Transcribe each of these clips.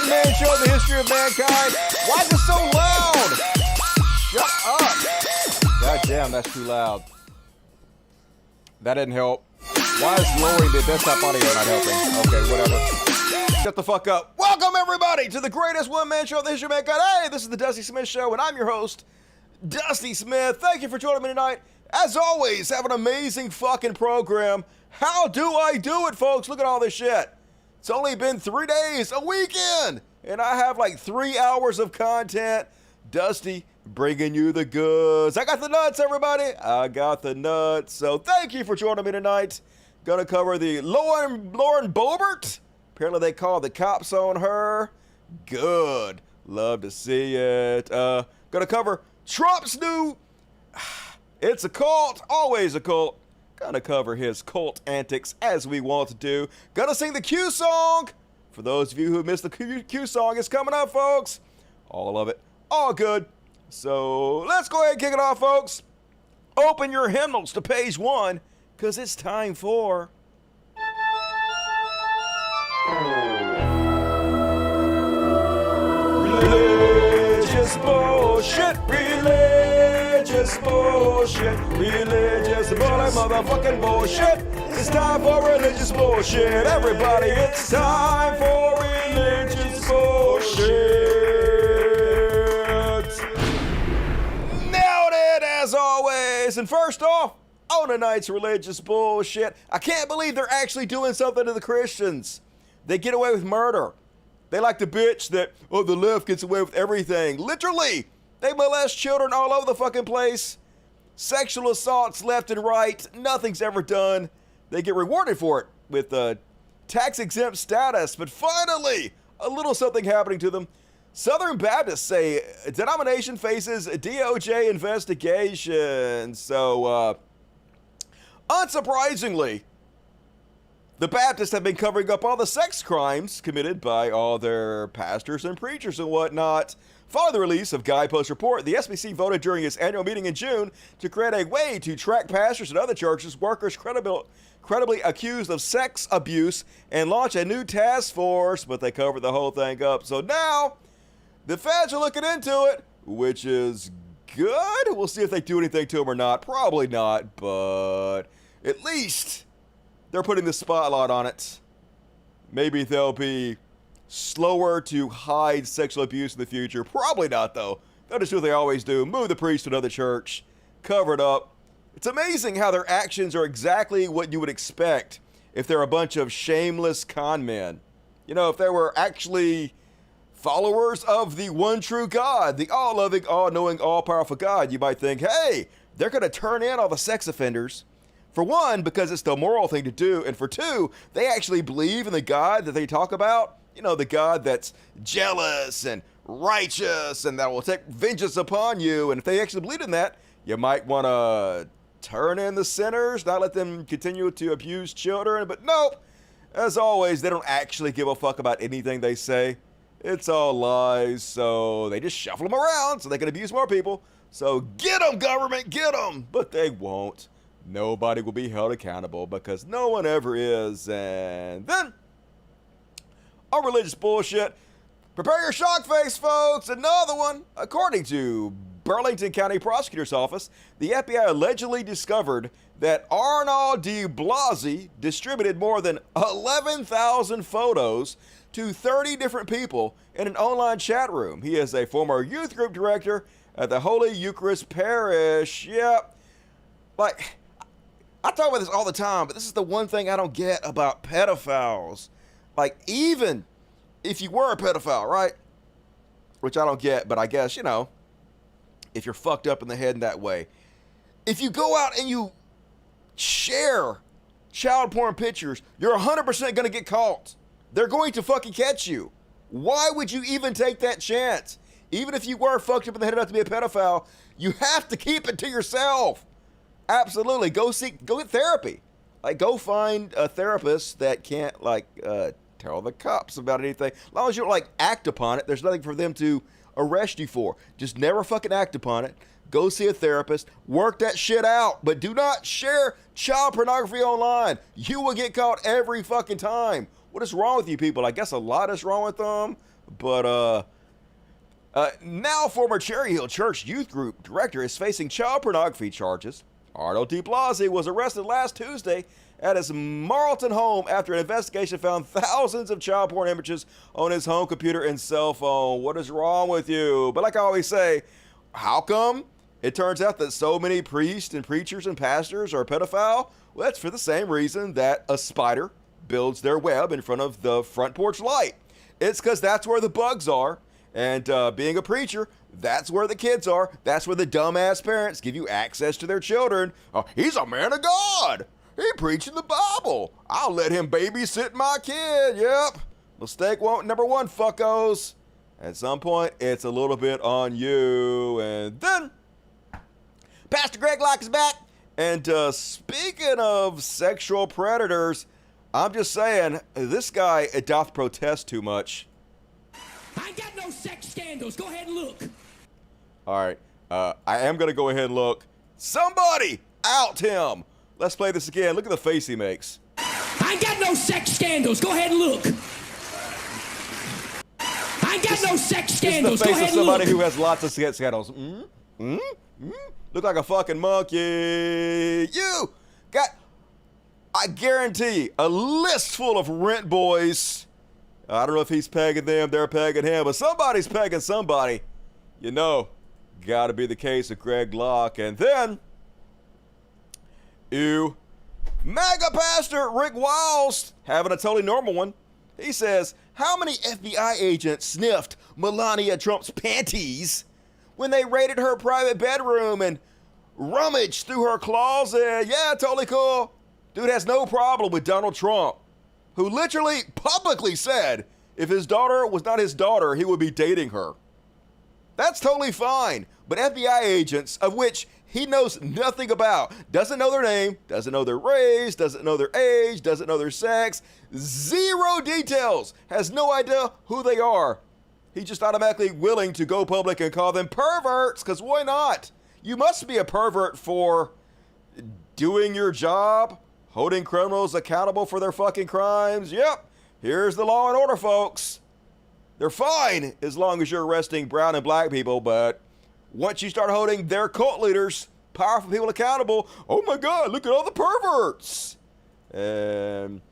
one-man show in the history of mankind. Why is it so loud? Shut up. God damn, that's too loud. That didn't help. Why is lowering the desktop audio not helping? Okay, whatever. Shut the fuck up. Welcome, everybody, to the greatest one-man show in the history of mankind. Hey, this is the Dusty Smith Show, and I'm your host, Dusty Smith. Thank you for joining me tonight. As always, have an amazing fucking program. How do I do it, folks? Look at all this shit. It's only been 3 days, a weekend, and I have like 3 hours of content. Dusty, bringing you the goods. I got the nuts, everybody. I got the nuts. So thank you for joining me tonight. Gonna cover the Lauren Boebert. Apparently they called the cops on her. Good. Love to see it. Gonna cover Trump's new... It's a cult. Always a cult. Gonna cover his cult antics as we want to do. Gonna sing the Q song. For those of you who missed the Q song, it's coming up, folks. All of it. All good. So let's go ahead and kick it off, folks. Open your hymnals to page 1, because it's time for... Religious bullshit. Religious bullshit. Religious motherfucking bullshit. It's time for religious bullshit. Everybody, it's time for religious bullshit. Nailed it, as always. And first off, on tonight's religious bullshit, I can't believe they're actually doing something to the Christians. They get away with murder. They like to bitch that, oh, the left gets away with everything. Literally, they molest children all over the fucking place. Sexual assaults left and right. Nothing's ever done. They get rewarded for it with tax-exempt status. But finally, a little something happening to them. Southern Baptists say denomination faces a DOJ investigation. So, unsurprisingly, the Baptists have been covering up all the sex crimes committed by all their pastors and preachers and whatnot. Following the release of Guidepost Report, the SBC voted during its annual meeting in June to create a way to track pastors and other churches, workers credibly accused of sex abuse and launch a new task force, but they covered the whole thing up. So now, the feds are looking into it, which is good. We'll see if they do anything to them or not. Probably not, but at least they're putting the spotlight on it. Maybe they'll be slower to hide sexual abuse in the future. Probably not, though. They'll just do what they always do. Move the priest to another church. Cover it up. It's amazing how their actions are exactly what you would expect if they're a bunch of shameless con men. You know, if they were actually followers of the one true God, the all-loving, all-knowing, all-powerful God, you might think, hey, they're going to turn in all the sex offenders. For one, because it's the moral thing to do. And for two, they actually believe in the God that they talk about. You know, the God that's jealous and righteous and that will take vengeance upon you. And if they actually believe in that, you might want to turn in the sinners, not let them continue to abuse children. But nope, as always, they don't actually give a fuck about anything they say. It's all lies, so they just shuffle them around so they can abuse more people. So get them, government, get them! But they won't. Nobody will be held accountable because no one ever is. And then, on religious bullshit, prepare your shock face, folks. Another one. According to Burlington County Prosecutor's Office, the FBI allegedly discovered that Arnaud de Blasi distributed more than 11,000 photos to 30 different people in an online chat room. He is a former youth group director at the Holy Eucharist Parish. Yep. Like, I talk about this all the time, but this is the one thing I don't get about pedophiles. Like, even if you were a pedophile, right? Which I don't get, but I guess, you know, if you're fucked up in the head in that way. If you go out and you share child porn pictures, you're 100% going to get caught. They're going to fucking catch you. Why would you even take that chance? Even if you were fucked up in the head enough to be a pedophile, you have to keep it to yourself. Absolutely. Go get therapy. Like, go find a therapist that can't, like, tell the cops about anything. As long as you don't, like, act upon it, there's nothing for them to arrest you for. Just never fucking act upon it. Go see a therapist. Work that shit out. But do not share child pornography online. You will get caught every fucking time. What is wrong with you people? I guess a lot is wrong with them. But now former Cherry Hill Church Youth Group director is facing child pornography charges. Arnold D. Blasey was arrested last Tuesday at his Marlton home after an investigation found thousands of child porn images on his home computer and cell phone. What is wrong with you? But like I always say, how come it turns out that so many priests and preachers and pastors are pedophile? Well, that's for the same reason that a spider builds their web in front of the front porch light. It's because that's where the bugs are. And being a preacher, that's where the kids are. That's where the dumbass parents give you access to their children. He's a man of God. He preaching the Bible. I'll let him babysit my kid. Yep. Mistake number one, fuckos. At some point, it's a little bit on you. And then, Pastor Greg Locke is back. And speaking of sexual predators, I'm just saying, this guy doth protest too much. I ain't got no sex scandals. Go ahead and look. All right. I am going to go ahead and look. Somebody out him. Let's play this again. Look at the face he makes. I ain't got no sex scandals. Go ahead and look. I ain't got no sex scandals. This is the face Go ahead of somebody and look. who has lots of scandals. Look like a fucking monkey. You got, I guarantee, a list full of rent boys. I don't know if he's pegging them, they're pegging him, but somebody's pegging somebody. You know, gotta be the case of Greg Locke. And then, MAGA pastor Rick Wiles having a totally normal one. He says, how many FBI agents sniffed Melania Trump's panties when they raided her private bedroom and rummaged through her closet? Yeah, totally cool. Dude has no problem with Donald Trump, who literally publicly said if his daughter was not his daughter, he would be dating her. That's totally fine. But FBI agents, of which he knows nothing about, doesn't know their name, doesn't know their race, doesn't know their age, doesn't know their sex, zero details, has no idea who they are. He's just automatically willing to go public and call them perverts, because why not? You must be a pervert for doing your job, holding criminals accountable for their fucking crimes. Yep, here's the law and order, folks. They're fine as long as you're arresting brown and black people, but once you start holding their cult leaders, powerful people accountable, oh my God, look at all the perverts. And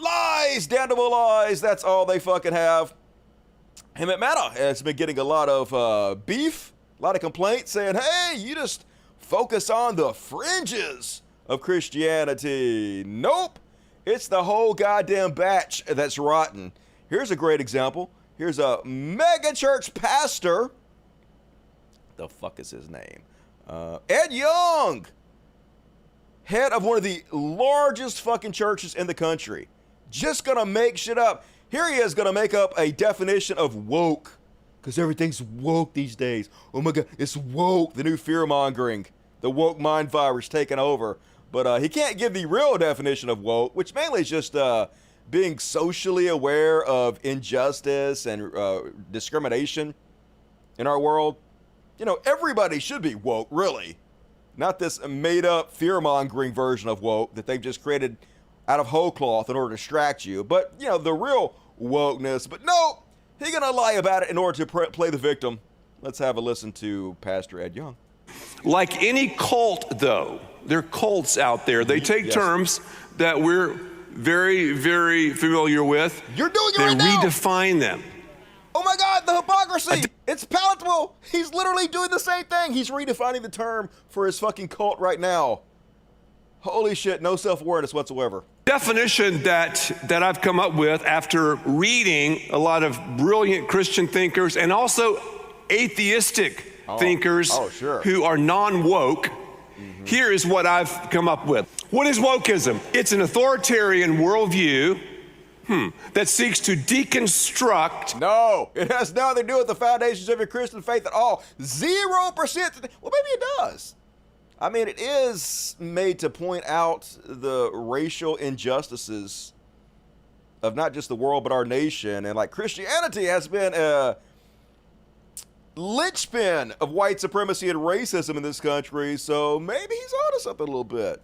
lies, damnable lies, that's all they fucking have. Him at MAGA has been getting a lot of beef, a lot of complaints saying, hey, you just focus on the fringes of Christianity. Nope, it's the whole goddamn batch that's rotten. Here's a great example. Here's a mega church pastor. The fuck is his name? Ed Young, head of one of the largest fucking churches in the country. Just gonna make shit up. Here he is gonna make up a definition of woke, because everything's woke these days. Oh my God, it's woke, the new fear-mongering, the woke mind virus taking over. But he can't give the real definition of woke, which mainly is just being socially aware of injustice and discrimination in our world. You know, everybody should be woke, really. Not this made-up fear-mongering version of woke that they've just created out of whole cloth in order to distract you. But, you know, the real wokeness. But no, he's going to lie about it in order to play the victim. Let's have a listen to Pastor Ed Young. Like any cult, though, there are cults out there. They take terms that we're very, very familiar with. You're doing it right now. They redefine them. Oh my God, the hypocrisy! It's palatable! He's literally doing the same thing. He's redefining the term for his fucking cult right now. Holy shit, no self-awareness whatsoever. Definition that I've come up with after reading a lot of brilliant Christian thinkers and also atheistic thinkers who are non-woke. Here is what I've come up with. What is wokeism? It's an authoritarian worldview that seeks to deconstruct. No, it has nothing to do with the foundations of your Christian faith at all. 0%. Well, maybe it does. I mean, it is made to point out the racial injustices of not just the world, but our nation. And like Christianity has been a linchpin of white supremacy and racism in this country. So maybe he's onto something a little bit.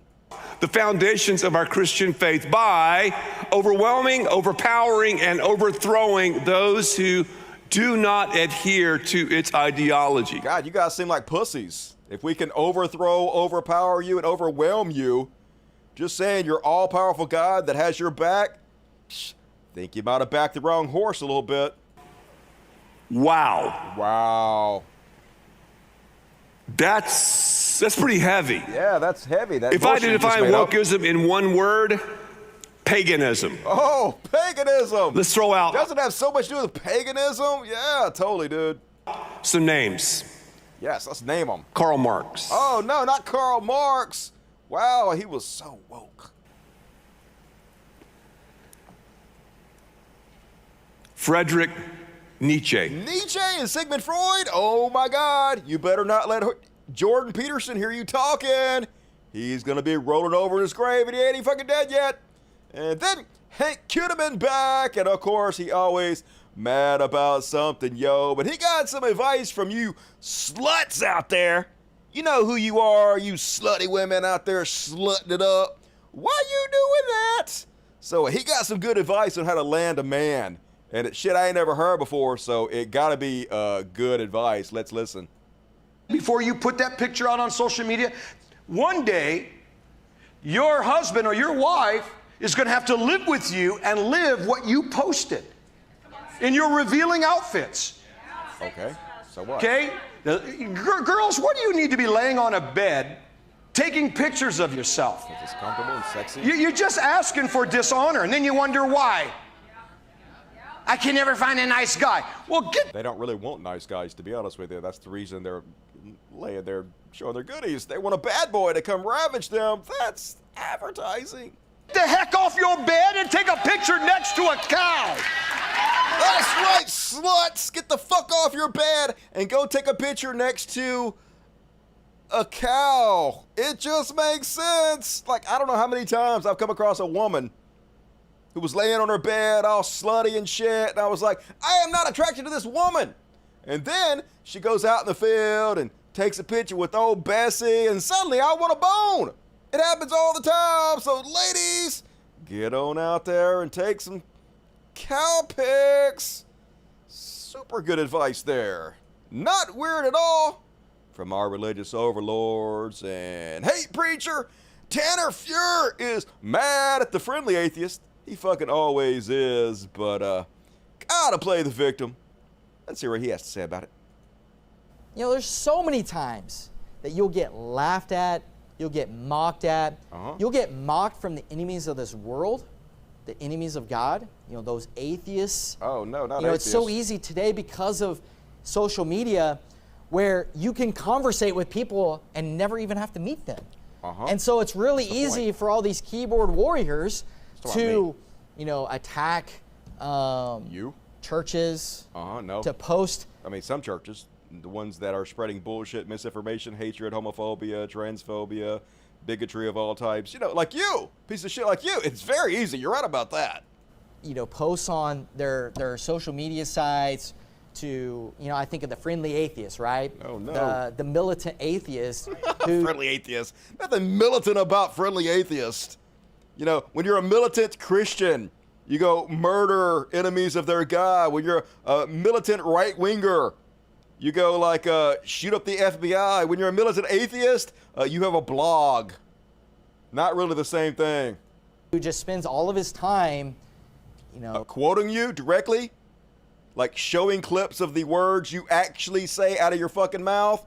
the foundations of our Christian faith by overwhelming, overpowering, and overthrowing those who do not adhere to its ideology. God, you guys seem like pussies. If we can overthrow, overpower you, and overwhelm you, just saying you're all-powerful God that has your back, think you might have backed the wrong horse a little bit. Wow. Wow. That's pretty heavy. Yeah, that's heavy. That if I did define wokeism in one word, paganism. Oh, paganism. Let's throw out. Doesn't it have so much to do with paganism? Yeah, totally, dude. Some names. Yes, let's name them. Karl Marx. Oh, no, not Karl Marx. Wow, he was so woke. Friedrich Nietzsche. Nietzsche and Sigmund Freud? Oh, my God. You better not let Jordan Peterson hear you talking. He's going to be rolling over in his grave and he ain't even fucking dead yet. And then Hank Kuhneman back. And, of course, he always mad about something, yo. But he got some advice from you sluts out there. You know who you are, you slutty women out there slutting it up. Why you doing that? So he got some good advice on how to land a man. And it's shit I ain't never heard before, so it gotta be good advice. Let's listen. Before you put that picture out on social media, one day, your husband or your wife is gonna have to live with you and live what you posted in your revealing outfits. Okay, so what? Okay? Girls, what do you need to be laying on a bed taking pictures of yourself? It's comfortable and sexy. You're just asking for dishonor, and then you wonder why. I can never find a nice guy. Well, They don't really want nice guys, to be honest with you. That's the reason they're laying there showing their goodies. They want a bad boy to come ravage them. That's advertising. Get the heck off your bed and take a picture next to a cow. That's right, sluts. Get the fuck off your bed and go take a picture next to a cow. It just makes sense. Like, I don't know how many times I've come across a woman who was laying on her bed all slutty and shit, and I was like, I am not attracted to this woman. And then she goes out in the field and takes a picture with old Bessie, and suddenly I want a bone. It happens all the time. So ladies, get on out there and take some cow pics. Super good advice there. Not weird at all from our religious overlords. And hey, preacher, Tanner Fuhr is mad at the friendly atheist. He fucking always is, but gotta play the victim. Let's hear what he has to say about it. You know, there's so many times that you'll get laughed at, you'll get mocked at, you'll get mocked from the enemies of this world, the enemies of God, you know, those atheists. Oh, no, not atheists. You know, it's so easy today because of social media where you can conversate with people and never even have to meet them. And so it's really easy for all these keyboard warriors to, you know, attack churches, to post. I mean, some churches, the ones that are spreading bullshit, misinformation, hatred, homophobia, transphobia, bigotry of all types, you know, like you, piece of shit like you. It's very easy. You're right about that. You know, posts on their social media sites to, you know, I think of the friendly atheist, right? Oh, no. The militant atheist. Who, friendly atheist. Nothing militant about friendly atheist. You know, when you're a militant Christian, you go murder enemies of their God. When you're a militant right-winger, you go like shoot up the FBI. When you're a militant atheist, you have a blog. Not really the same thing. Who just spends all of his time, you know, quoting you directly, like showing clips of the words you actually say out of your fucking mouth.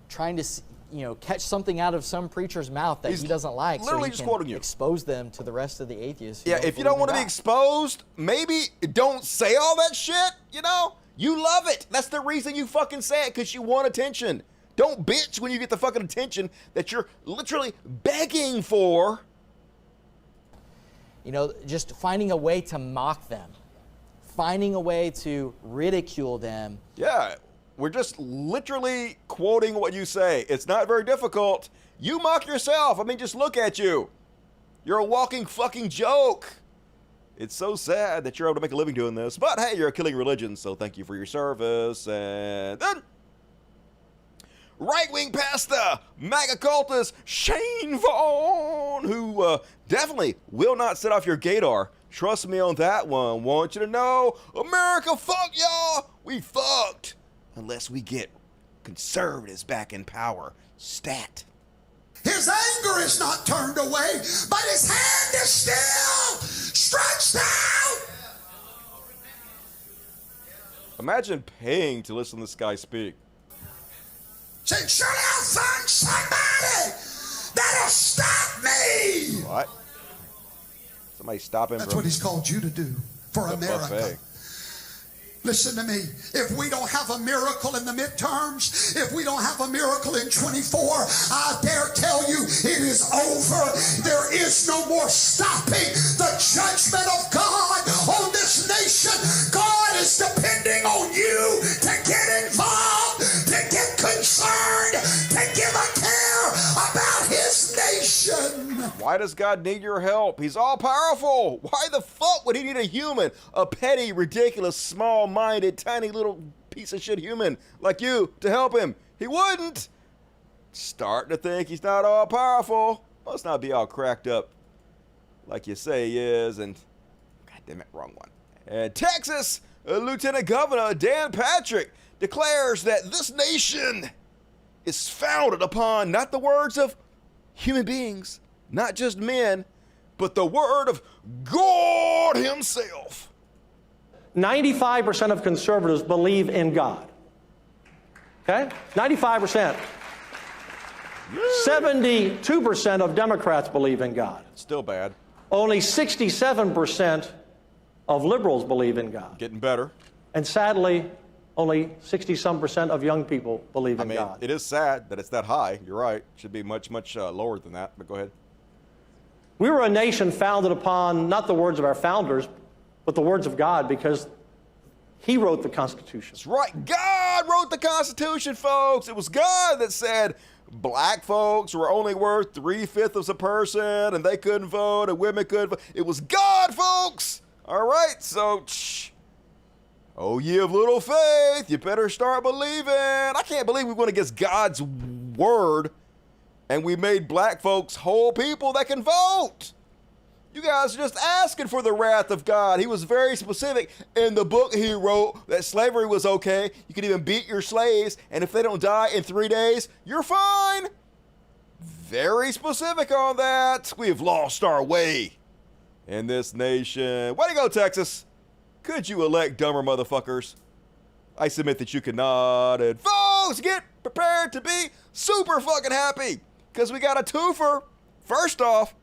Trying to, you know, catch something out of some preacher's mouth that he doesn't like, literally so he just can quoting you. Expose them to the rest of the atheists. Yeah, if you don't want to be exposed, maybe don't say all that shit, you know? You love it. That's the reason you fucking say it, because you want attention. Don't bitch when you get the fucking attention that you're literally begging for. You know, just finding a way to mock them. Finding a way to ridicule them. Yeah, we're just literally quoting what you say. It's not very difficult. You mock yourself. I mean, just look at you. You're a walking fucking joke. It's so sad that you're able to make a living doing this. But hey, you're killing religion, so thank you for your service. And then right-wing pastor, MAGA cultist Shane Vaughn, who definitely will not set off your gaydar. Trust me on that one. Want you to know, America, fuck y'all. We fucked. Unless we get conservatives back in power. Stat. His anger is not turned away, but his hand is still stretched out. Imagine paying to listen to this guy speak. Say, should I find somebody that'll stop me? What? Somebody stop him. That's what he's called you to do for America. Buffet. Listen to me. If we don't have a miracle in the midterms, if we don't have a miracle in 24, I dare tell you it is over. There is no more stopping the judgment of God on this nation. God is depending on you to get involved, to get concerned, to give a care about his nation. Why does God need your help? He's all powerful. Why the fuck would he need a human? A petty, ridiculous, small-minded, tiny little piece of shit human like you to help him? He wouldn't. Starting to think he's not all powerful. Must not be all cracked up like you say he is. And God damn it, wrong one. And Texas Lieutenant Governor Dan Patrick declares that this nation is founded upon not the words of human beings, not just men, but the word of God himself. 95% of conservatives believe in God. Okay? 95%. 72% of Democrats believe in God. Still bad. Only 67% of liberals believe in God. Getting better. And sadly, only 60-some% of young people believe in God. It is sad that it's that high. You're right. Should be much, much lower than that, but go ahead. We were a nation founded upon not the words of our founders, but the words of God, because he wrote the Constitution. That's right. God wrote the Constitution, folks. It was God that said black folks were only worth 3/5 of a person and they couldn't vote and women couldn't vote. It was God, folks. All right. So, oh, ye of little faith, you better start believing. I can't believe we went against God's word and we made black folks whole people that can vote. You guys are just asking for the wrath of God. He was very specific in the book he wrote that slavery was okay. You could even beat your slaves, and if they don't die in 3 days, you're fine. Very specific on that. We have lost our way in this nation. Way to go, Texas. Could you elect dumber motherfuckers? I submit that you cannot. And folks, get prepared to be super fucking happy, because we got a twofer. First off,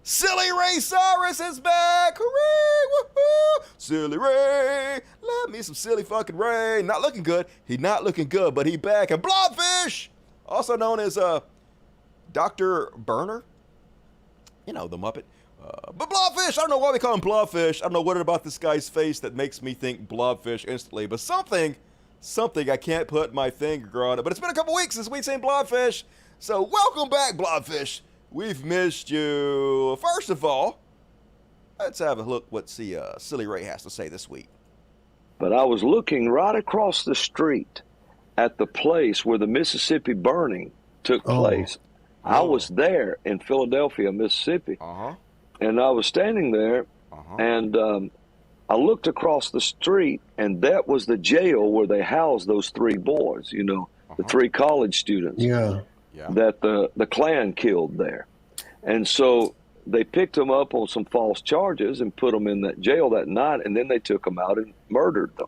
Silly Ray Cyrus is back. Hooray, woohoo. Silly Ray. Love me some silly fucking Ray. Not looking good. He not looking good, but he back. And Blob-Fish, also known as Dr. Burner. You know, the Muppet. But Blob-Fish, I don't know why we call him Blob-Fish. I don't know what about this guy's face that makes me think Blob-Fish instantly. But something I can't put my finger on it. But it's been a couple weeks since we've seen Blob-Fish. So welcome back, Blob-Fish. We've missed you. First of all, let's have a look what Silly Ray has to say this week. But I was looking right across the street at the place where the Mississippi burning took place. I was there in Philadelphia, Mississippi. And I was standing there, and I looked across the street, and that was the jail where they housed those 3 boys, you know, the 3 college students. That the Klan killed there. And so they picked them up on some false charges and put them in that jail that night, and then they took them out and murdered them.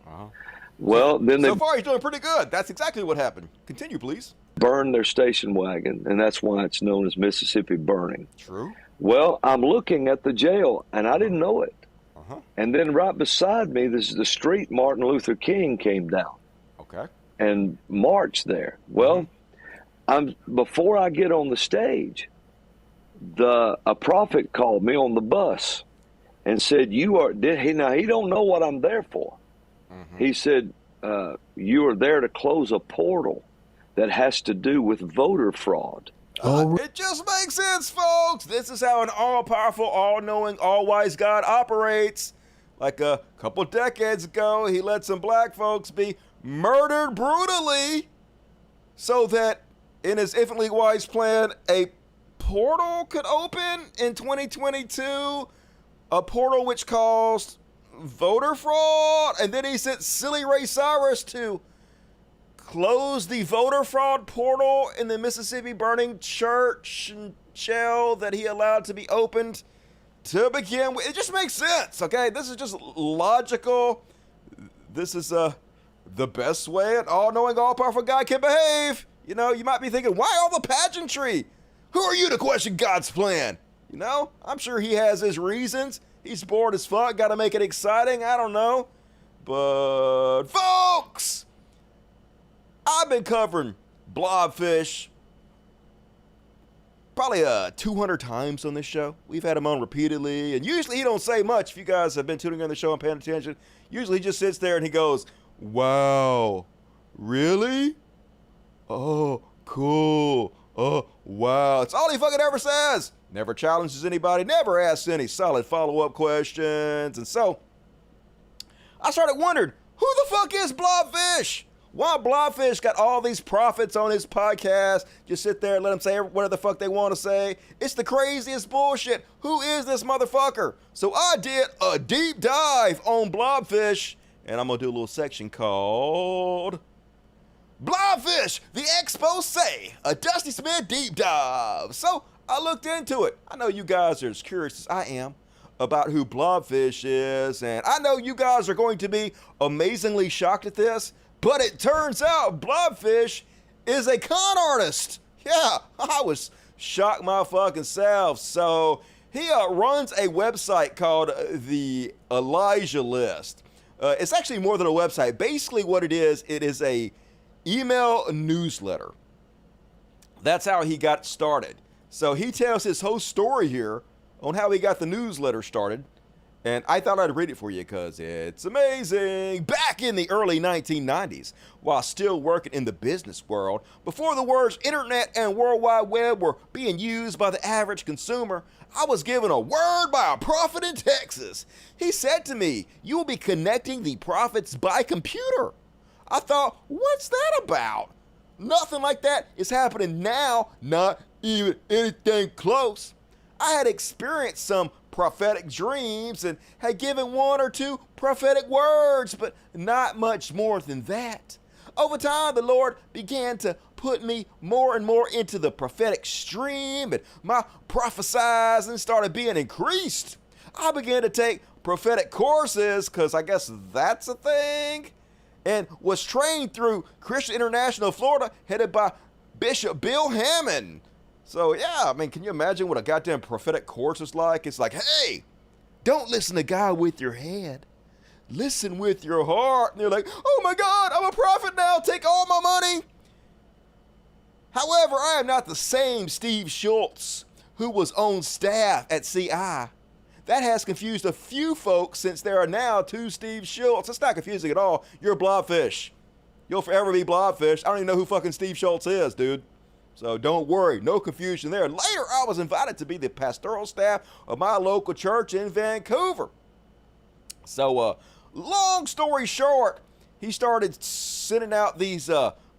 Well, then so far he's doing pretty good. That's exactly what happened. Continue, please. Burned their station wagon, and that's why it's known as Mississippi Burning. True. Well, I'm looking at the jail, and I didn't know it. And then right beside me, this is the street Martin Luther King came down. And marched there. Well, before I get on the stage, a prophet called me on the bus and said, now he don't know what I'm there for. He said, you are there to close a portal that has to do with voter fraud. It just makes sense, folks. This is how an all-powerful, all-knowing, all-wise God operates. Like a couple decades ago, he let some black folks be murdered brutally so that in his infinitely wise plan, a portal could open in 2022, a portal which caused voter fraud, and then he sent silly Ray Cyrus to close the voter fraud portal in the Mississippi burning church and shell that he allowed to be opened to begin with. It just makes sense, okay? This is just logical. This is the best way an all-knowing, all-powerful God can behave. You know, you might be thinking, why all the pageantry? Who are you to question God's plan? You know, I'm sure he has his reasons. He's bored as fuck, got to make it exciting. I don't know. But, folks, I've been covering Blob-Fish probably 200 times on this show. We've had him on repeatedly, and usually he don't say much. If you guys have been tuning in the show and paying attention, usually he just sits there and he goes, wow, really? Oh, cool. Oh, wow. It's all he fucking ever says. Never challenges anybody, never asks any solid follow-up questions. And so, I started wondering, who the fuck is Blob-Fish? Why Blob-Fish got all these prophets on his podcast? Just sit there and let them say whatever the fuck they want to say. It's the craziest bullshit. Who is this motherfucker? So I did a deep dive on Blob-Fish, and I'm going to do a little section called Blob-Fish, the Expose, a Dusty Smith deep dive. So I looked into it. I know you guys are as curious as I am about who Blob-Fish is, and I know you guys are going to be amazingly shocked at this, but it turns out Blob-Fish is a con artist. Yeah, I was shocked my fucking self. So he runs a website called the Elijah List. It's actually more than a website. Basically what it is a email newsletter. That's how he got started. So he tells his whole story here on how he got the newsletter started. And I thought I'd read it for you because it's amazing. Back in the early 1990s, while still working in the business world, before the words internet and World Wide Web were being used by the average consumer, I was given a word by a prophet in Texas. He said to me, "You will be connecting the prophets by computer." I thought, what's that about? Nothing like that is happening now, not even anything close. I had experienced some prophetic dreams and had given one or two prophetic words, but not much more than that. Over time, the Lord began to put me more and more into the prophetic stream, and my prophesizing started being increased. I began to take prophetic courses, because I guess that's a thing, and was trained through Christian International Florida, headed by Bishop Bill Hammond. So yeah, I mean, can you imagine what a goddamn prophetic course is like? It's like, hey, don't listen to God with your head. Listen with your heart. And they're like, oh my God, I'm a prophet now. Take all my money. However, I am not the same Steve Shultz who was on staff at CI. That has confused a few folks since there are now two Steve Shultz. It's not confusing at all. You're a Blob-Fish. You'll forever be Blob-Fish. I don't even know who fucking Steve Shultz is, dude. So don't worry, no confusion there. Later, I was invited to be the pastoral staff of my local church in Vancouver. So, long story short, he started sending out these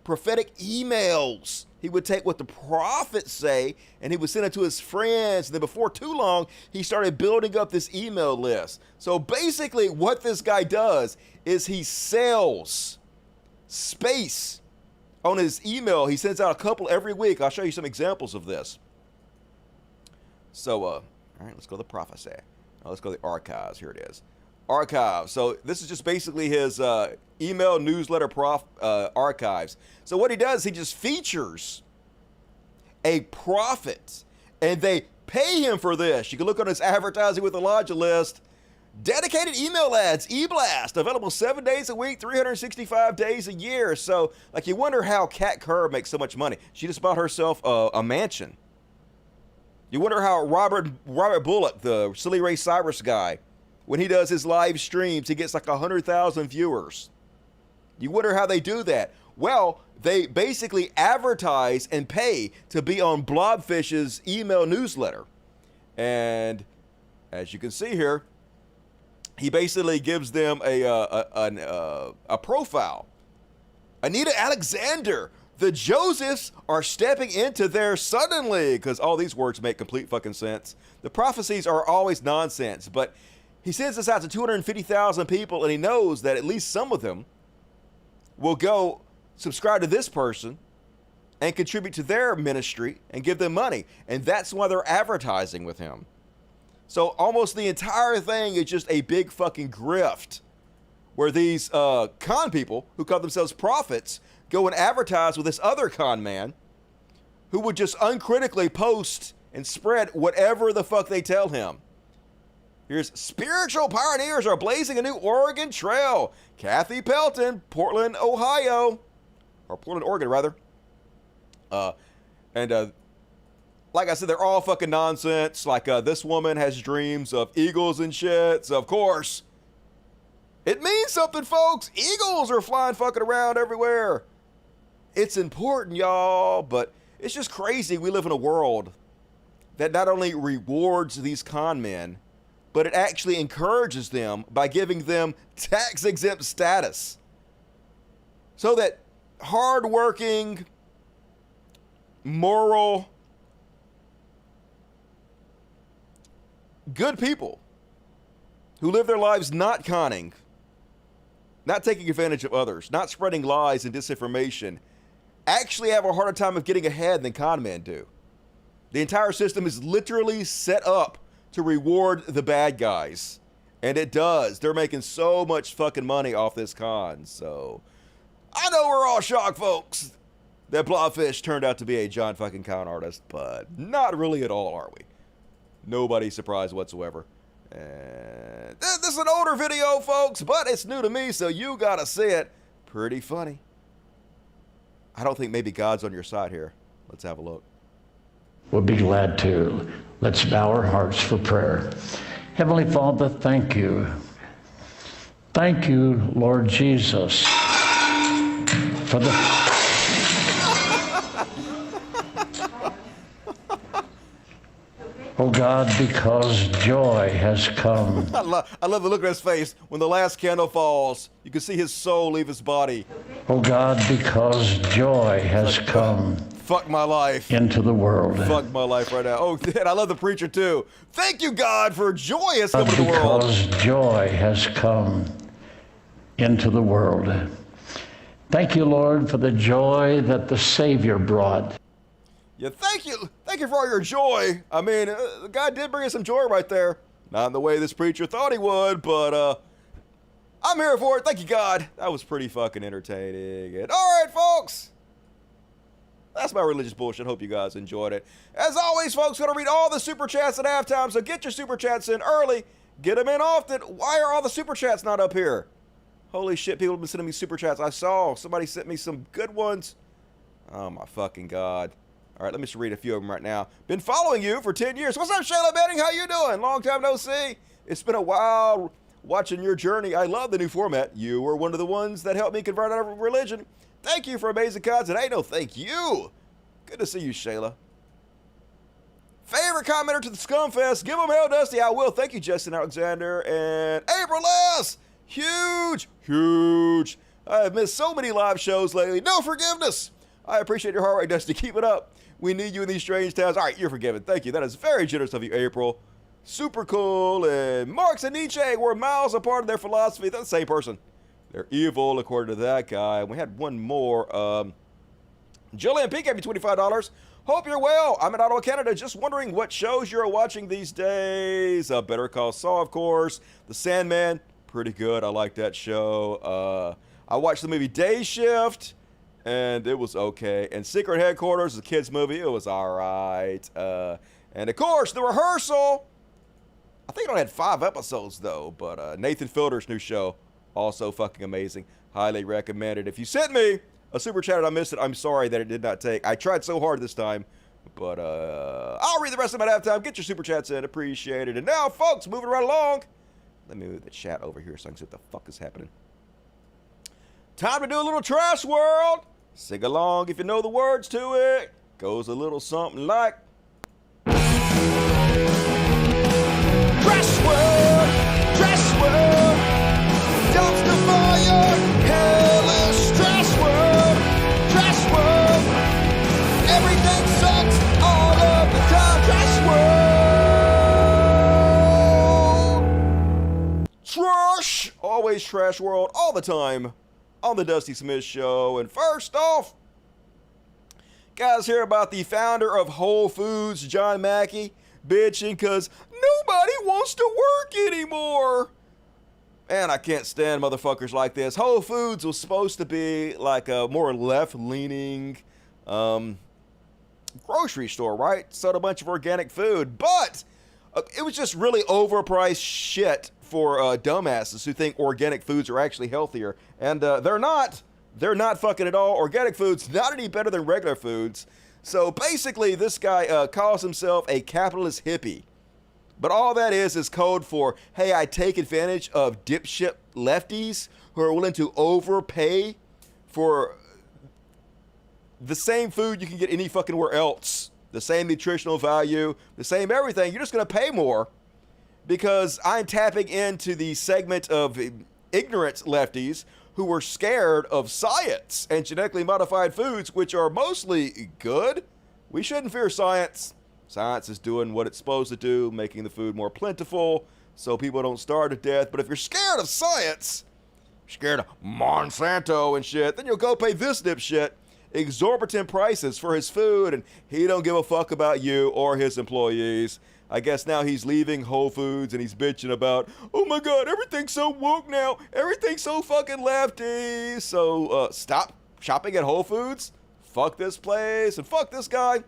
prophetic emails. He would take what the prophets say, and he would send it to his friends. And then before too long, he started building up this email list. So basically, what this guy does is he sells space on his email. He sends out a couple every week. I'll show you some examples of this. So, all right, let's go to the prophecy. Now let's go to the archives. Here it is. Archives. So this is just basically his email newsletter archives. So what he does, he just features a prophet, and they pay him for this. You can look on his advertising with Elijah list. Dedicated email ads, e-blast, available 7 days a week, 365 days a year. So, like, you wonder how Kat Kerr makes so much money. She just bought herself a mansion. You wonder how Robert Bullock, the silly Ray Cyrus guy, when he does his live streams, he gets like 100,000 viewers. You wonder how they do that. Well, they basically advertise and pay to be on Blob-Fish's email newsletter. And as you can see here, he basically gives them a profile. Anita Alexander, The Josephs are stepping into their suddenly, because all these words make complete fucking sense. The prophecies are always nonsense, but he sends this out to 250,000 people, and he knows that at least some of them will go subscribe to this person and contribute to their ministry and give them money. And that's why they're advertising with him. So almost the entire thing is just a big fucking grift where these con people who call themselves prophets go and advertise with this other con man who would just uncritically post and spread whatever the fuck they tell him. Here's spiritual pioneers are blazing a new Oregon trail. Kathy Pelton, Portland, Ohio. Or Portland, Oregon, rather. Like I said, they're all fucking nonsense. Like this woman has dreams of eagles and shit. So, of course, it means something, folks. Eagles are flying fucking around everywhere. It's important, y'all, but it's just crazy we live in a world that not only rewards these con men, but it actually encourages them by giving them tax-exempt status. So that hardworking, moral, good people who live their lives not conning, not taking advantage of others, not spreading lies and disinformation, actually have a harder time of getting ahead than con men do. The entire system is literally set up to reward the bad guys. And it does. They're making so much fucking money off this con. So, I know we're all shocked, folks, that Blob-Fish turned out to be a John fucking con artist, but not really at all, are we? Nobody's surprised whatsoever. And this is an older video, folks, but it's new to me, so you gotta see it. Pretty funny. I don't think maybe God's on your side here. Let's have a look. We'll be glad to. Let's bow our hearts for prayer. Heavenly Father, thank you. Thank you, Lord Jesus, for the... Oh God, because joy has come. I love the look on his face. When the last candle falls, you can see his soul leave his body. Oh God, because joy has come. Fuck my life. Into the world. Fuck my life right now. Oh, and I love the preacher too. Thank you, God, for joy has come into the world. Because joy has come into the world. Thank you, Lord, for the joy that the Savior brought. Yeah, thank you for all your joy. I mean, God did bring us some joy right there. Not in the way this preacher thought he would, but I'm here for it. Thank you, God. That was pretty fucking entertaining. And all right, folks. That's my religious bullshit. Hope you guys enjoyed it. As always, folks, going to read all the super chats at halftime, so get your super chats in early. Get them in often. Why are all the super chats not up here? Holy shit, people have been sending me super chats. I saw somebody sent me some good ones. Oh, my fucking God. All right, let me just read a few of them right now. Been following you for 10 years. What's up, Shayla Benning? How you doing? Long time no see. It's been a while watching your journey. I love the new format. You were one of the ones that helped me convert out of religion. Thank you for amazing content. Hey, no, thank you. Good to see you, Shayla. Favorite commenter to the Scumfest. Give them hell, Dusty. I will. Thank you, Justin Alexander. And April S. Huge, huge. I have missed so many live shows lately. No forgiveness. I appreciate your heart rate, Dusty. Keep it up. We need you in these strange towns. All right, you're forgiven. Thank you. That is very generous of you, April. Super cool. And Marx and Nietzsche were miles apart in their philosophy. They're the same person. They're evil, according to that guy. We had one more. Jillian P gave me $25. Hope you're well. I'm in Ottawa, Canada. Just wondering what shows you're watching these days. Better Call Saul, of course. The Sandman. Pretty good. I like that show. I watched the movie Day Shift. And it was okay. And Secret Headquarters is a kid's movie. It was all right. And, of course, The Rehearsal. I think it only had 5 episodes, though. But Nathan Fielder's new show, also fucking amazing. Highly recommended. If you sent me a super chat and I missed it, I'm sorry that it did not take. I tried so hard this time. But I'll read the rest of them at halftime. Get your super chats in. Appreciate it. And now, folks, moving right along. Let me move the chat over here so I can see what the fuck is happening. Time to do a little Trash World. Sing along if you know the words to it. Goes a little something like Trash World, Trash World, dumpster fire, hellish Trash World, Trash World. everything sucks all of the time. Trash world. Trash. Always trash world all the time on the Dusty Smith Show. And first off, guys, hear about the founder of Whole Foods, John Mackey, bitching because nobody wants to work anymore. Man, I can't stand motherfuckers like this. Whole Foods was supposed to be like a more left-leaning grocery store, right? Sold a bunch of organic food, but it was just really overpriced shit for dumbasses who think organic foods are actually healthier. And they're not. They're not fucking at all. Organic foods, not any better than regular foods. So basically, this guy calls himself a capitalist hippie. But all that is code for, hey, I take advantage of dipshit lefties who are willing to overpay for the same food you can get any fucking where else. The same nutritional value, the same everything. You're just going to pay more because I'm tapping into the segment of ignorant lefties who were scared of science and genetically modified foods, which are mostly good. We shouldn't fear science. Science is doing what it's supposed to do, making the food more plentiful so people don't starve to death. But if you're scared of science, scared of Monsanto and shit, then you'll go pay this dipshit exorbitant prices for his food, and he don't give a fuck about you or his employees. I guess now he's leaving Whole Foods and he's bitching about, oh my God, everything's so woke now. Everything's so fucking lefty. So stop shopping at Whole Foods. Fuck this place and fuck this guy.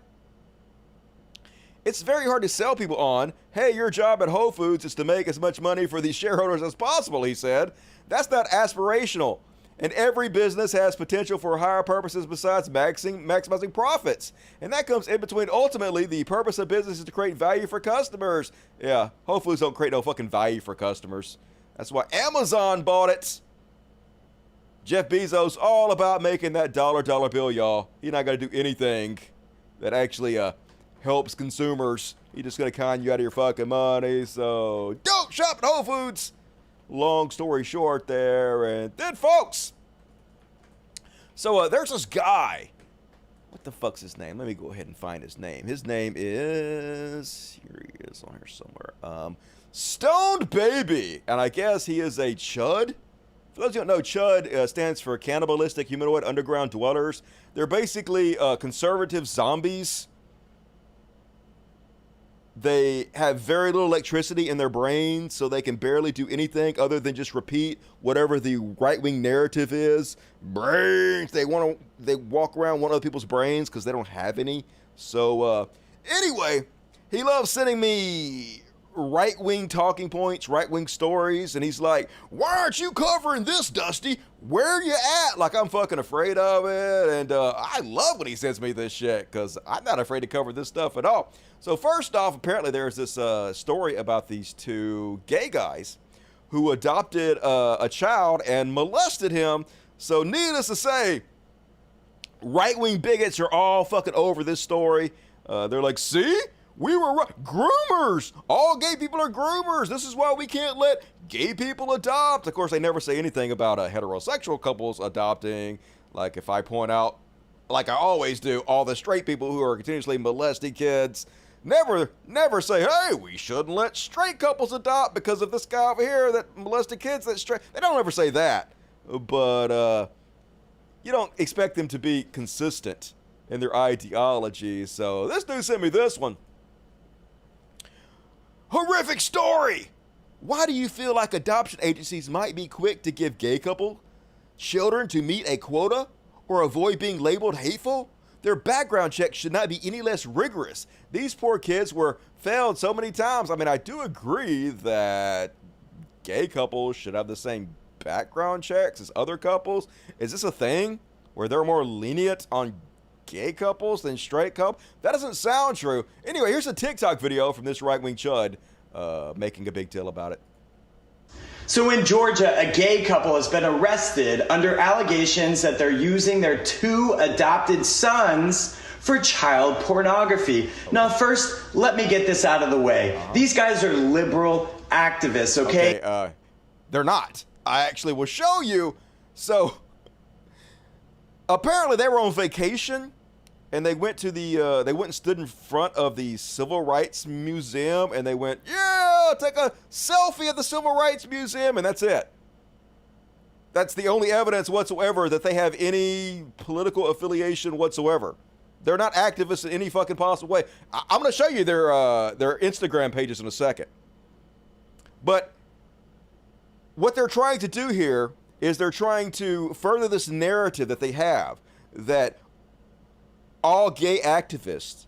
It's very hard to sell people on, hey, your job at Whole Foods is to make as much money for these shareholders as possible, he said. That's not aspirational. And every business has potential for higher purposes besides maximizing profits. And that comes in between. Ultimately, the purpose of business is to create value for customers. Yeah, Whole Foods don't create no fucking value for customers. That's why Amazon bought it. Jeff Bezos, all about making that dollar bill, y'all. He's not going to do anything that actually helps consumers. He's just going to con you out of your fucking money. So don't shop at Whole Foods. Long story short there. And then, folks, so there's this guy. What the fuck's his name? Let me go ahead and find his name. His name is, here he is on here somewhere. Stoned Baby. And I guess he is a chud. For those who don't know, chud stands for cannibalistic humanoid underground dwellers. They're basically conservative zombies. They have very little electricity in their brains, so they can barely do anything other than just repeat whatever the right-wing narrative is. Brains. They walk around one of other people's brains because they don't have any. So anyway, he loves sending me right-wing talking points, right-wing stories, and he's like, why aren't you covering this, Dusty? Where are you at? Like, I'm fucking afraid of it. And I love when he sends me this shit because I'm not afraid to cover this stuff at all. So first off, apparently there's this story about these two gay guys who adopted a child and molested him. So needless to say, right-wing bigots are all fucking over this story. They're like, see? We were right. Groomers. All gay people are groomers. This is why we can't let gay people adopt. Of course, they never say anything about heterosexual couples adopting. Like if I point out, like I always do, all the straight people who are continuously molesting kids, never say, hey, we shouldn't let straight couples adopt because of this guy over here that molested kids. That's straight. They don't ever say that. But you don't expect them to be consistent in their ideology. So this dude sent me this one. Horrific story! Why do you feel like adoption agencies might be quick to give gay couple children to meet a quota or avoid being labeled hateful? Their background checks should not be any less rigorous. These poor kids were failed so many times. I mean, I do agree that gay couples should have the same background checks as other couples. Is this a thing where they're more lenient on gay couples than straight couples? That doesn't sound true. Anyway, here's a TikTok video from this right-wing chud making a big deal about it. So in Georgia, a gay couple has been arrested under allegations that they're using their 2 adopted sons for child pornography. Now, first, let me get this out of the way. These guys are liberal activists, okay? They're not. I actually will show you. So apparently they were on vacation and they went to the they went and stood in front of the Civil Rights Museum, and they went, yeah, take a selfie at the Civil Rights Museum, and that's it. That's the only evidence whatsoever that they have any political affiliation whatsoever. They're not activists in any fucking possible way. I'm going to show you their Instagram pages in a second. But what they're trying to do here is they're trying to further this narrative that they have that all gay activists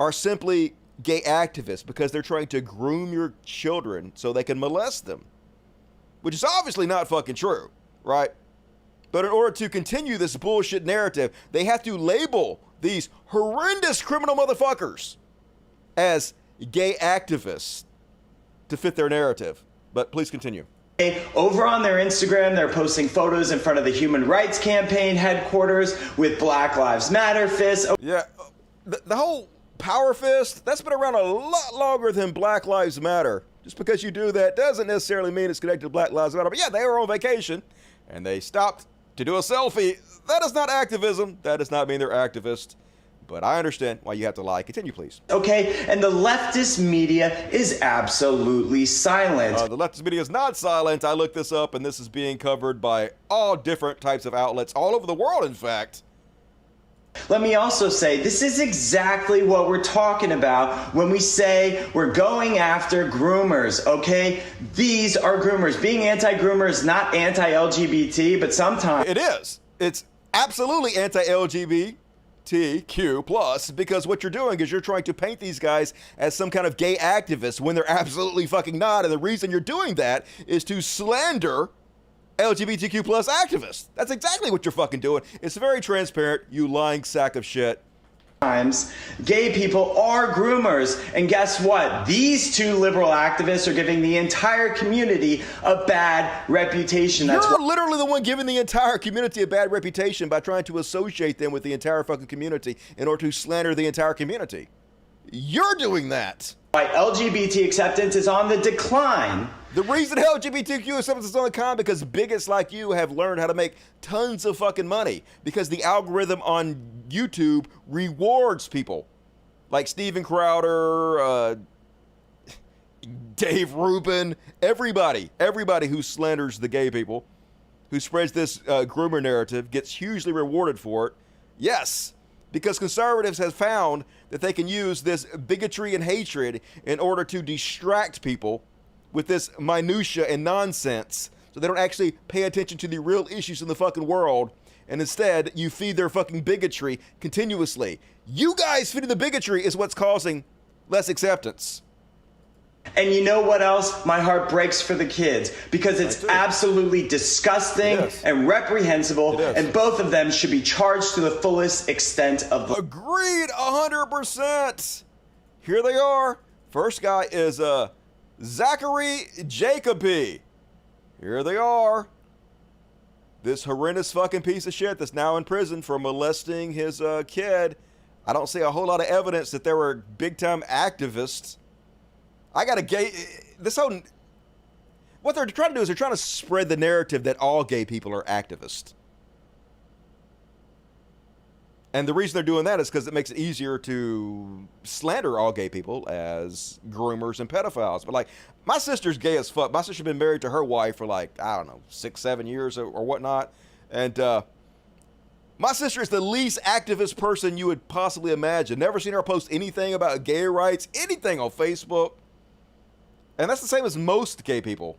are simply gay activists because they're trying to groom your children so they can molest them, which is obviously not fucking true, right? But in order to continue this bullshit narrative, they have to label these horrendous criminal motherfuckers as gay activists to fit their narrative. But please continue. Over on their Instagram, they're posting photos in front of the Human Rights Campaign headquarters with Black Lives Matter fists. Yeah, the whole power fist, that's been around a lot longer than Black Lives Matter. Just because you do that doesn't necessarily mean it's connected to Black Lives Matter. But yeah, they were on vacation and they stopped to do a selfie. That is not activism. That does not mean they're activists. But I understand why you have to lie. Continue, please. Okay, and the leftist media is absolutely silent. The leftist media is not silent. I looked this up, and this is being covered by all different types of outlets all over the world, in fact. Let me also say, this is exactly what we're talking about when we say we're going after groomers, okay? These are groomers. Being anti-groomer is not anti-LGBT, but sometimes... It is. It's absolutely anti-LGBTQ plus, because what you're doing is you're trying to paint these guys as some kind of gay activists when they're absolutely fucking not. And the reason you're doing that is to slander LGBTQ plus activists. That's exactly what you're fucking doing. It's very transparent, you lying sack of shit. Gay people are groomers, and guess what? These two liberal activists are giving the entire community a bad reputation. You're literally the one giving the entire community a bad reputation by trying to associate them with the entire fucking community in order to slander the entire community. You're doing that. Why LGBT acceptance is on the decline. The reason LGBTQ acceptance is on the decline because bigots like you have learned how to make tons of fucking money because the algorithm on YouTube rewards people like Steven Crowder, Dave Rubin, everybody who slanders the gay people, who spreads this groomer narrative gets hugely rewarded for it. Yes, because conservatives have found that they can use this bigotry and hatred in order to distract people with this minutia and nonsense, so they don't actually pay attention to the real issues in the fucking world, and instead you feed their fucking bigotry continuously. You guys feeding the bigotry is what's causing less acceptance. And you know what else? My heart breaks for the kids because it's absolutely disgusting and reprehensible, and both of them should be charged to the fullest extent of the... Agreed, 100%. Here they are. First guy is Zachary Jacoby. Here they are. This horrendous fucking piece of shit that's now in prison for molesting his kid. I don't see a whole lot of evidence that they were big-time activists. I got a gay... This whole... What they're trying to do is they're trying to spread the narrative that all gay people are activists. And the reason they're doing that is because it makes it easier to slander all gay people as groomers and pedophiles. But like, my sister's gay as fuck. My sister's been married to her wife for like, I don't know, 6-7 years or whatnot. And my sister is the least activist person you would possibly imagine. Never seen her post anything about gay rights, anything on Facebook. And that's the same as most gay people.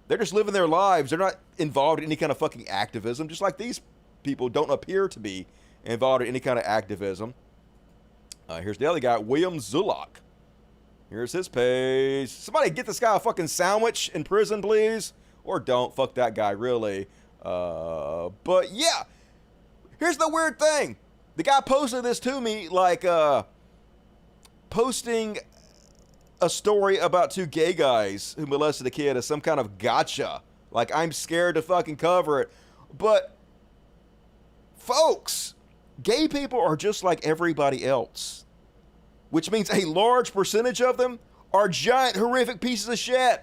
They're just living their lives. They're not involved in any kind of fucking activism, just like these people don't appear to be involved in any kind of activism. Here's the other guy, William Zullock. Here's his page. Somebody get this guy a fucking sandwich in prison, please. Or don't. Fuck that guy, really. But yeah. Here's the weird thing. The guy posted this to me like posting a story about two gay guys who molested a kid as some kind of gotcha. Like, I'm scared to fucking cover it. But, folks, gay people are just like everybody else. Which means a large percentage of them are giant, horrific pieces of shit.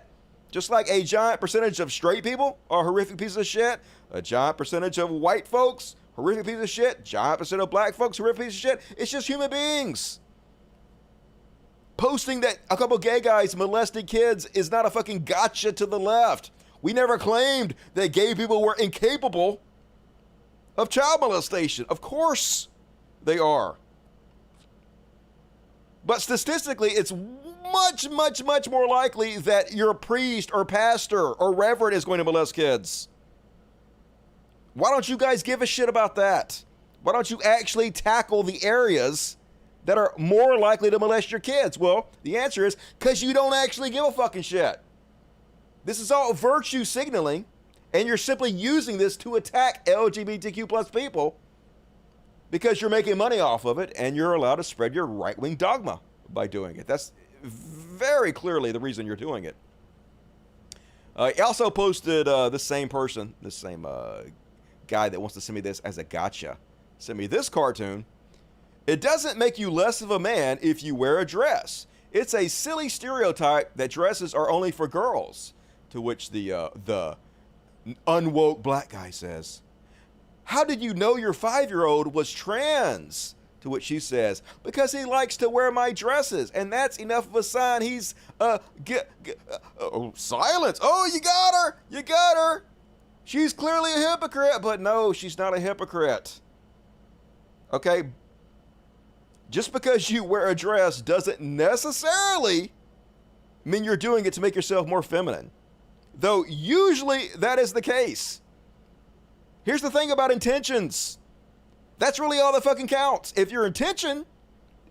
Just like a giant percentage of straight people are horrific pieces of shit, a giant percentage of white folks horrific piece of shit. Giant percent of black folks, horrific piece of shit. It's just human beings. Posting that a couple gay guys molested kids is not a fucking gotcha to the left. We never claimed that gay people were incapable of child molestation. Of course they are. But statistically, it's much, much, much more likely that your priest or pastor or reverend is going to molest kids. Why don't you guys give a shit about that? Why don't you actually tackle the areas that are more likely to molest your kids? Well, the answer is because you don't actually give a fucking shit. This is all virtue signaling, and you're simply using this to attack LGBTQ plus people because you're making money off of it, and you're allowed to spread your right-wing dogma by doing it. That's very clearly the reason you're doing it. He also posted this same person, this same guy that wants to send me this as a gotcha, sent me this cartoon. It doesn't make you less of a man if you wear a dress. It's a silly stereotype that dresses are only for girls. To which the unwoke black guy says, "How did you know your 5-year-old was trans?" To which she says, "Because he likes to wear my dresses, and that's enough of a sign he's silence. Oh, you got her. You got her. She's clearly a hypocrite." But no, she's not a hypocrite. Okay? Just because you wear a dress doesn't necessarily mean you're doing it to make yourself more feminine. Though usually that is the case. Here's the thing about intentions. That's really all that fucking counts. If your intention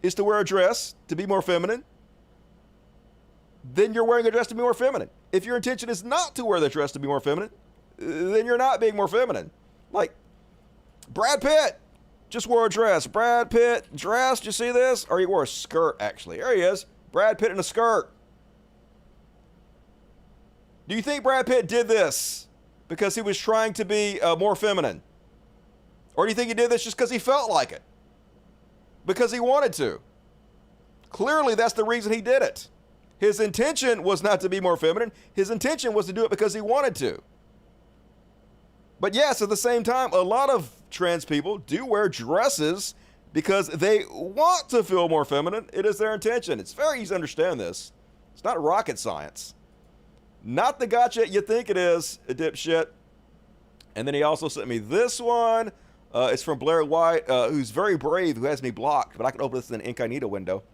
is to wear a dress to be more feminine, then you're wearing a dress to be more feminine. If your intention is not to wear the dress to be more feminine, then you're not being more feminine. Like Brad Pitt just wore a dress. Brad Pitt dressed, you see this? Or he wore a skirt, actually. There he is. Brad Pitt in a skirt. Do you think Brad Pitt did this because he was trying to be more feminine? Or do you think he did this just because he felt like it? Because he wanted to? Clearly, that's the reason he did it. His intention was not to be more feminine. His intention was to do it because he wanted to. But yes, at the same time, a lot of trans people do wear dresses because they want to feel more feminine. It is their intention. It's very easy to understand this. It's not rocket science. Not the gotcha you think it is, a dipshit. And then he also sent me this one. It's from Blair White, who's very brave, who has me blocked, but I can open this in an incognito window.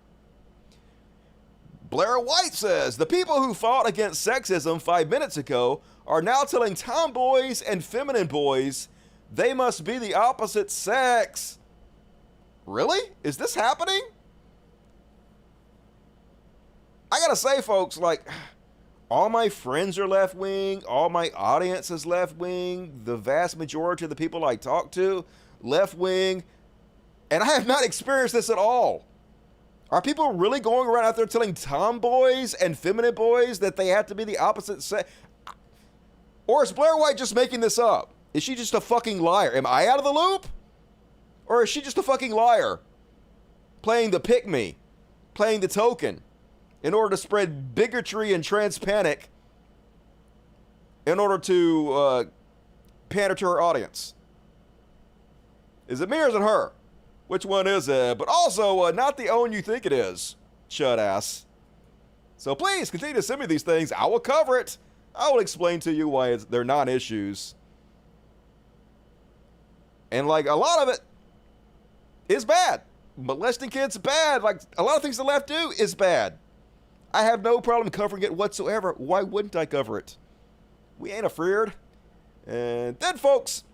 Blair White says, "The people who fought against sexism 5 minutes ago are now telling tomboys and feminine boys they must be the opposite sex." Really? Is this happening? I gotta say, folks, like, all my friends are left-wing. All my audience is left-wing. The vast majority of the people I talk to, left-wing. And I have not experienced this at all. Are people really going around out there telling tomboys and feminine boys that they have to be the opposite sex? Or is Blair White just making this up? Is she just a fucking liar? Am I out of the loop? Or is she just a fucking liar? Playing the pick-me. Playing the token. In order to spread bigotry and trans panic, in order to pander to her audience. Is it me or is it her? Which one is it? But also, not the own you think it is, chud ass. So please continue to send me these things. I will cover it. I will explain to you why they're non-issues. And like a lot of it is bad. Molesting kids is bad. Like a lot of things the left do is bad. I have no problem covering it whatsoever. Why wouldn't I cover it? We ain't afraid. And then, folks,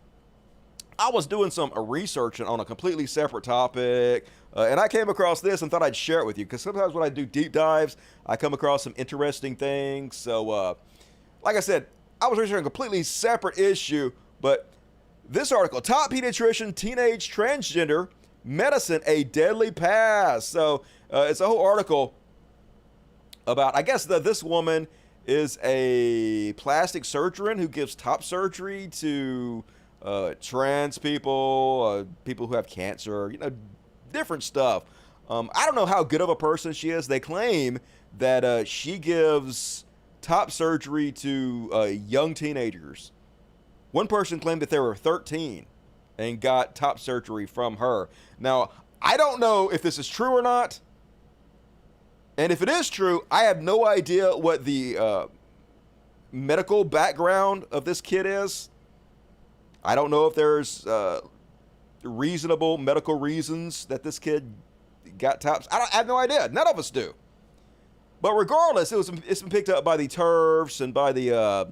I was doing some research on a completely separate topic, and I came across this and thought I'd share it with you, because sometimes when I do deep dives, I come across some interesting things. So, like I said, I was researching a completely separate issue, but this article, Top Pediatrician, Teenage Transgender, Medicine, a Deadly Past. So, it's a whole article about, I guess this woman is a plastic surgeon who gives top surgery to trans people, people who have cancer, you know, different stuff. I don't know how good of a person she is. They claim that she gives top surgery to young teenagers. One person claimed that they were 13. and got top surgery from her. Now, I don't know if this is true or not. And if it is true, I have no idea what the medical background of this kid is. I don't know if there's reasonable medical reasons that this kid got tops. I have no idea. None of us do. But regardless, it's been picked up by the TERFs and by the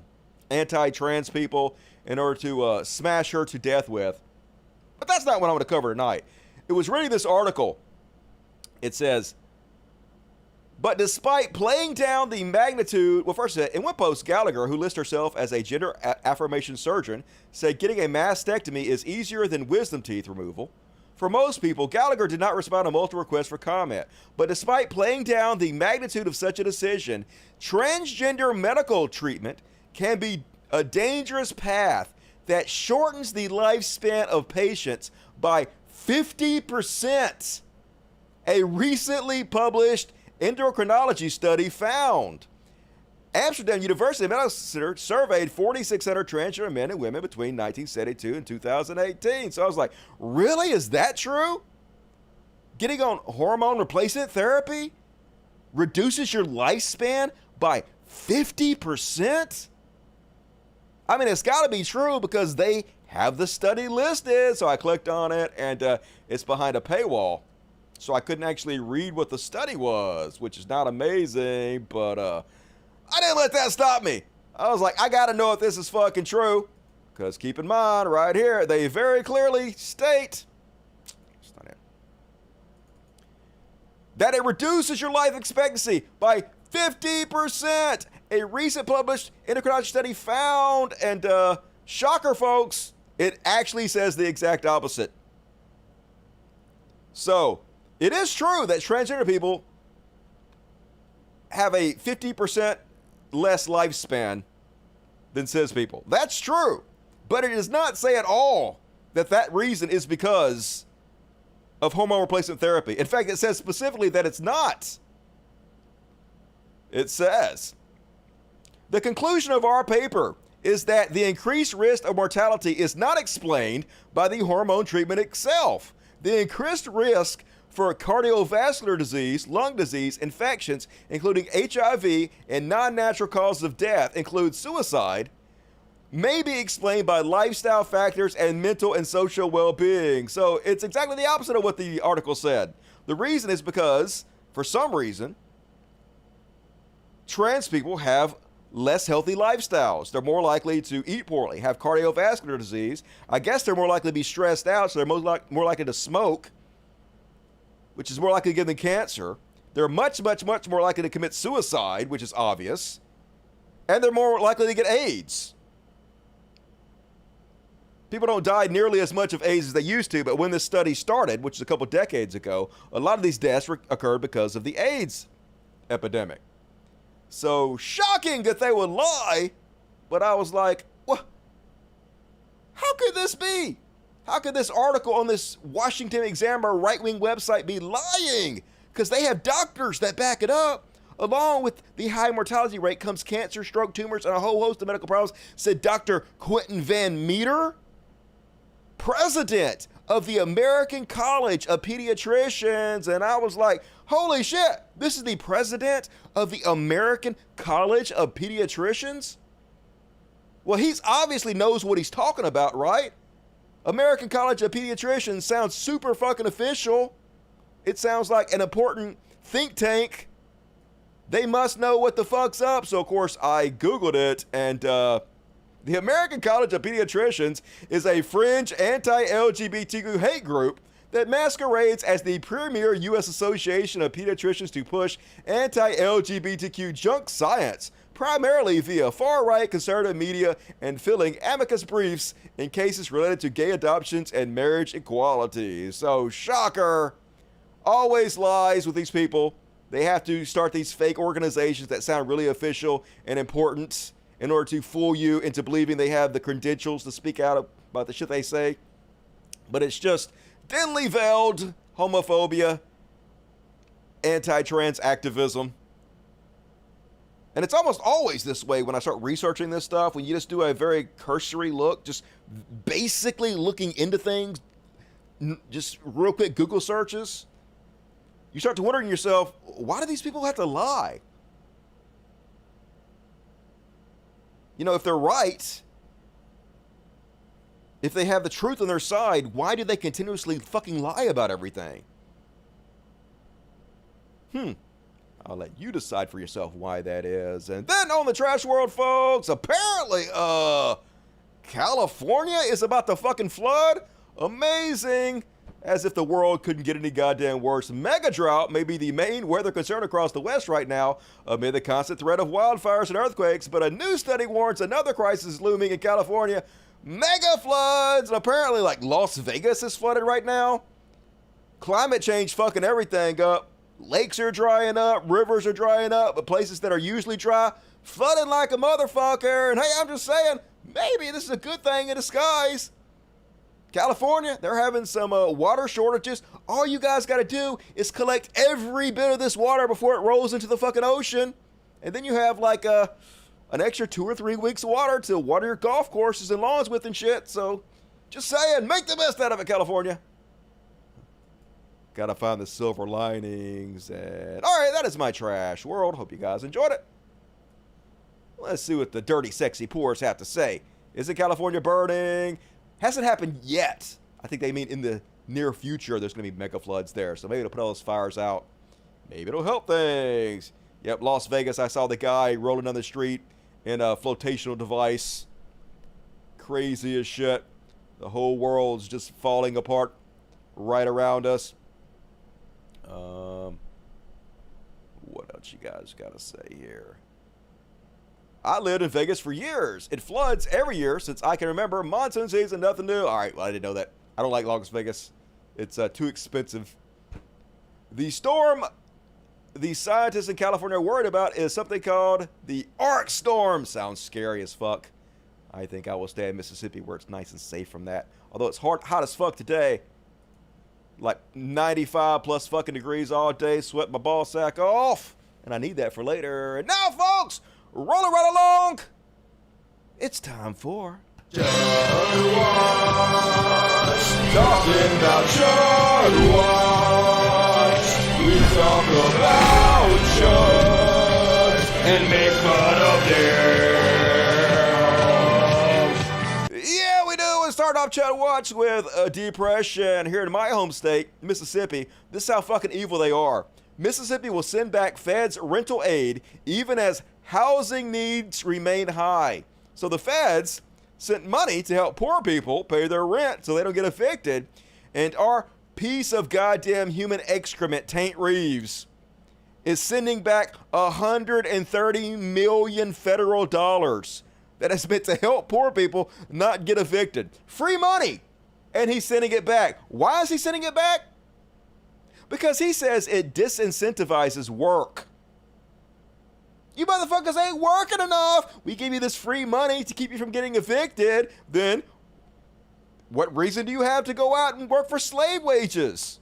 anti-trans people in order to smash her to death with. But that's not what I'm going to cover tonight. It was reading this article. It says, but despite playing down the magnitude, well, first, in one post, Gallagher, who lists herself as a gender affirmation surgeon, said getting a mastectomy is easier than wisdom teeth removal. For most people, Gallagher did not respond to multiple requests for comment. But despite playing down the magnitude of such a decision, transgender medical treatment can be a dangerous path that shortens the lifespan of patients by 50%. A recently published endocrinology study found. Amsterdam University Medical Center surveyed 4,600 transgender men and women between 1972 and 2018. So I was like, really? Is that true? Getting on hormone replacement therapy reduces your lifespan by 50%? I mean, it's got to be true because they have the study listed. So I clicked on it, and it's behind a paywall. So I couldn't actually read what the study was, which is not amazing, but I didn't let that stop me. I was like, I got to know if this is fucking true. Because keep in mind, right here, they very clearly state that it reduces your life expectancy by 50%. A recent published endocrinology study found, and shocker, folks, it actually says the exact opposite. So, it is true that transgender people have a 50% less lifespan than cis people. That's true. But it does not say at all that that reason is because of hormone replacement therapy. In fact, it says specifically that it's not. It says, the conclusion of our paper is that the increased risk of mortality is not explained by the hormone treatment itself. The increased risk for cardiovascular disease, lung disease, infections, including HIV, and non-natural causes of death, include suicide, may be explained by lifestyle factors and mental and social well-being. So it's exactly the opposite of what the article said. The reason is because, for some reason, trans people have less healthy lifestyles. They're more likely to eat poorly, have cardiovascular disease. I guess they're more likely to be stressed out, so they're more likely to smoke, which is more likely to give them cancer. They're much, much, much more likely to commit suicide, which is obvious. And they're more likely to get AIDS. People don't die nearly as much of AIDS as they used to, but when this study started, which is a couple decades ago, a lot of these deaths occurred because of the AIDS epidemic. So shocking that they would lie, but I was like, what? How could this be? How could this article on this Washington Examiner right-wing website be lying? Because they have doctors that back it up. Along with the high mortality rate comes cancer, stroke, tumors, and a whole host of medical problems, said Dr. Quentin Van Meter, president of the American College of Pediatricians. And I was like, holy shit, this is the president of the American College of Pediatricians? Well, he's obviously knows what he's talking about, right? American College of Pediatricians sounds super fucking official. It sounds like an important think tank. They must know what the fuck's up. So, of course, I Googled it, and the American College of Pediatricians is a fringe anti-LGBTQ hate group that masquerades as the premier U.S. Association of Pediatricians to push anti-LGBTQ junk science, primarily via far-right conservative media and filling amicus briefs in cases related to gay adoptions and marriage equality. So, shocker, always lies with these people. They have to start these fake organizations that sound really official and important in order to fool you into believing they have the credentials to speak out about the shit they say. But it's just thinly veiled homophobia, anti-trans activism. And it's almost always this way when I start researching this stuff, when you just do a very cursory look, just basically looking into things, just real quick Google searches, you start to wondering yourself, why do these people have to lie? You know, if they're right, if they have the truth on their side, why do they continuously fucking lie about everything? I'll let you decide for yourself why that is. And then on the trash world, folks, apparently, California is about to fucking flood. Amazing. As if the world couldn't get any goddamn worse. Mega drought may be the main weather concern across the West right now, amid the constant threat of wildfires and earthquakes, but a new study warns another crisis looming in California. Mega floods. And apparently, like, Las Vegas is flooded right now. Climate change fucking everything up. Lakes are drying up, rivers are drying up, but places that are usually dry, flooding like a motherfucker. And hey, I'm just saying, maybe this is a good thing in disguise. California, they're having some water shortages. All you guys got to do is collect every bit of this water before it rolls into the fucking ocean. And then you have like an extra 2 or 3 weeks of water to water your golf courses and lawns with and shit. So just saying, make the best out of it, California. Gotta find the silver linings. And all right, that is my trash world. Hope you guys enjoyed it. Let's see what the dirty, sexy poors have to say. Isn't California burning? Hasn't happened yet. I think they mean in the near future there's going to be mega floods there. So maybe it'll put all those fires out. Maybe it'll help things. Yep, Las Vegas, I saw the guy rolling down the street in a flotational device. Crazy as shit. The whole world's just falling apart right around us. What else you guys got to say here? I lived in Vegas for years. It floods every year since I can remember. Monsoon season, nothing new. All right, well, I didn't know that. I don't like Las Vegas. It's too expensive. The storm the scientists in California are worried about is something called the Arc Storm. Sounds scary as fuck. I think I will stay in Mississippi where it's nice and safe from that. Although it's hot as fuck today. Like 95 plus fucking degrees all day, sweat my ball sack off. And I need that for later. And now, folks, rolling right along, it's time for Judd Watch. Talking about Judd Watch. We talk about Judd and make fun of them. Yeah, we do. And start off Judd Watch with a depression here in my home state, Mississippi. This is how fucking evil they are. Mississippi will send back feds rental aid even as housing needs remain high. So the feds sent money to help poor people pay their rent so they don't get evicted. And our piece of goddamn human excrement, Taint Reeves, is sending back $130 million federal dollars that is meant to help poor people not get evicted. Free money. And he's sending it back. Why is he sending it back? Because he says it disincentivizes work. You motherfuckers ain't working enough. We give you this free money to keep you from getting evicted. Then what reason do you have to go out and work for slave wages?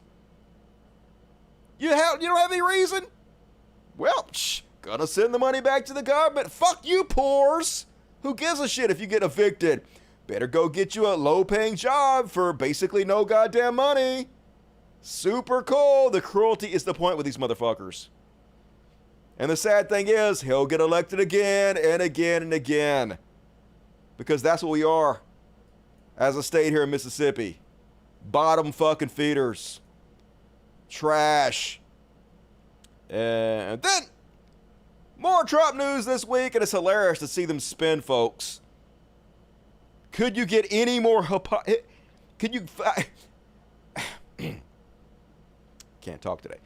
You don't have any reason? Well, gonna send the money back to the government. Fuck you, poors. Who gives a shit if you get evicted? Better go get you a low-paying job for basically no goddamn money. Super cool. The cruelty is the point with these motherfuckers. And the sad thing is, he'll get elected again and again and again. Because that's what we are as a state here in Mississippi. Bottom fucking feeders. Trash. And then, more Trump news this week, and it's hilarious to see them spin, folks. Could you get any more can't talk today.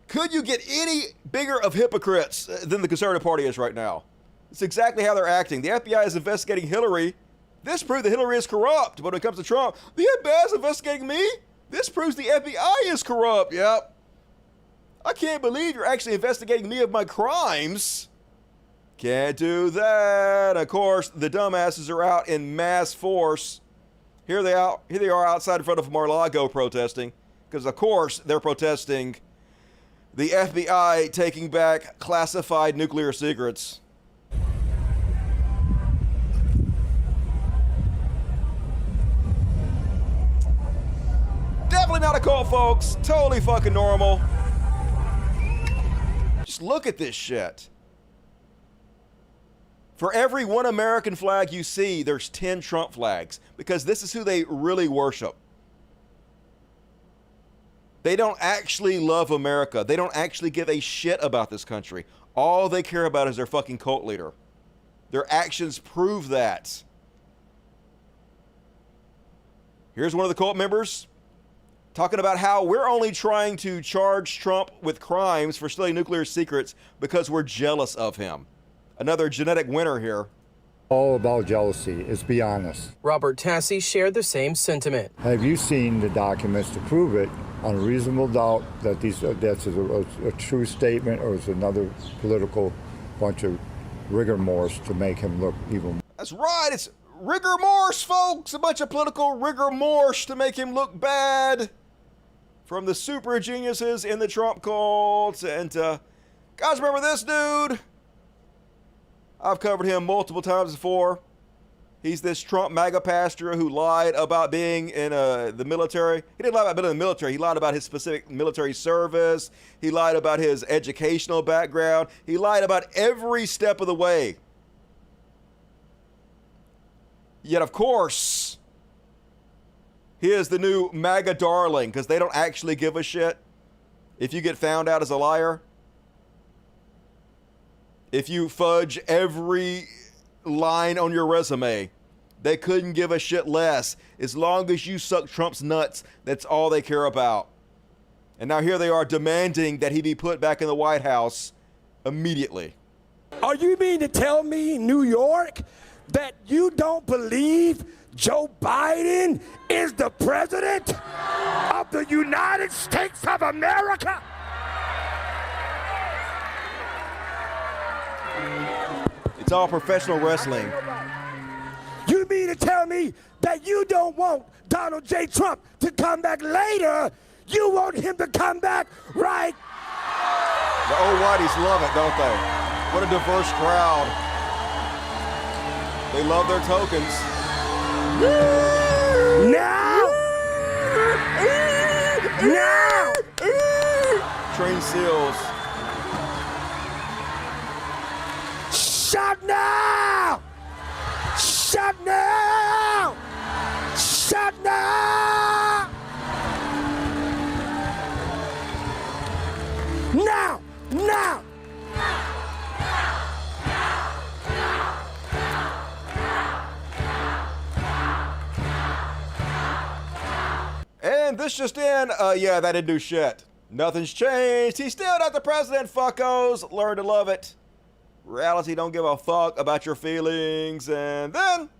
Could you get any bigger of hypocrites than the Conservative Party is right now? It's exactly how they're acting. The FBI is investigating Hillary. This proves that Hillary is corrupt. But when it comes to Trump, the FBI is investigating me? This proves the FBI is corrupt. Yep. I can't believe you're actually investigating me of my crimes. Can't do that. Of course, the dumbasses are out in mass force. Here they are outside in front of Mar-a-Lago protesting. Because, of course, they're protesting the FBI taking back classified nuclear secrets. Definitely not a cult, folks. Totally fucking normal. Just look at this shit. For every one American flag you see, there's 10 Trump flags, because this is who they really worship. They don't actually love America. They don't actually give a shit about this country. All they care about is their fucking cult leader. Their actions prove that. Here's one of the cult members talking about how we're only trying to charge Trump with crimes for stealing nuclear secrets because we're jealous of him. Another genetic winner here. All about jealousy, let's be honest. Robert Tassi shared the same sentiment. Have you seen the documents to prove it on reasonable doubt that that's a true statement, or is another political bunch of rigor mortis to make him look even? That's right, it's rigor mortis, folks. A bunch of political rigor mortis to make him look bad. From the super geniuses in the Trump cult. And guys, remember this dude? I've covered him multiple times before. He's this Trump MAGA pastor who lied about being in the military. He didn't lie about being in the military. He lied about his specific military service. He lied about his educational background. He lied about every step of the way. Yet, of course, he is the new MAGA darling, because they don't actually give a shit if you get found out as a liar. If you fudge every line on your resume, they couldn't give a shit less. As long as you suck Trump's nuts, that's all they care about. And now here they are demanding that he be put back in the White House immediately. Are you mean to tell me, New York, that you don't believe Joe Biden is the president of the United States of America? It's all professional wrestling. You mean to tell me that you don't want Donald J. Trump to come back later? You want him to come back right? The old whiteys love it, don't they? What a diverse crowd. They love their tokens. Now! Now! Train seals. Shut now! Shut now! Shut now! Now! Now! And this just in, yeah, that didn't do shit. Nothing's changed. He's still not the president, fuckos. Learn to love it. Reality don't give a fuck about your feelings. And then,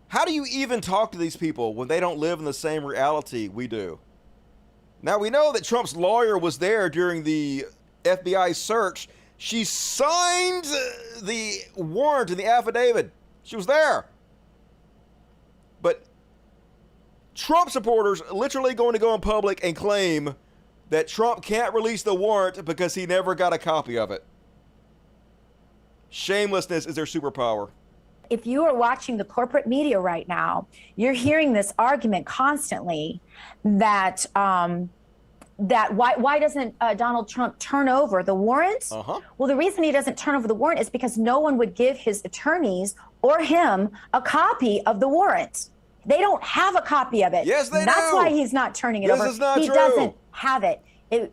how do you even talk to these people when they don't live in the same reality we do? Now, we know that Trump's lawyer was there during the FBI search. She signed the warrant in the affidavit. She was there. But Trump supporters literally going to go in public and claim that Trump can't release the warrant because he never got a copy of it. Shamelessness is their superpower. If you are watching the corporate media right now, you're hearing this argument constantly that why doesn't Donald Trump turn over the warrant? Well, the reason he doesn't turn over the warrant is because no one would give his attorneys or him a copy of the warrant. They don't have a copy of it. Yes, they do. That's why he's not turning it over. This is not he true. Doesn't have it.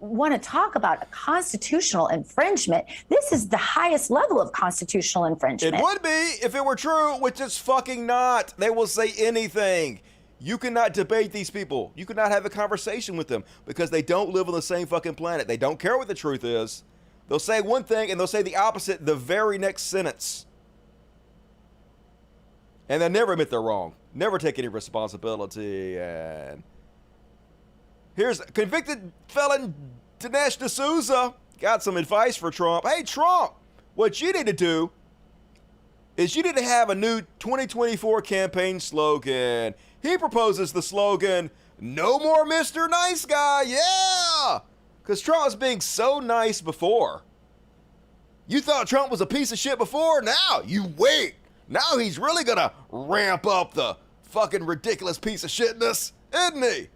Want to talk about a constitutional infringement? This is the highest level of constitutional infringement. It would be if it were true, which it's fucking not. They will say anything. You cannot debate these people. You cannot have a conversation with them because they don't live on the same fucking planet. They don't care what the truth is. They'll say one thing and they'll say the opposite the very next sentence. And they never admit they're wrong. Never take any responsibility. And here's convicted felon Dinesh D'Souza. Got some advice for Trump. Hey, Trump, what you need to do is you need to have a new 2024 campaign slogan. He proposes the slogan, "No more Mr. Nice Guy." Yeah! Because Trump was being so nice before. You thought Trump was a piece of shit before? Now, you wait. Now he's really going to ramp up the fucking ridiculous piece of shitness, isn't he?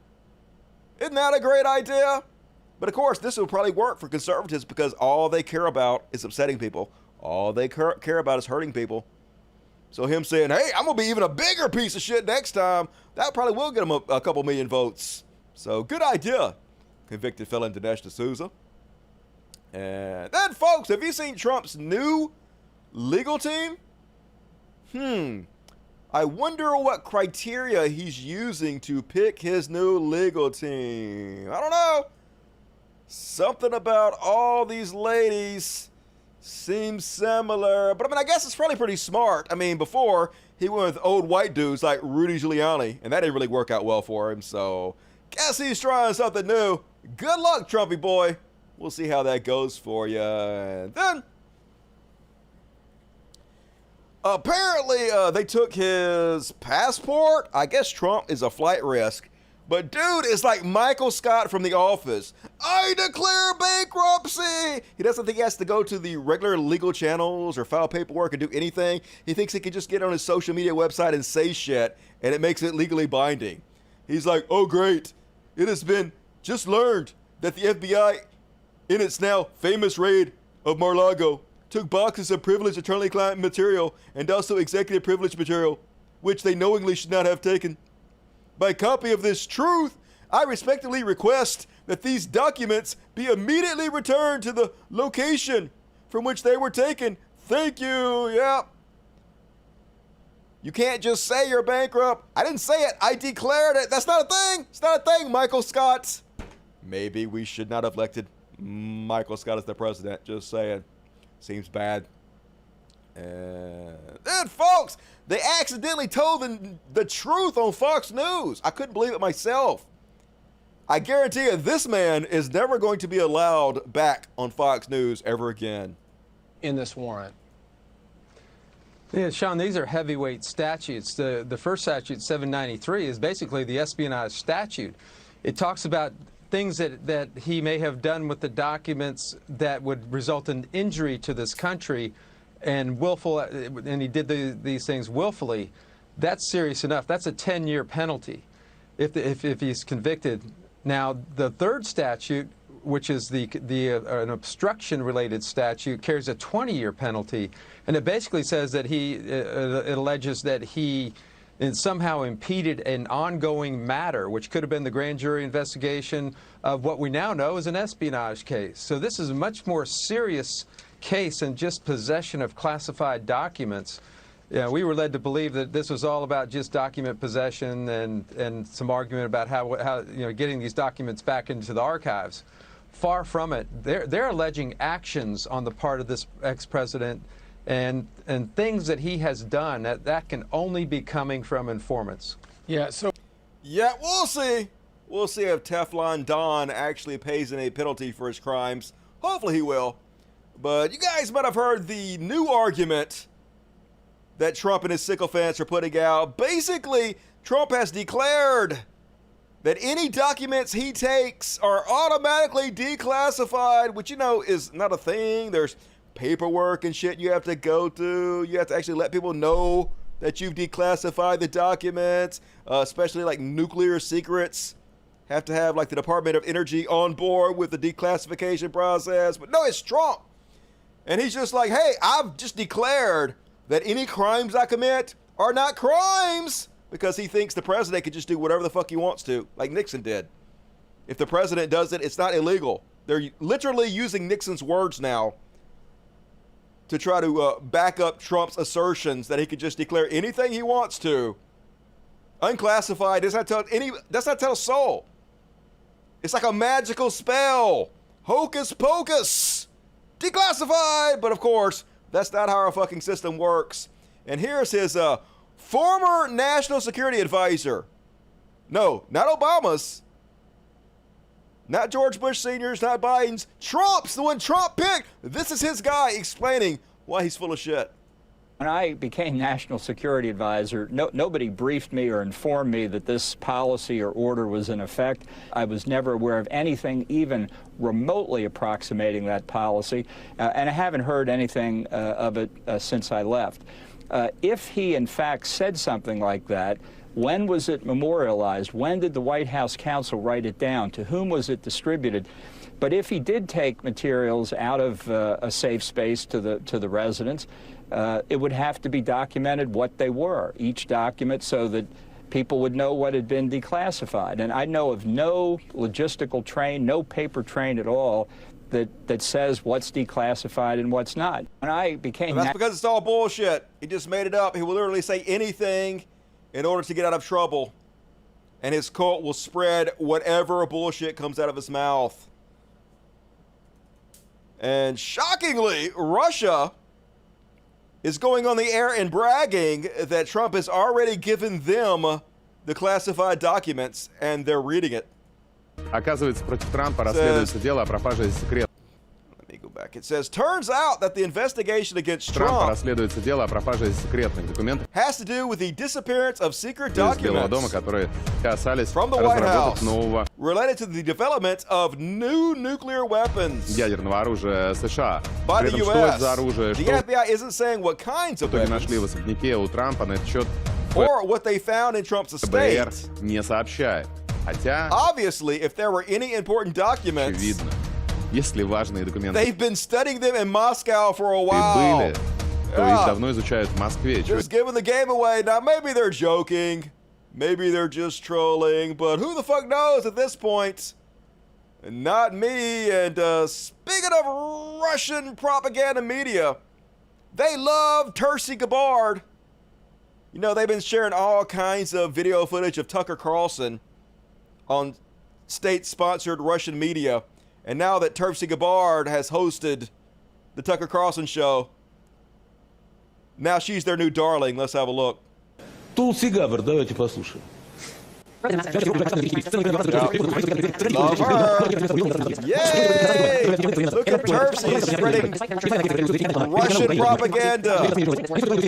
Isn't that a great idea? But of course, this will probably work for conservatives because all they care about is upsetting people. All they care about is hurting people. So him saying, hey, I'm going to be even a bigger piece of shit next time, that probably will get him a couple million votes. So good idea, convicted felon Dinesh D'Souza. And then, folks, have you seen Trump's new legal team? I wonder what criteria he's using to pick his new legal team. I don't know. Something about all these ladies seems similar. But I mean, I guess it's probably pretty smart. I mean, before, he went with old white dudes like Rudy Giuliani, and that didn't really work out well for him. So, guess he's trying something new. Good luck, Trumpy boy. We'll see how that goes for you. And then, apparently, they took his passport. I guess Trump is a flight risk. But dude is like Michael Scott from The Office. I declare bankruptcy! He doesn't think he has to go to the regular legal channels or file paperwork or do anything. He thinks he can just get on his social media website and say shit, and it makes it legally binding. He's like, oh great, it has been just learned that the FBI, in its now famous raid of Mar-a-Lago, took boxes of privileged attorney-client material and also executive privilege material, which they knowingly should not have taken. By copy of this truth, I respectfully request that these documents be immediately returned to the location from which they were taken. Thank you. Yep. You can't just say you're bankrupt. I didn't say it. I declared it. That's not a thing. It's not a thing, Michael Scott. Maybe we should not have elected Michael Scott as the president. Just saying. Seems bad. And then, folks, they accidentally told the truth on Fox News. I couldn't believe it myself. I guarantee you, this man is never going to be allowed back on Fox News ever again. In this warrant. Yeah, Sean, these are heavyweight statutes. The first statute, 793, is basically the espionage statute. It talks about things that he may have done with the documents that would result in injury to this country, and he did these things willfully. That's serious enough. That's a 10-year penalty if he's convicted. Now, the third statute, which is an obstruction-related statute, carries a 20-year penalty, and it basically says that it alleges that he somehow impeded an ongoing matter, which could have been the grand jury investigation of what we now know is an espionage case. So this is a much more serious case than just possession of classified documents. Yeah, we were led to believe that this was all about just document possession and some argument about how getting these documents back into the archives. Far from it. They're alleging actions on the part of this ex-president and things that he has done that can only be coming from informants. Yeah, we'll see. We'll see if Teflon Don actually pays any penalty for his crimes. Hopefully he will. But you guys might have heard the new argument that Trump and his sycophants are putting out. Basically, Trump has declared that any documents he takes are automatically declassified, which, is not a thing. There's paperwork and shit you have to go through. You have to actually let people know that you've declassified the documents, especially like nuclear secrets. Have to have like the Department of Energy on board with the declassification process. But no, it's Trump. And he's just like, hey, I've just declared that any crimes I commit are not crimes, because he thinks the president can just do whatever the fuck he wants to, like Nixon did. If the president does it, it's not illegal. They're literally using Nixon's words now to try to back up Trump's assertions that he could just declare anything he wants to, unclassified. Does not tell a soul. It's like a magical spell. Hocus pocus. Declassified. But of course, that's not how our fucking system works. And here's his former national security advisor. No, not Obama's. Not George Bush Sr.'s, not Biden's. Trump's, the one Trump picked. This is his guy explaining why he's full of shit. When I became national security advisor, nobody briefed me or informed me that this policy or order was in effect. I was never aware of anything even remotely approximating that policy, and I haven't heard anything of it since I left. If he, in fact, said something like that, When was it memorialized? When did the White House counsel write it down? To whom was it distributed? But if he did take materials out of a safe space to the residents, it would have to be documented what they were, each document, so that people would know what had been declassified. And I know of no logistical train, no paper train at all that says what's declassified and what's not. When I became... And that's because it's all bullshit. He just made it up. He will literally say anything in order to get out of trouble. And his cult will spread whatever bullshit comes out of his mouth. And shockingly, Russia is going on the air and bragging that Trump has already given them the classified documents and they're reading it. Оказывается, против Трампа расследуется дело о пропаже секретов. Let me go back. It says, turns out that the investigation against Трампа Trump расследуется дело о пропаже секретных документов has to do with the disappearance of secret из Белого documents дома, которые касались from the White разработок House нового related to the development of new nuclear weapons ядерного оружия США. by При the этом, что это U.S. за оружие, The что FBI isn't saying what kinds в of итоге нашли в weapons особняке у Трампа, на этот счет or what they found in Trump's estate. ФБР не сообщает. Хотя, Obviously, if there were any important documents, очевидно, если важные документы they've been studying them in Moscow for a и while. были, то их давно изучают в Москве. Just giving the game away. Now, maybe they're joking. Maybe they're just trolling. But who the fuck knows at this point? Not me. And speaking of Russian propaganda media, they love Tulsi Gabbard. You know, they've been sharing all kinds of video footage of Tucker Carlson on state-sponsored Russian media. And now that Tulsi Gabbard has hosted the Tucker Carlson show, now she's their new darling. Let's have a look. Tulsi Gabbard, давайте послушаем. Love her. Yay! Look at Tulsi spreading Russian propaganda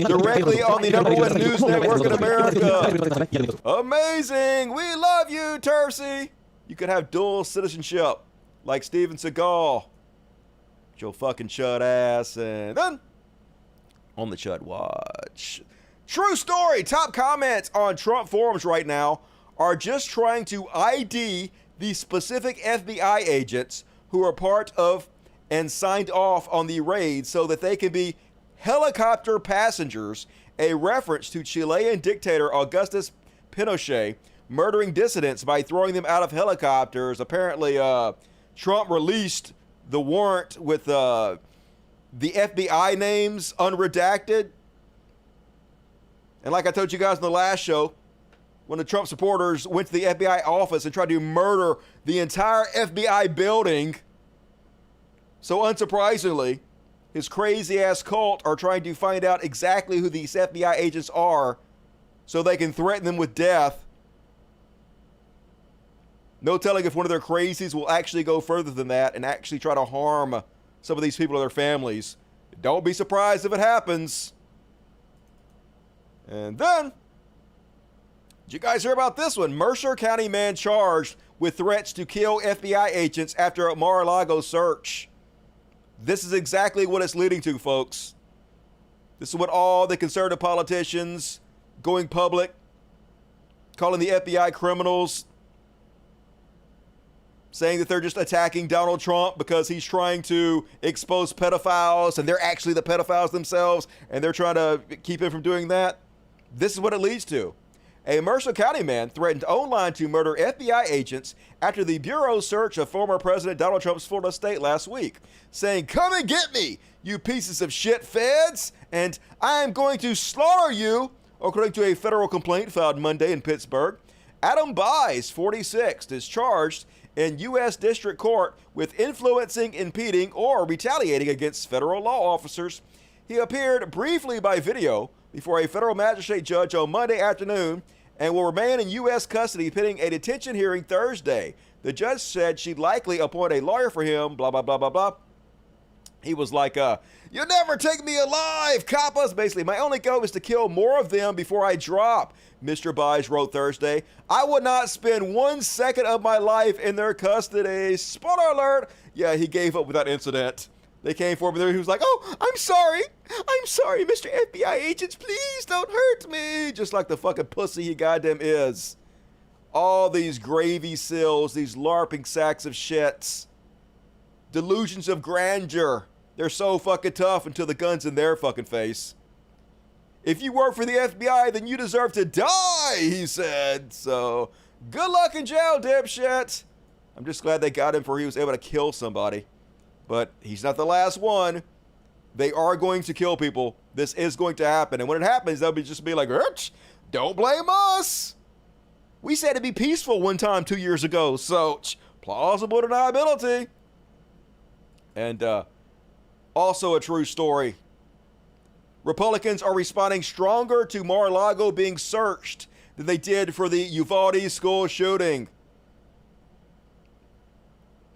directly on the #1 news network in America. Amazing! We love you, Tulsi. You could have dual citizenship like Steven Seagal. Your fucking chud ass. And then on the Chud Watch. True story. Top comments on Trump forums right now are just trying to ID the specific FBI agents who are part of and signed off on the raid so that they can be helicopter passengers, a reference to Chilean dictator Augustus Pinochet murdering dissidents by throwing them out of helicopters. Apparently, Trump released the warrant with the FBI names unredacted. And like I told you guys in the last show, when the Trump supporters went to the FBI office and tried to murder the entire FBI building, so unsurprisingly, his crazy-ass cult are trying to find out exactly who these FBI agents are so they can threaten them with death. No telling if one of their crazies will actually go further than that and actually try to harm some of these people or their families. Don't be surprised if it happens. And then, did you guys hear about this one? Mercer County man charged with threats to kill FBI agents after a Mar-a-Lago search. This is exactly what it's leading to, folks. This is what all the conservative politicians going public, calling the FBI criminals, saying that they're just attacking Donald Trump because he's trying to expose pedophiles and they're actually the pedophiles themselves and they're trying to keep him from doing that. This is what it leads to. A Mercer County man threatened online to murder FBI agents after the Bureau's search of former President Donald Trump's Florida estate last week, saying, "Come and get me, you pieces of shit feds, and I am going to slaughter you," according to a federal complaint filed Monday in Pittsburgh. Adam Buys, 46, is charged in U.S. District Court with influencing, impeding, or retaliating against federal law officers. He appeared briefly by video before a federal magistrate judge on Monday afternoon and will remain in U.S. custody pending a detention hearing Thursday. The judge said she'd likely appoint a lawyer for him, blah, blah, blah, blah, blah. He was like, "You'll never take me alive, coppas." Basically, my only goal is to kill more of them before I drop, Mr. Buys wrote Thursday. "I would not spend 1 second of my life in their custody." Spoiler alert. Yeah, he gave up with that incident. They came forward with her. He was like, "Oh, I'm sorry, Mr. FBI agents, please don't hurt me." Just like the fucking pussy he goddamn is. All these gravy seals, these LARPing sacks of shits. Delusions of grandeur. They're so fucking tough until the gun's in their fucking face. If you work for the FBI, then you deserve to die, he said. So, good luck in jail, dipshit. I'm just glad they got him before he was able to kill somebody. But he's not the last one. They are going to kill people. This is going to happen. And when it happens, they'll just be like, don't blame us. We said to be peaceful one time 2 years ago. So, plausible deniability. And also a true story. Republicans are responding stronger to Mar-a-Lago being searched than they did for the Uvalde school shooting.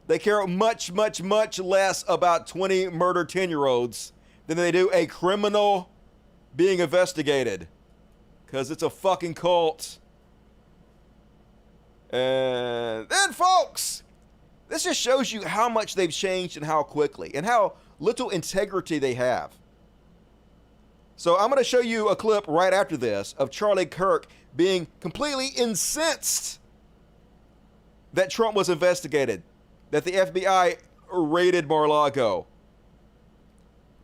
They care much, much, much less about 20 murdered 10-year-olds than they do a criminal being investigated. Because it's a fucking cult. And then, folks, this just shows you how much they've changed and how quickly, and how little integrity they have. So I'm going to show you a clip right after this of Charlie Kirk being completely incensed that Trump was investigated, that the FBI raided Mar-a-Lago.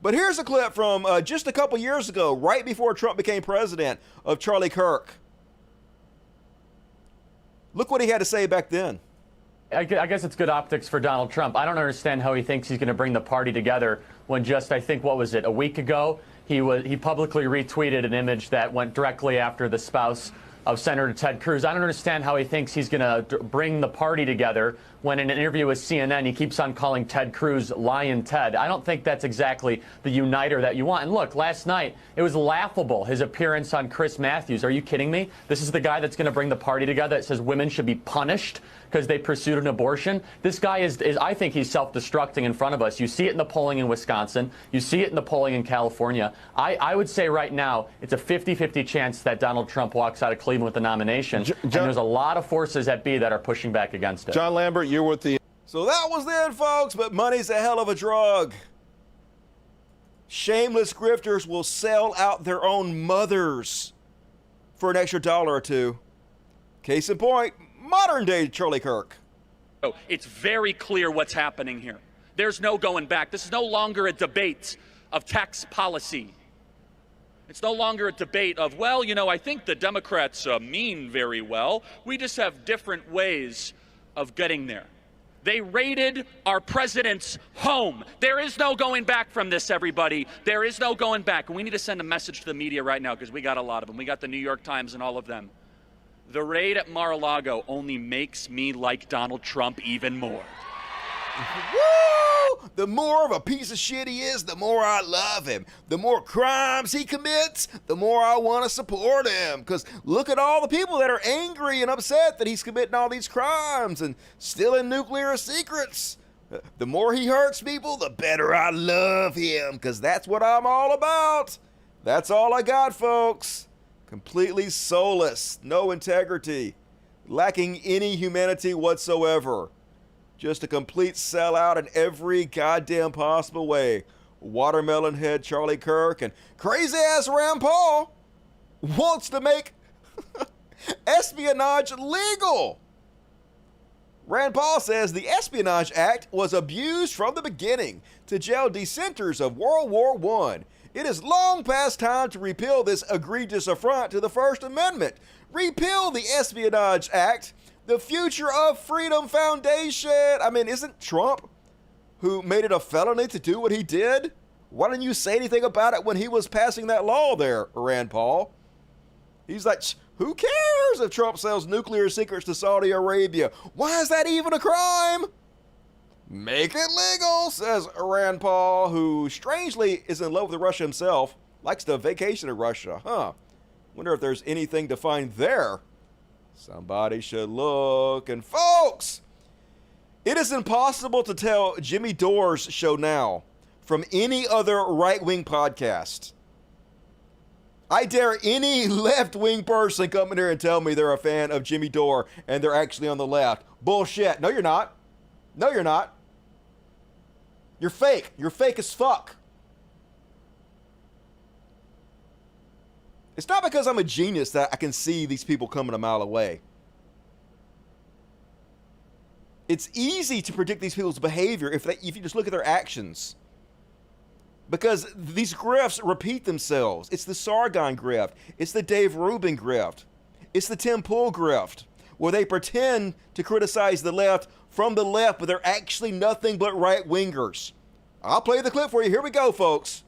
But here's a clip from just a couple years ago, right before Trump became president, of Charlie Kirk. Look what he had to say back then. I guess it's good optics for Donald Trump. I don't understand how he thinks he's going to bring the party together when just, I think, what was it, a week ago, he publicly retweeted an image that went directly after the spouse of Senator Ted Cruz. I don't understand how he thinks he's going to bring the party together when in an interview with CNN, he keeps on calling Ted Cruz Lion Ted. I don't think that's exactly the uniter that you want. And look, last night, it was laughable, his appearance on Chris Matthews. Are you kidding me? This is the guy that's going to bring the party together that says women should be punished because they pursued an abortion. This guy is I think he's self-destructing in front of us. You see it in the polling in Wisconsin. You see it in the polling in California. I would say right now, it's a 50-50 chance that Donald Trump walks out of Cleveland with the nomination. And there's a lot of forces at B that are pushing back against it. John Lambert, you're with the... So that was then, folks, but money's a hell of a drug. Shameless grifters will sell out their own mothers for an extra $1 or $2. Case in point, modern day Charlie Kirk. Oh, it's very clear what's happening here. There's no going back. This is no longer a debate of tax policy. It's no longer a debate of, well, you know, I think the Democrats mean very well. We just have different ways of getting there. They raided our president's home. There is no going back from this, everybody. There is no going back. And we need to send a message to the media right now because we got a lot of them. We got the New York Times and all of them. The raid at Mar-a-Lago only makes me like Donald Trump even more. Woo! The more of a piece of shit he is, the more I love him. The more crimes he commits, the more I want to support him. Because look at all the people that are angry and upset that he's committing all these crimes and stealing nuclear secrets. The more he hurts people, the better I love him. Because that's what I'm all about. That's all I got, folks. Completely soulless, no integrity, lacking any humanity whatsoever. Just a complete sellout in every goddamn possible way. Watermelon head Charlie Kirk and crazy ass Rand Paul wants to make espionage legal. Rand Paul says the Espionage Act was abused from the beginning to jail dissenters of World War I. It is long past time to repeal this egregious affront to the First Amendment. Repeal the Espionage Act. The Future of Freedom Foundation. I mean, isn't Trump who made it a felony to do what he did? Why didn't you say anything about it when he was passing that law there, Rand Paul? He's like, who cares if Trump sells nuclear secrets to Saudi Arabia? Why is that even a crime? Make it legal, says Rand Paul, who strangely is in love with Russia himself, likes to vacation in Russia. Wonder if there's anything to find there. Somebody should look. And folks, it is impossible to tell Jimmy Dore's show now from any other right-wing podcast. I dare any left-wing person come in here and tell me they're a fan of Jimmy Dore and they're actually on the left. Bullshit. No, you're not. No, you're not. You're fake. You're fake as fuck. It's not because I'm a genius that I can see these people coming a mile away. It's easy to predict these people's behavior if you just look at their actions. Because these grifts repeat themselves. It's the Sargon grift. It's the Dave Rubin grift. It's the Tim Pool grift, where they pretend to criticize the left from the left, but they're actually nothing but right-wingers. I'll play the clip for you. Here we go, folks.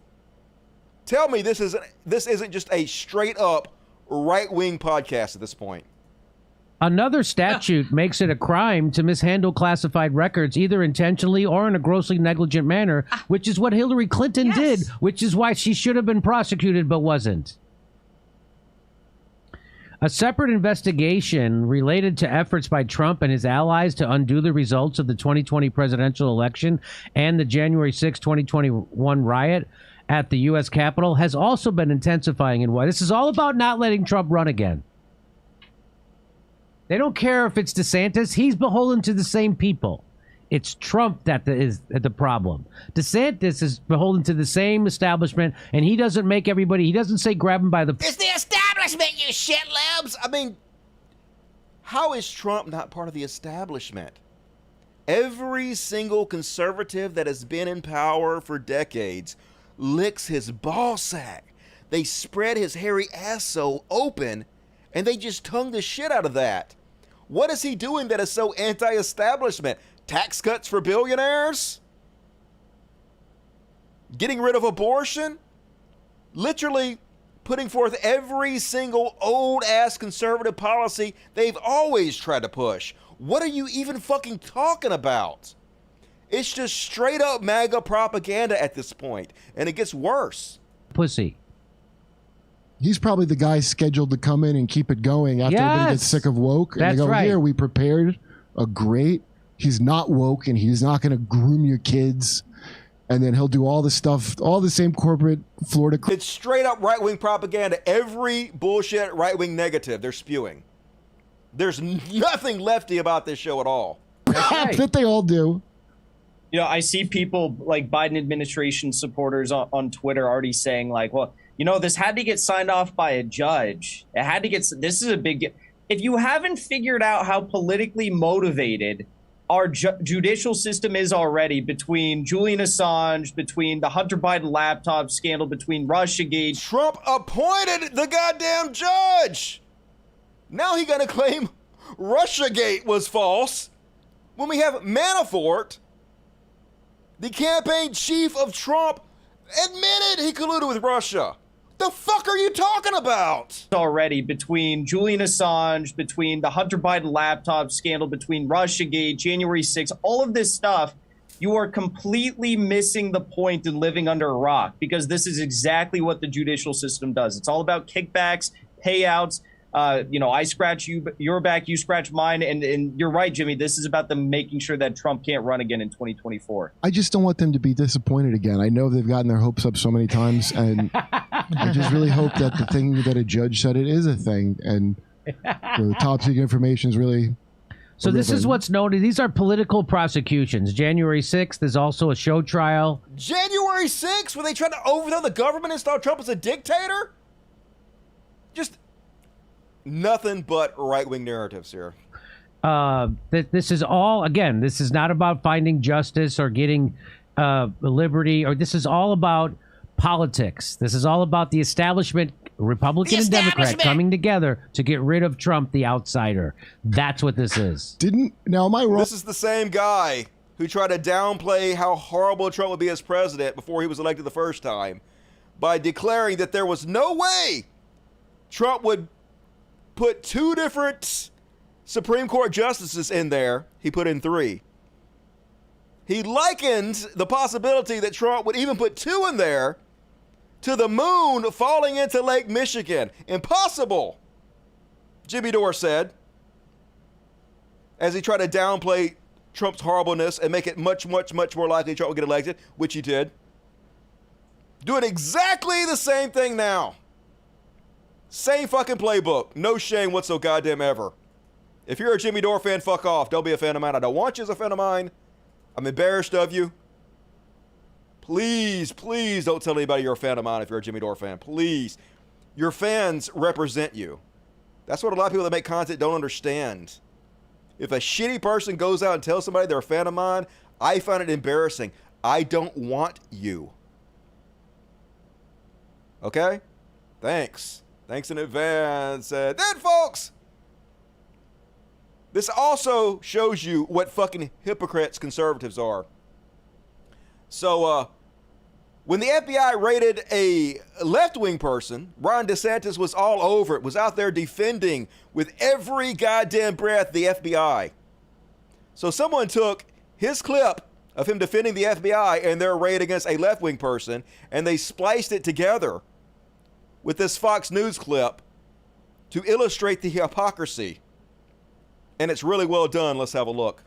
Tell me this isn't just a straight-up right-wing podcast at this point. Another statute makes it a crime to mishandle classified records, either intentionally or in a grossly negligent manner, which is what Hillary Clinton did, which is why she should have been prosecuted but wasn't. A separate investigation related to efforts by Trump and his allies to undo the results of the 2020 presidential election and the January 6, 2021 riot at the U.S. Capitol has also been intensifying in why this is all about not letting Trump run again. They don't care if it's DeSantis. He's beholden to the same people. It's Trump that is the problem. DeSantis is beholden to the same establishment, and he doesn't make everybody, he doesn't say grab him by the... It's the establishment, you shitlibs! I mean, how is Trump not part of the establishment? Every single conservative that has been in power for decades licks his ball sack. They spread his hairy asshole open, and they just tongue the shit out of that. What is he doing that is so anti-establishment? Tax cuts for billionaires? Getting rid of abortion? Literally putting forth every single old-ass conservative policy they've always tried to push. What are you even fucking talking about? It's just straight-up MAGA propaganda at this point, and it gets worse. Pussy. He's probably the guy scheduled to come in and keep it going after everybody gets sick of woke. And That's they go, right. here, we prepared a great, he's not woke and he's not going to groom your kids. And then he'll do all the stuff, all the same corporate Florida. It's straight up right-wing propaganda. Every bullshit right-wing negative they're spewing. There's nothing lefty about this show at all. That they all do. You know, I see people like Biden administration supporters on Twitter already saying like, well, you know, this had to get signed off by a judge. It had to get, this is a big, if you haven't figured out how politically motivated our judicial system is already between Julian Assange, between the Hunter Biden laptop scandal, between Russiagate. Trump appointed the goddamn judge. Now he gonna claim Russiagate was false when we have Manafort, the campaign chief of Trump, admitted he colluded with Russia. The fuck are you talking about? Already between Julian Assange, between the Hunter Biden laptop scandal, between Russiagate, January 6th, all of this stuff, you are completely missing the point and living under a rock, because this is exactly what the judicial system does. It's all about kickbacks, payouts. You know, I scratch your back, you scratch mine. And you're right, Jimmy, this is about them making sure that Trump can't run again in 2024. I just don't want them to be disappointed again. I know they've gotten their hopes up so many times, and I just really hope that the thing that a judge said it is a thing, and the top secret information is really... So this is what's known. These are political prosecutions. January 6th is also a show trial. January 6th, where they tried to overthrow the government and install Trump as a dictator? Just nothing but right-wing narratives here. This is all, again, this is not about finding justice or getting liberty, or this is all about politics. This is all about the establishment, Republican and Democrat, coming together to get rid of Trump, the outsider. That's what this is. Now, am I wrong? This is the same guy who tried to downplay how horrible Trump would be as president before he was elected the first time by declaring that there was no way Trump would put two different Supreme Court justices in there. He put in 3. He likened the possibility that Trump would even put 2 in there to the moon falling into Lake Michigan. Impossible, Jimmy Dore said, as he tried to downplay Trump's horribleness and make it much, much, much more likely Trump would get elected, which he did. Doing exactly the same thing now. Same fucking playbook. No shame whatsoever goddamn ever. If you're a Jimmy Dore fan, fuck off. Don't be a fan of mine. I don't want you as a fan of mine. I'm embarrassed of you. Please, please don't tell anybody you're a fan of mine if you're a Jimmy Dore fan. Please. Your fans represent you. That's what a lot of people that make content don't understand. If a shitty person goes out and tells somebody they're a fan of mine, I find it embarrassing. I don't want you. Okay? Thanks. Thanks in advance. Then, folks, this also shows you what fucking hypocrites conservatives are. So, when the FBI raided a left-wing person, Ron DeSantis was all over it, was out there defending with every goddamn breath the FBI. So someone took his clip of him defending the FBI and their raid against a left-wing person, and they spliced it together with this Fox News clip to illustrate the hypocrisy. And it's really well done. Let's have a look.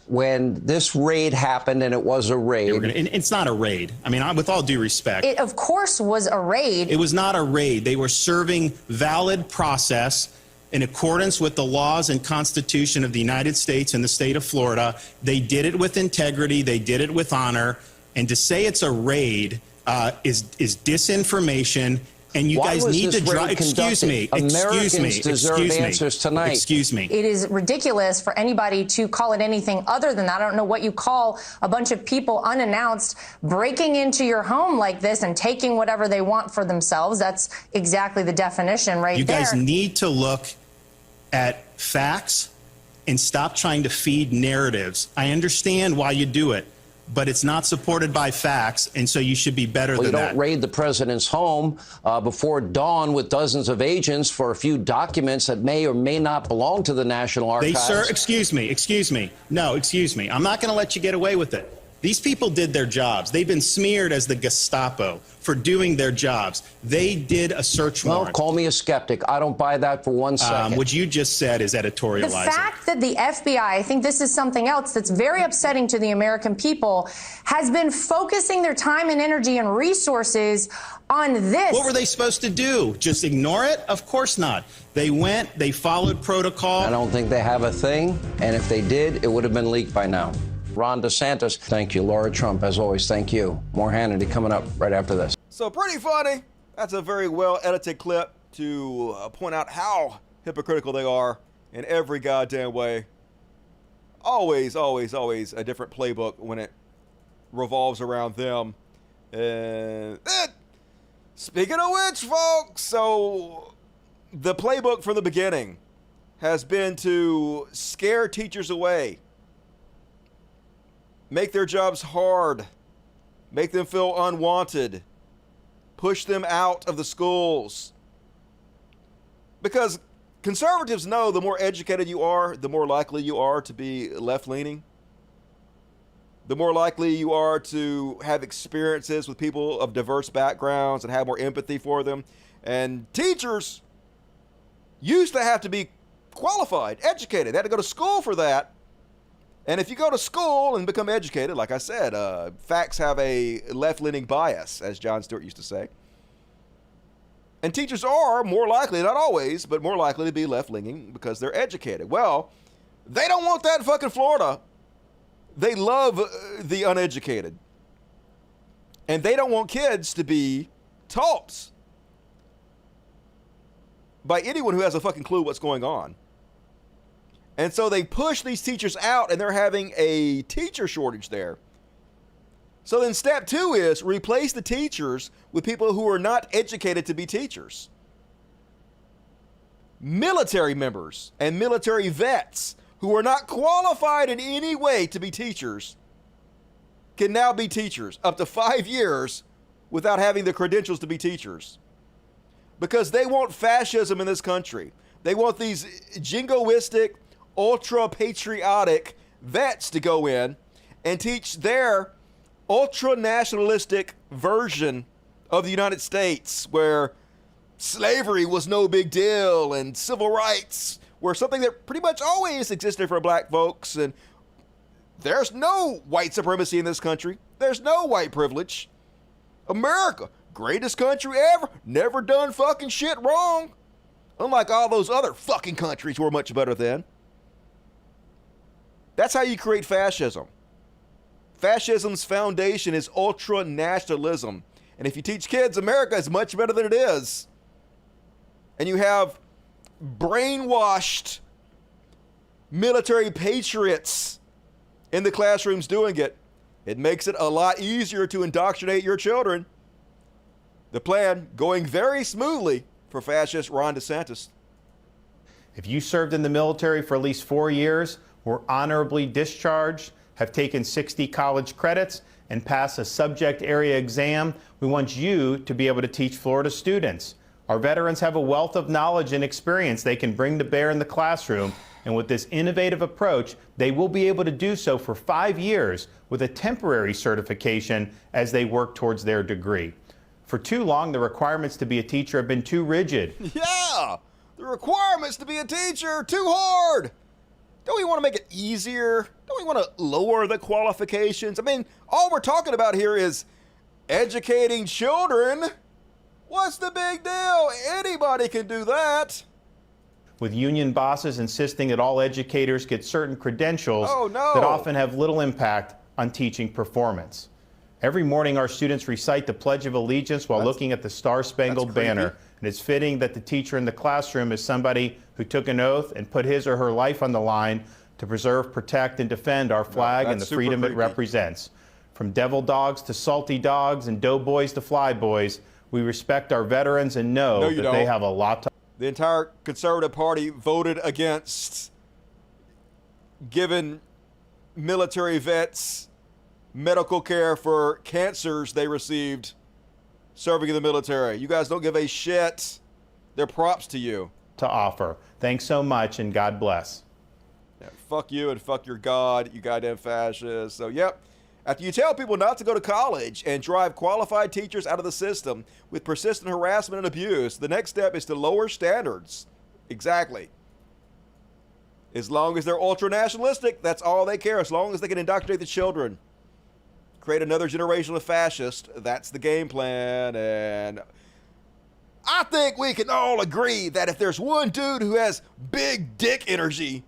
When this raid happened, and it was a raid. It's not a raid. I mean, with all due respect. It, of course, was a raid. It was not a raid. They were serving valid process in accordance with the laws and Constitution of the United States and the state of Florida. They did it with integrity. They did it with honor. And to say it's a raid is disinformation. And you guys need to drive. Excuse me. Answers tonight. Excuse me. It is ridiculous for anybody to call it anything other than that. I don't know what you call a bunch of people unannounced breaking into your home like this and taking whatever they want for themselves. That's exactly the definition right there. You guys need to look at facts and stop trying to feed narratives. I understand why you do it, but it's not supported by facts, and so you should be better than that. You don't raid the president's home before dawn with dozens of agents for a few documents that may or may not belong to the National Archives. Excuse me. No, excuse me. I'm not going to let you get away with it. These people did their jobs. They've been smeared as the Gestapo for doing their jobs. They did a search warrant. Well, call me a skeptic. I don't buy that for 1 second. What you just said is editorializing. The fact that the FBI, I think this is something else that's very upsetting to the American people, has been focusing their time and energy and resources on this. What were they supposed to do? Just ignore it? Of course not. They went, they followed protocol. I don't think they have a thing, and if they did, it would have been leaked by now. Ron DeSantis, thank you. Laura Trump, as always, thank you. More Hannity coming up right after this. So pretty funny. That's a very well-edited clip to point out how hypocritical they are in every goddamn way. Always, always, always a different playbook when it revolves around them. And speaking of which, folks, so the playbook from the beginning has been to scare teachers away. Make their jobs hard, make them feel unwanted, push them out of the schools. Because conservatives know the more educated you are, the more likely you are to be left-leaning. The more likely you are to have experiences with people of diverse backgrounds and have more empathy for them. And teachers used to have to be qualified, educated. They had to go to school for that. And if you go to school and become educated, like I said, facts have a left-leaning bias, as Jon Stewart used to say. And teachers are more likely, not always, but more likely to be left-leaning because they're educated. Well, they don't want that in fucking Florida. They love the uneducated. And they don't want kids to be taught by anyone who has a fucking clue what's going on. And so they push these teachers out, and they're having a teacher shortage there. So then step 2 is replace the teachers with people who are not educated to be teachers. Military members and military vets who are not qualified in any way to be teachers can now be teachers up to 5 years without having the credentials to be teachers. Because they want fascism in this country. They want these jingoistic, ultra-patriotic vets to go in and teach their ultra-nationalistic version of the United States, where slavery was no big deal and civil rights were something that pretty much always existed for black folks. And there's no white supremacy in this country. There's no white privilege. America, greatest country ever, never done fucking shit wrong. Unlike all those other fucking countries who are much better than. That's how you create fascism. Fascism's foundation is ultra-nationalism. And if you teach kids America is much better than it is, and you have brainwashed military patriots in the classrooms doing it, it makes it a lot easier to indoctrinate your children. The plan going very smoothly for fascist Ron DeSantis. If you served in the military for at least 4 years, were honorably discharged, have taken 60 college credits, and passed a subject area exam, we want you to be able to teach Florida students. Our veterans have a wealth of knowledge and experience they can bring to bear in the classroom, and with this innovative approach, they will be able to do so for 5 years with a temporary certification as they work towards their degree. For too long, the requirements to be a teacher have been too rigid. Yeah, the requirements to be a teacher are too hard. Don't we want to make it easier? Don't we want to lower the qualifications? I mean, all we're talking about here is educating children. What's the big deal? Anybody can do that. With union bosses insisting that all educators get certain credentials that often have little impact on teaching performance. Every morning, our students recite the Pledge of Allegiance while looking at the Star-Spangled Banner. And it's fitting that the teacher in the classroom is somebody who took an oath and put his or her life on the line to preserve, protect, and defend our flag and the freedom it represents. From devil dogs to salty dogs and doughboys to flyboys, we respect our veterans and know that they have a lot to... The entire Conservative Party voted against giving military vets medical care for cancers they received serving in the military. You guys don't give a shit. They're props to you. To offer. Thanks so much, and God bless. Yeah, fuck you and fuck your God, you goddamn fascists. So, yep. After you tell people not to go to college and drive qualified teachers out of the system with persistent harassment and abuse, the next step is to lower standards. Exactly. As long as they're ultra-nationalistic, that's all they care. As long as they can indoctrinate the children. Create another generation of fascists. That's the game plan. And I think we can all agree that if there's one dude who has big dick energy,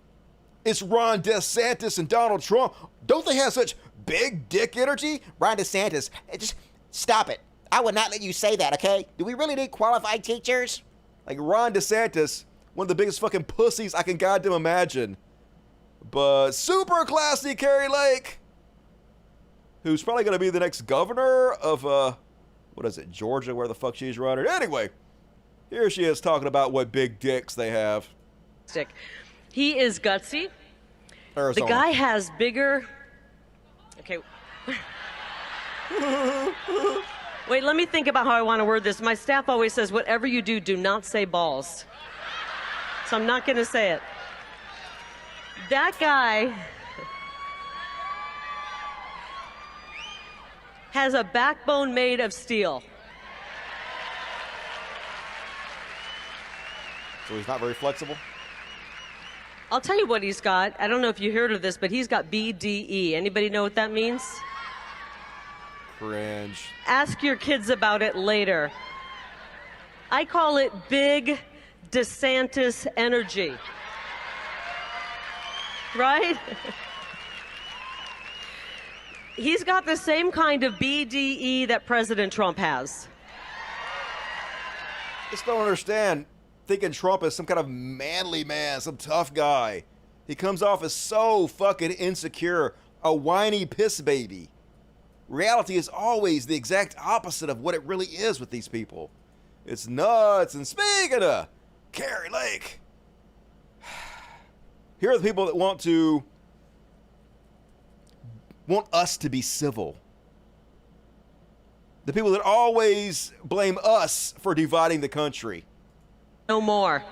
it's Ron DeSantis and Donald Trump. Don't they have such big dick energy? Ron DeSantis, just stop it. I would not let you say that, okay? Do we really need qualified teachers? Like Ron DeSantis, one of the biggest fucking pussies I can goddamn imagine. But super classy Kari Lake, who's probably going to be the next governor of, what is it, Georgia, where the fuck she's running. Anyway, here she is talking about what big dicks they have. He is gutsy. Arizona. The guy has bigger... Okay. Wait, let me think about how I want to word this. My staff always says, whatever you do, do not say balls. So I'm not going to say it. That guy has a backbone made of steel. So he's not very flexible? I'll tell you what he's got. I don't know if you heard of this, but he's got BDE. Anybody know what that means? Cringe. Ask your kids about it later. I call it Big DeSantis energy. Right? He's got the same kind of BDE that President Trump has. Just don't understand. Thinking Trump is some kind of manly man, some tough guy. He comes off as so fucking insecure, a whiny piss baby. Reality is always the exact opposite of what it really is with these people. It's nuts. And speaking of Kari Lake, here are the people that want us to be civil. The people that always blame us for dividing the country. No more.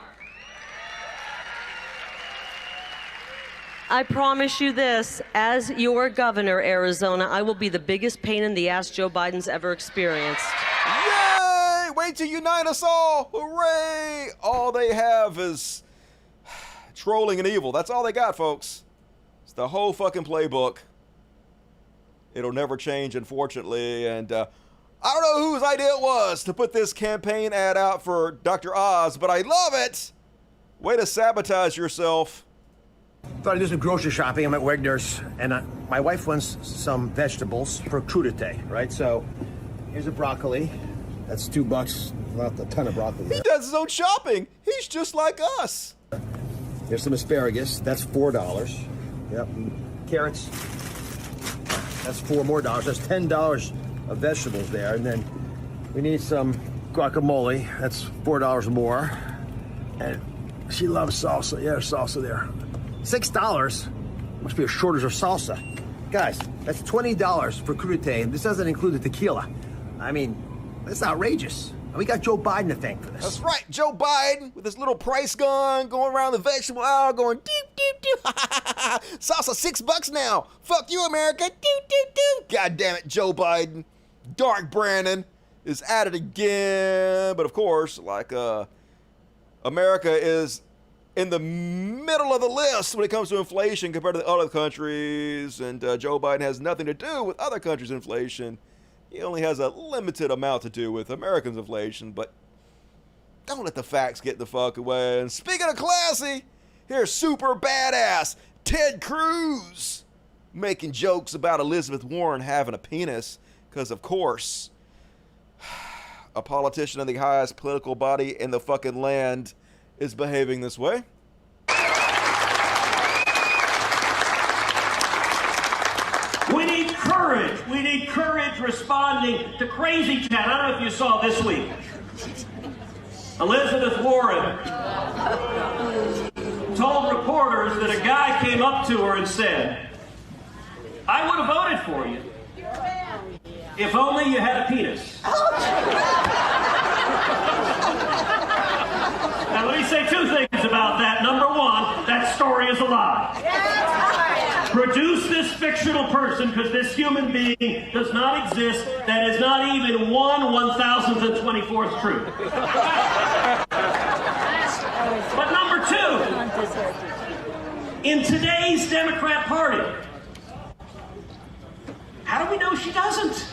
I promise you this, as your governor, Arizona, I will be the biggest pain in the ass Joe Biden's ever experienced. Yay! Wait to unite us all! Hooray! All they have is trolling and evil. That's all they got, folks. It's the whole fucking playbook. It'll never change, unfortunately, and I don't know whose idea it was to put this campaign ad out for Dr. Oz, but I love it. Way to sabotage yourself. Thought I'd do some grocery shopping. I'm at Wegner's, and my wife wants some vegetables for crudité, right? So here's a broccoli. That's $2. Not a ton of broccoli. He does his own shopping. He's just like us. Here's some asparagus. That's $4. Yep. Carrots. That's $4 more. That's $10 of vegetables there. And then we need some guacamole. That's $4 more. And she loves salsa. Yeah, there's salsa there. $6. Must be a shortage of salsa. Guys, that's $20 for crudité, and this doesn't include the tequila. I mean, that's outrageous. And we got Joe Biden to thank for this. That's right, Joe Biden with his little price gun going around the vegetable aisle going doop, doop, doop. Salsa $6 now. Fuck you, America. Doop, doop, doop. God damn it, Joe Biden. Dark Brandon is at it again. But of course, like America is in the middle of the list when it comes to inflation compared to the other countries. And Joe Biden has nothing to do with other countries' inflation. He only has a limited amount to do with Americans' inflation, but don't let the facts get the fuck away. And speaking of classy, here's super badass Ted Cruz making jokes about Elizabeth Warren having a penis, because of course, a politician in the highest political body in the fucking land is behaving this way. We need courage. We need courage responding to crazy chat. I don't know if you saw this week. Elizabeth Warren told reporters that a guy came up to her and said, I would have voted for you if only you had a penis. Now let me say two things about that. Number one, that story is a lie. Produce this fictional person, because this human being does not exist. That is not even 1/1024th true. But number two, in today's Democrat Party, how do we know she doesn't?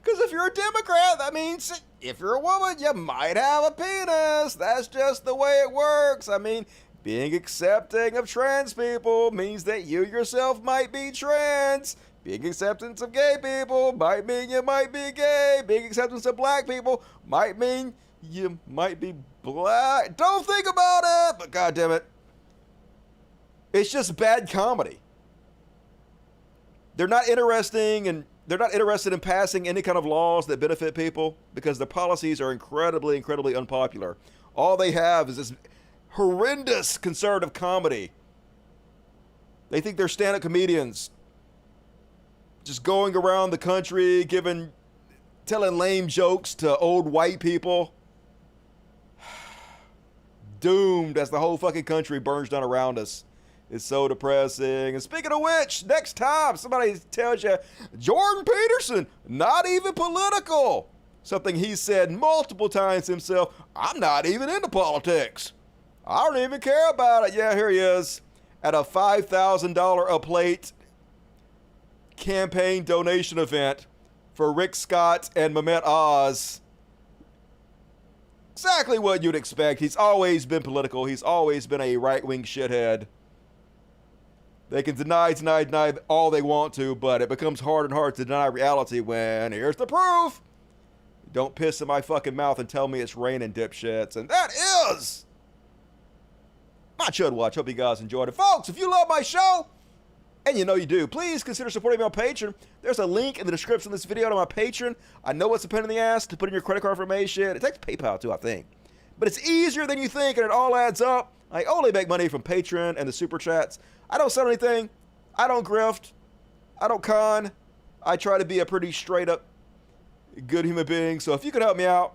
Because if you're a Democrat, that means if you're a woman, you might have a penis. That's just the way it works. I mean, being accepting of trans people means that you yourself might be trans. Being acceptance of gay people might mean you might be gay. Being acceptance of black people might mean you might be black. Don't think about it, but goddamn it, it's just bad comedy. They're not interested in passing any kind of laws that benefit people because their policies are incredibly, incredibly unpopular. All they have is this horrendous conservative comedy. They think they're stand-up comedians, just going around the country telling lame jokes to old white people. Doomed as the whole fucking country burns down around us. It's so depressing. And speaking of which, next time somebody tells you Jordan Peterson, not even political, something he said multiple times himself, I'm not even into politics. I don't even care about it. Yeah, here he is at a $5,000 a plate campaign donation event for Rick Scott and Mehmet Oz. Exactly what you'd expect. He's always been political. He's always been a right-wing shithead. They can deny all they want to, but it becomes hard and hard to deny reality when, here's the proof. Don't piss in my fucking mouth and tell me it's raining, dipshits. And that is my Chud Watch. Hope you guys enjoyed it. Folks, if you love my show, and you know you do, please consider supporting me on Patreon. There's a link in the description of this video to my Patreon. I know it's a pain in the ass to put in your credit card information. It takes PayPal too, I think. But it's easier than you think, and it all adds up. I only make money from Patreon and the Super Chats. I don't sell anything. I don't grift. I don't con. I try to be a pretty straight up good human being. So if you could help me out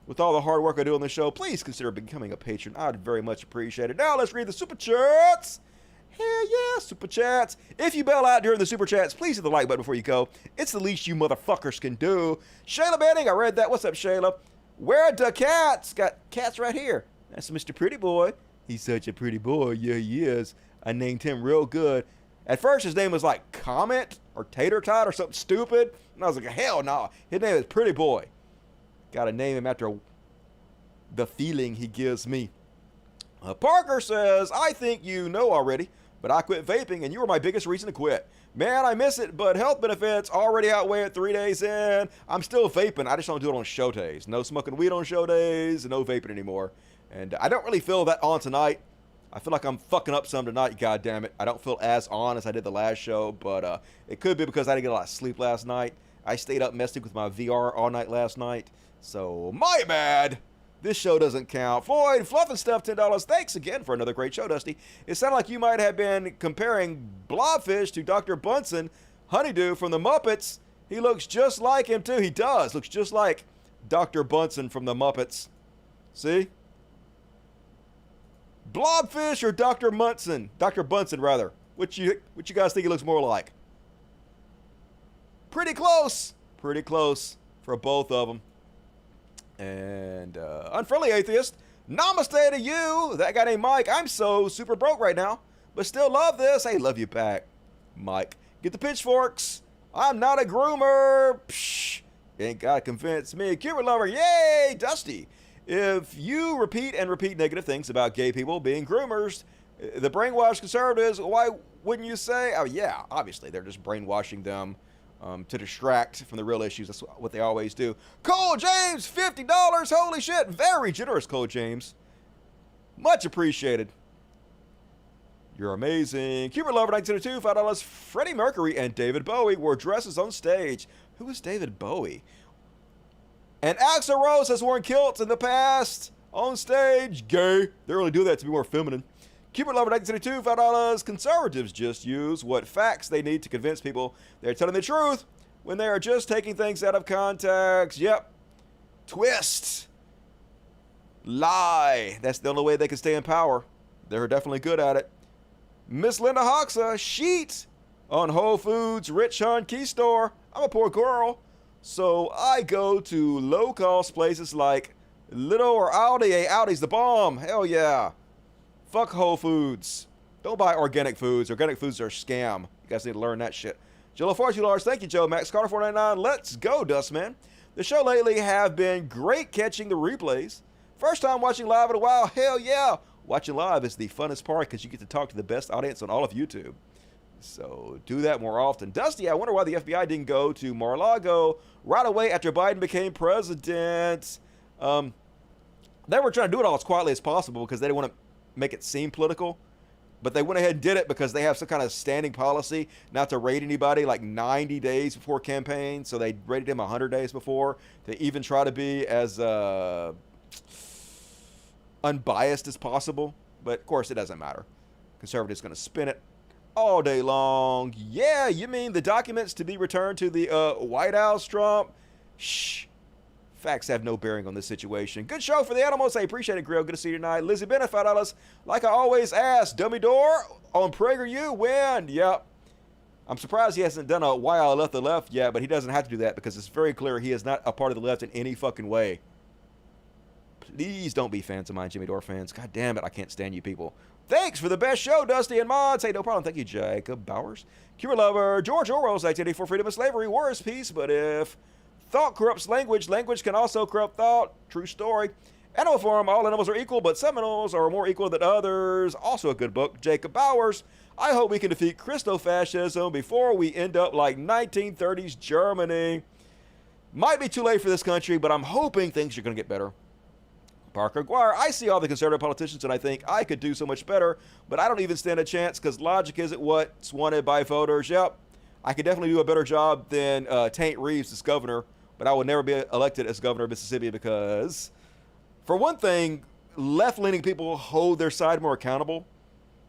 with all the hard work I do on the show, please consider becoming a patron. I'd very much appreciate it. Now let's read the Super Chats. Hell yeah, Super Chats. If you bail out during the Super Chats, please hit the like button before you go. It's the least you motherfuckers can do. Shayla Manning, I read that. What's up, Shayla? Where are the cats? Got cats right here. That's Mr. Pretty Boy. He's such a pretty boy. Yeah, he is. I named him real good. At first, his name was like Comet or Tater Tot or something stupid. And I was like, hell no. His name is Pretty Boy. Got to name him after the feeling he gives me. Parker says, I think you know already, but I quit vaping and you were my biggest reason to quit. Man, I miss it, but health benefits already outweigh it 3 days in. I'm still vaping. I just don't do it on show days. No smoking weed on show days and no vaping anymore. And I don't really feel that on tonight. I feel like I'm fucking up some tonight, God damn it. I don't feel as on as I did the last show, but it could be because I didn't get a lot of sleep last night. I stayed up messing with my VR all night last night. So, my bad. This show doesn't count. Floyd, Fluff and Stuff, $10. Thanks again for another great show, Dusty. It sounded like you might have been comparing Blob-Fish to Dr. Bunsen, Honeydew from the Muppets. He looks just like him, too. He does. Looks just like Dr. Bunsen from the Muppets. See? Blob-Fish or Dr. Munson? Dr. Bunsen, rather. What you guys think he looks more like? Pretty close. Pretty close for both of them. And Unfriendly Atheist, namaste to you. That guy named Mike. I'm so super broke right now, but still love this. Hey, love you back, Mike. Get the pitchforks. I'm not a groomer. Psh, ain't gotta convince me. Cupid lover. Yay, Dusty. If you repeat negative things about gay people being groomers, the brainwashed conservatives, why wouldn't you say? Oh yeah, obviously they're just brainwashing them. To distract from the real issues. That's what they always do. Cole James, $50. Holy shit. Very generous, Cole James. Much appreciated. You're amazing. Cupid Lover 1902, $5. Freddie Mercury and David Bowie wore dresses on stage. Who is David Bowie? And Axl Rose has worn kilts in the past. On stage. Gay. They really do that to be more feminine. Cupid Lover 1972, $5. Conservatives just use what facts they need to convince people they're telling the truth when they are just taking things out of context. Yep. Twist. Lie. That's the only way they can stay in power. They're definitely good at it. Miss Linda Hoxa, sheet on Whole Foods Rich Hun Key Store. I'm a poor girl, so I go to low-cost places like Lidl or Aldi. Hey, Aldi's the bomb. Hell yeah. Fuck Whole Foods. Don't buy organic foods. Organic foods are a scam. You guys need to learn that shit. Joe $40. Thank you, Joe. Max Carter 499. Let's go, Dustman. The show lately have been great catching the replays. First time watching live in a while. Hell yeah. Watching live is the funnest part because you get to talk to the best audience on all of YouTube. So do that more often. Dusty, I wonder why the FBI didn't go to Mar-a-Lago right away after Biden became president. They were trying to do it all as quietly as possible because they didn't want to make it seem political, but they went ahead and did it because they have some kind of standing policy not to raid anybody like 90 days before campaign. So they raided him 100 days before to even try to be as unbiased as possible. But of course it doesn't matter. Conservatives going to spin it all day long. Yeah, you mean the documents to be returned to the White House, Trump? Shh. Facts have no bearing on this situation. Good show for the animals. I appreciate it, Grill. Good to see you tonight. Lizzie Bennett, $5. Like I always ask, Dummy Dore on PragerU, win. Yep. I'm surprised he hasn't done a Why I Left the Left yet, but he doesn't have to do that because it's very clear he is not a part of the left in any fucking way. Please don't be fans of mine, Jimmy Dore fans. God damn it, I can't stand you people. Thanks for the best show, Dusty and Mods. Hey, no problem. Thank you, Jacob Bowers. Cure Lover, George Orwell's activity for freedom and slavery. War is peace, but if thought corrupts language, language can also corrupt thought. True story. Animal Farm, all animals are equal, but some animals are more equal than others. Also a good book. Jacob Bowers. I hope we can defeat Christo-fascism before we end up like 1930s Germany. Might be too late for this country, but I'm hoping things are going to get better. Parker Aguirre, I see all the conservative politicians and I think I could do so much better, but I don't even stand a chance because logic isn't what's wanted by voters. Yep, I could definitely do a better job than Taint Reeves as governor, but I would never be elected as governor of Mississippi because, for one thing, left-leaning people hold their side more accountable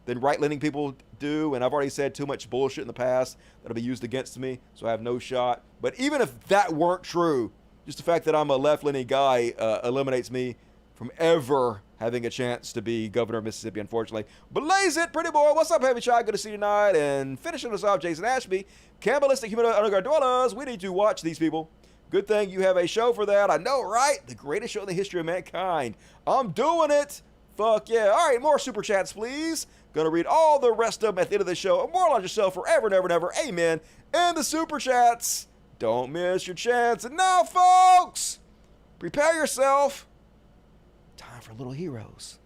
than right-leaning people do, and I've already said too much bullshit in the past that'll be used against me, so I have no shot. But even if that weren't true, just the fact that I'm a left-leaning guy eliminates me from ever having a chance to be governor of Mississippi, unfortunately. Blaze it, pretty boy. What's up, Heavy Shot? Good to see you tonight. And finishing us off, Jason Ashby. Cannibalistic Humanoid Underground Dwellers. We need to watch these people. Good thing you have a show for that. I know, right? The greatest show in the history of mankind. I'm doing it. Fuck yeah. All right, more super chats, please. Gonna read all the rest of them at the end of the show. Immortalize yourself forever and ever and ever. Amen. And the super chats. Don't miss your chance. And now, folks, prepare yourself. Time for Little Heroes.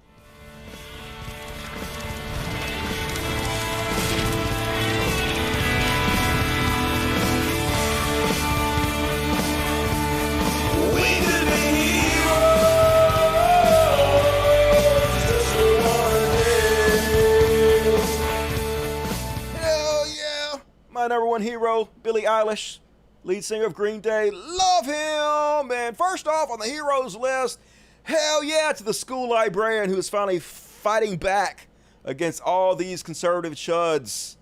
My number one hero, Billie Eilish, lead singer of Green Day. Love him! And first off on the heroes list, hell yeah to the school librarian who is finally fighting back against all these conservative chuds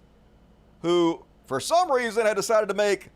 who, for some reason, had decided to make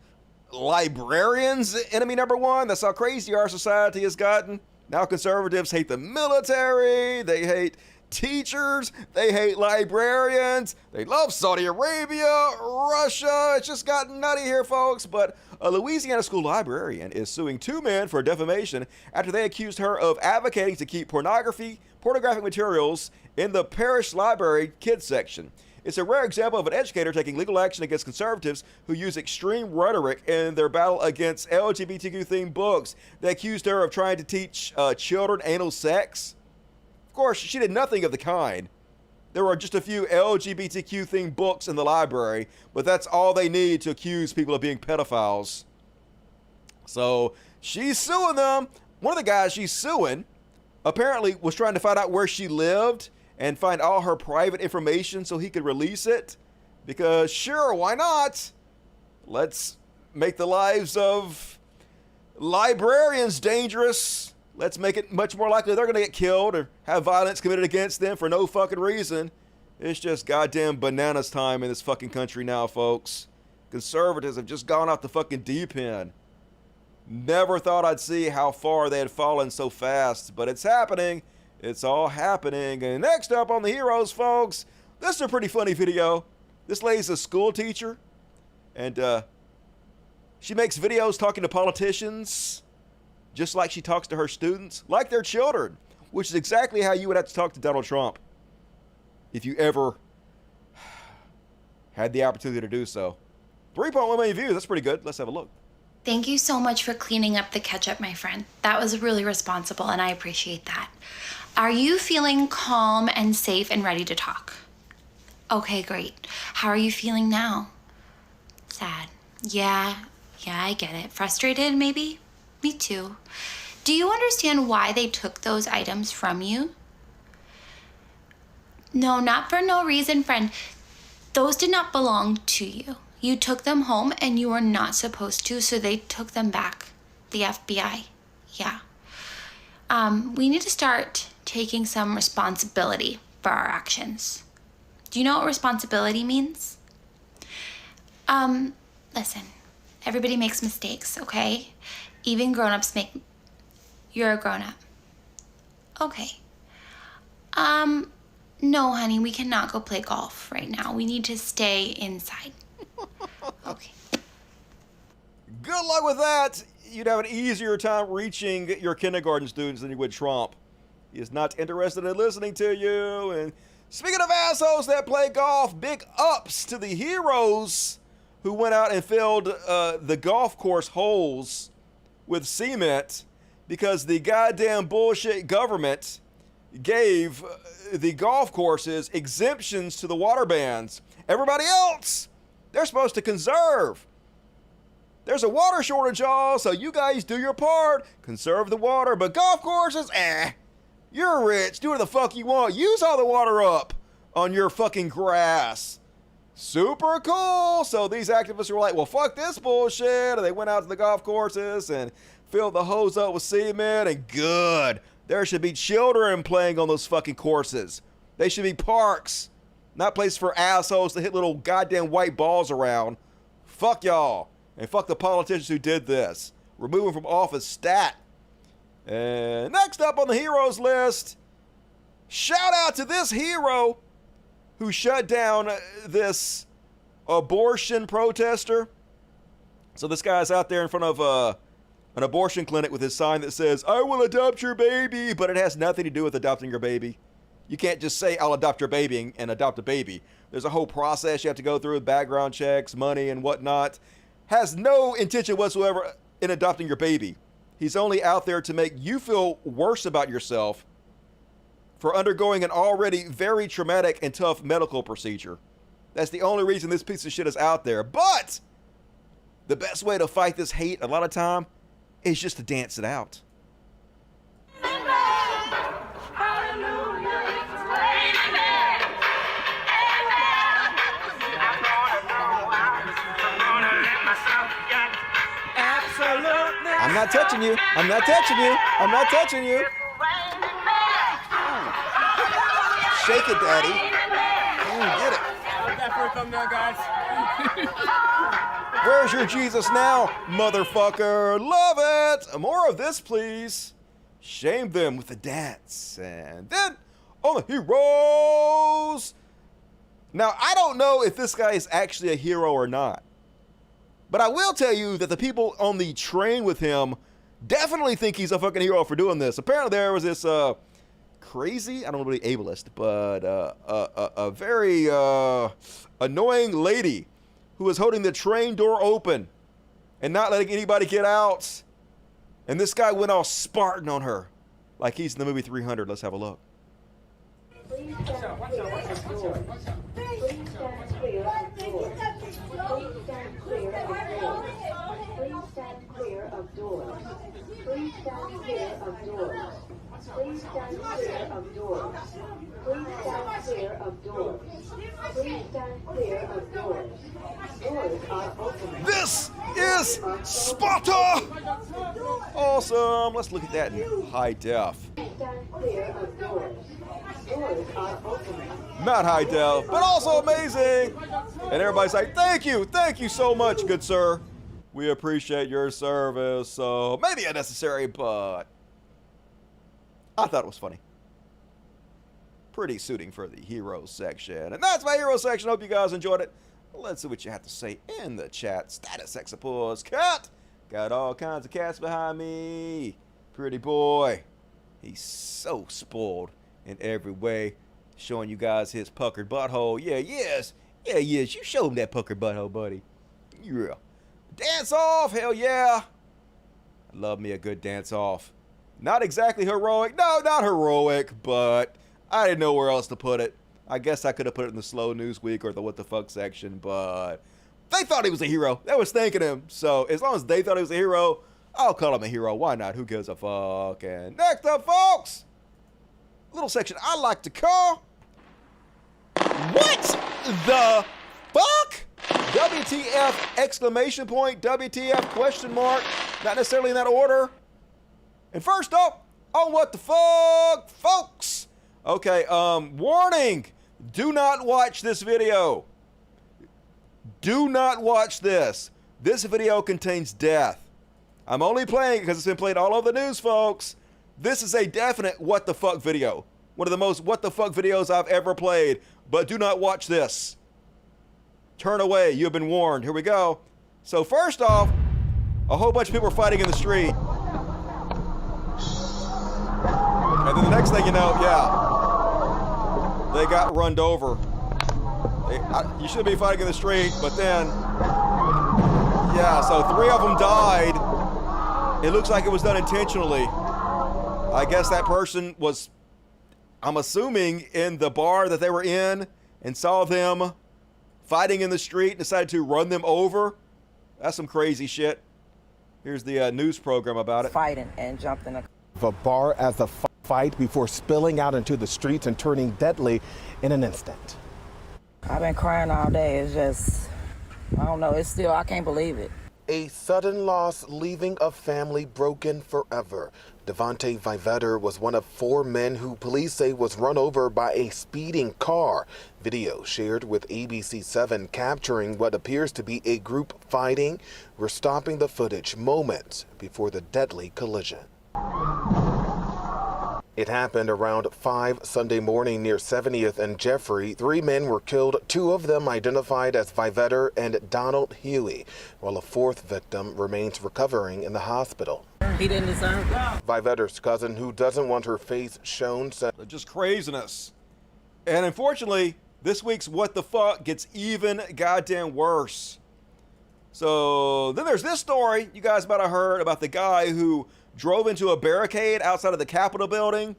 librarians enemy number one. That's how crazy our society has gotten. Now conservatives hate the military, they hate teachers, they hate librarians, they love Saudi Arabia, Russia. It's just gotten nutty here, folks. But a Louisiana school librarian is suing two men for defamation after they accused her of advocating to keep pornographic materials in the parish library kids section. It's a rare example of an educator taking legal action against conservatives who use extreme rhetoric in their battle against LGBTQ-themed books. They accused her of trying to teach children anal sex. Of course, she did nothing of the kind. There were just a few LGBTQ-themed books in the library, but that's all they need to accuse people of being pedophiles. So she's suing them. One of the guys she's suing apparently was trying to find out where she lived and find all her private information so he could release it. Because sure, why not? Let's make the lives of librarians dangerous. Let's make it much more likely they're going to get killed or have violence committed against them for no fucking reason. It's just goddamn bananas time in this fucking country now, folks. Conservatives have just gone off the fucking deep end. Never thought I'd see how far they had fallen so fast, but it's happening. It's all happening. And next up on the heroes, folks, this is a pretty funny video. This lady's a school teacher, and she makes videos talking to politicians just like she talks to her students, like their children, which is exactly how you would have to talk to Donald Trump if you ever had the opportunity to do so. 3.1 million views, that's pretty good. Let's have a look. Thank you so much for cleaning up the ketchup, my friend. That was really responsible, and I appreciate that. Are you feeling calm and safe and ready to talk? Okay, great. How are you feeling now? Sad. Yeah, I get it. Frustrated, maybe? Me too. Do you understand why they took those items from you? No, not for no reason, friend. Those did not belong to you. You took them home and you were not supposed to, so they took them back. The FBI. Yeah. We need to start taking some responsibility for our actions. Do you know what responsibility means? Listen, everybody makes mistakes, okay? Even grown-ups make... You're a grown-up. Okay. No, honey, we cannot go play golf right now. We need to stay inside. Okay. Good luck with that. You'd have an easier time reaching your kindergarten students than you would Trump. He is not interested in listening to you. And speaking of assholes that play golf, big ups to the heroes who went out and filled the golf course holes with cement because the goddamn bullshit government gave the golf courses exemptions to the water bans. Everybody else, they're supposed to conserve. There's a water shortage, y'all, so you guys do your part. Conserve the water, but golf courses, you're rich. Do what the fuck you want. Use all the water up on your fucking grass. Super cool. So these activists were like, well, fuck this bullshit. And they went out to the golf courses and filled the hose up with cement, and good. There should be children playing on those fucking courses. They should be parks, not places for assholes to hit little goddamn white balls around. Fuck y'all. And fuck the politicians who did this. Remove them from office stat. And next up on the heroes list, shout out to this hero who shut down this abortion protester. So this guy's out there in front of an abortion clinic with his sign that says, I will adopt your baby, but it has nothing to do with adopting your baby. You can't just say, I'll adopt your baby and adopt a baby. There's a whole process you have to go through with background checks, money, and whatnot. Has no intention whatsoever in adopting your baby. He's only out there to make you feel worse about yourself for undergoing an already very traumatic and tough medical procedure. That's the only reason this piece of shit is out there. But the best way to fight this hate a lot of time is just to dance it out. not touching you. I'm not touching you. I'm not touching you. Shake it, Daddy. Get it. Where's your Jesus now, motherfucker? Love it. More of this, please. Shame them with the dance. And then on the heroes. Now, I don't know if this guy is actually a hero or not. But I will tell you that the people on the train with him definitely think he's a fucking hero for doing this. Apparently there was this crazy, I don't know, really ableist, but a very annoying lady who was holding the train door open and not letting anybody get out. And this guy went all Spartan on her like he's in the movie 300. Let's have a look. This is Sparta! Awesome. Let's look at that in high def. Not high def, but also amazing. And everybody's like, thank you so much, good sir. We appreciate your service. So maybe unnecessary, but I thought it was funny. Pretty suiting for the hero section. And that's my hero section. Hope you guys enjoyed it. Let's see what you have to say in the chat. Status Exapause cat. Got all kinds of cats behind me. Pretty boy. He's so spoiled in every way. Showing you guys his puckered butthole. Yeah, yes. You show him that puckered butthole, buddy. Yeah. Dance off. Hell yeah. I love me a good dance off. Not exactly heroic. No, not heroic, but I didn't know where else to put it. I guess I could have put it in the slow news week or the what the fuck section, but they thought he was a hero. They was thanking him. So as long as they thought he was a hero, I'll call him a hero. Why not? Who gives a fuck? And next up, folks, little section I like to call What the fuck? WTF exclamation point, WTF question mark. Not necessarily in that order. And first up, on what the fuck, folks. Okay, warning. Do not watch this video. Do not watch this. This video contains death. I'm only playing it because it's been played all over the news, folks. This is a definite what the fuck video. One of the most what the fuck videos I've ever played. But do not watch this. Turn away. You have been warned. Here we go. So first off, a whole bunch of people are fighting in the street. And then the next thing you know, yeah, they got runned over. You shouldn't be fighting in the street, but then, yeah, so 3 of them died. It looks like it was done intentionally. I guess that person was, I'm assuming, in the bar that they were in and saw them fighting in the street and decided to run them over. That's some crazy shit. Here's the news program about it. Fighting and jumped in a bar as a fight before spilling out into the streets and turning deadly in an instant. I've been crying all day. It's just, I don't know. It's still, I can't believe it. A sudden loss leaving a family broken forever. Devontae Vivetter was one of 4 men who police say was run over by a speeding car. Video shared with ABC7 capturing what appears to be a group fighting. We're stopping the footage moments before the deadly collision. It happened around 5 Sunday morning near 70th and Jeffrey. 3 men were killed, 2 of them identified as Vivetter and Donald Huey, while a 4th victim remains recovering in the hospital. He didn't deserve it. Vivetter's cousin, who doesn't want her face shown, said, just craziness. And unfortunately, this week's What the Fuck gets even goddamn worse. So then there's this story you guys might have heard about the guy who drove into a barricade outside of the Capitol building,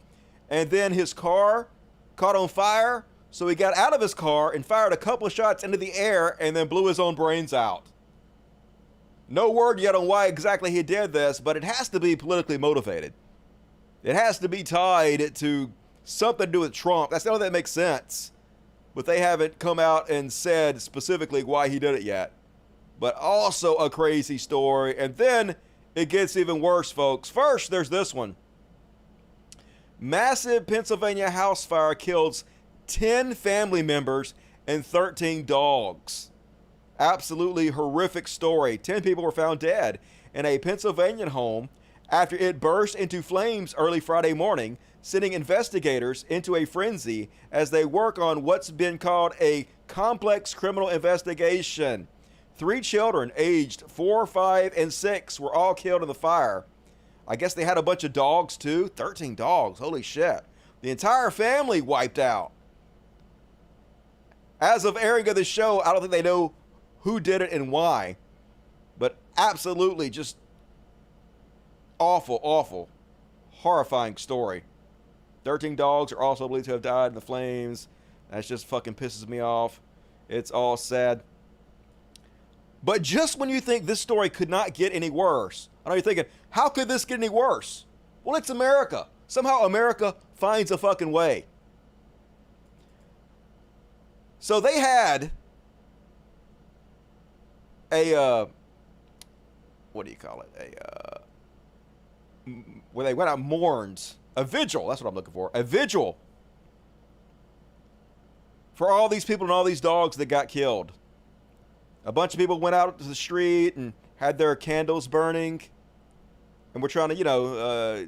and then his car caught on fire. So he got out of his car and fired a couple of shots into the air and then blew his own brains out. No word yet on why exactly he did this, but it has to be politically motivated. It has to be tied to something to do with Trump. That's the only thing that makes sense. But they haven't come out and said specifically why he did it yet. But also a crazy story. And then It gets even worse, folks. First, there's this one. Massive Pennsylvania house fire kills 10 family members and 13 dogs. Absolutely horrific story. 10 people were found dead in a Pennsylvania home after it burst into flames early Friday morning, sending investigators into a frenzy as they work on what's been called a complex criminal investigation. 3 children aged 4, 5, and 6 were all killed in the fire. I guess they had a bunch of dogs too. 13 dogs. Holy shit. The entire family wiped out. As of airing of the show, I don't think they know who did it and why. But absolutely just awful, awful, horrifying story. 13 dogs are also believed to have died in the flames. That just fucking pisses me off. It's all sad. But just when you think this story could not get any worse, I know you're thinking, how could this get any worse? Well, it's America. Somehow America finds a fucking way. So they had a, what do you call it? Where they went out and mourned, a vigil, that's what I'm looking for, a vigil for all these people and all these dogs that got killed. A bunch of people went out to the street and had their candles burning, and we're trying to,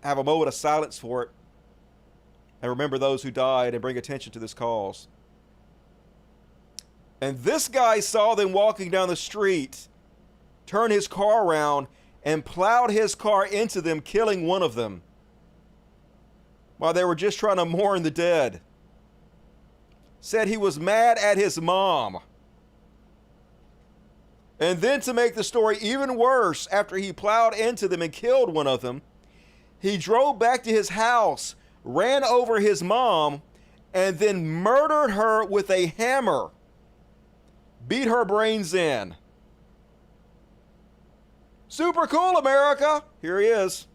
have a moment of silence for it and remember those who died and bring attention to this cause. And this guy saw them walking down the street, turn his car around, and plowed his car into them, killing one of them while they were just trying to mourn the dead. Said he was mad at his mom. And then to make the story even worse, after he plowed into them and killed one of them, he drove back to his house, ran over his mom, and then murdered her with a hammer. Beat her brains in. Super cool, America. Here he is.